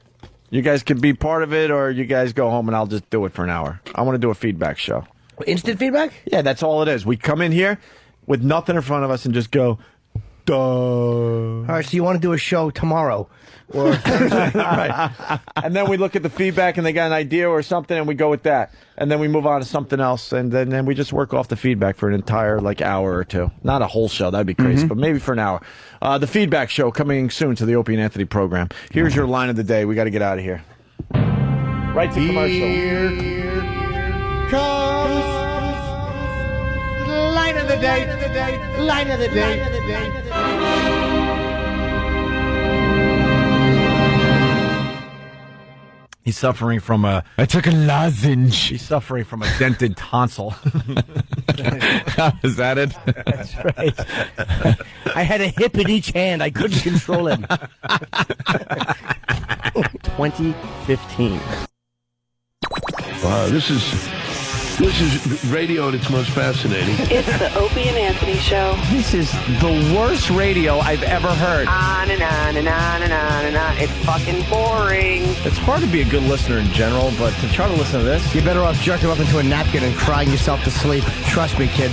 You guys can be part of it, or you guys go home and I'll just do it for an hour. I want to do a feedback show. Instant feedback? Yeah, that's all it is. We come in here with nothing in front of us and just go, duh. All right, so you want to do a show tomorrow or Thursday. Right. And then we look at the feedback and they got an idea or something and we go with that. And then we move on to something else and then we just work off the feedback for an entire hour or two. Not a whole show, that'd be crazy, but maybe for an hour. The feedback show coming soon to the Opie and Anthony program. Here's your line of the day. We got to get out of here. Right to commercial. Here comes the line of the day. Line of the day. He's suffering from a... I took a lozenge. He's suffering from a dented tonsil. Is that it? That's right. I had a hip in each hand. I couldn't control it. 2015. Wow, this is radio at its most fascinating. It's the Opie and Anthony Show. This is the worst radio I've ever heard. On and on and on and on and on. It's fucking boring. It's hard to be a good listener in general, but to try to listen to this... You're better off jerking up into a napkin and crying yourself to sleep. Trust me, kid.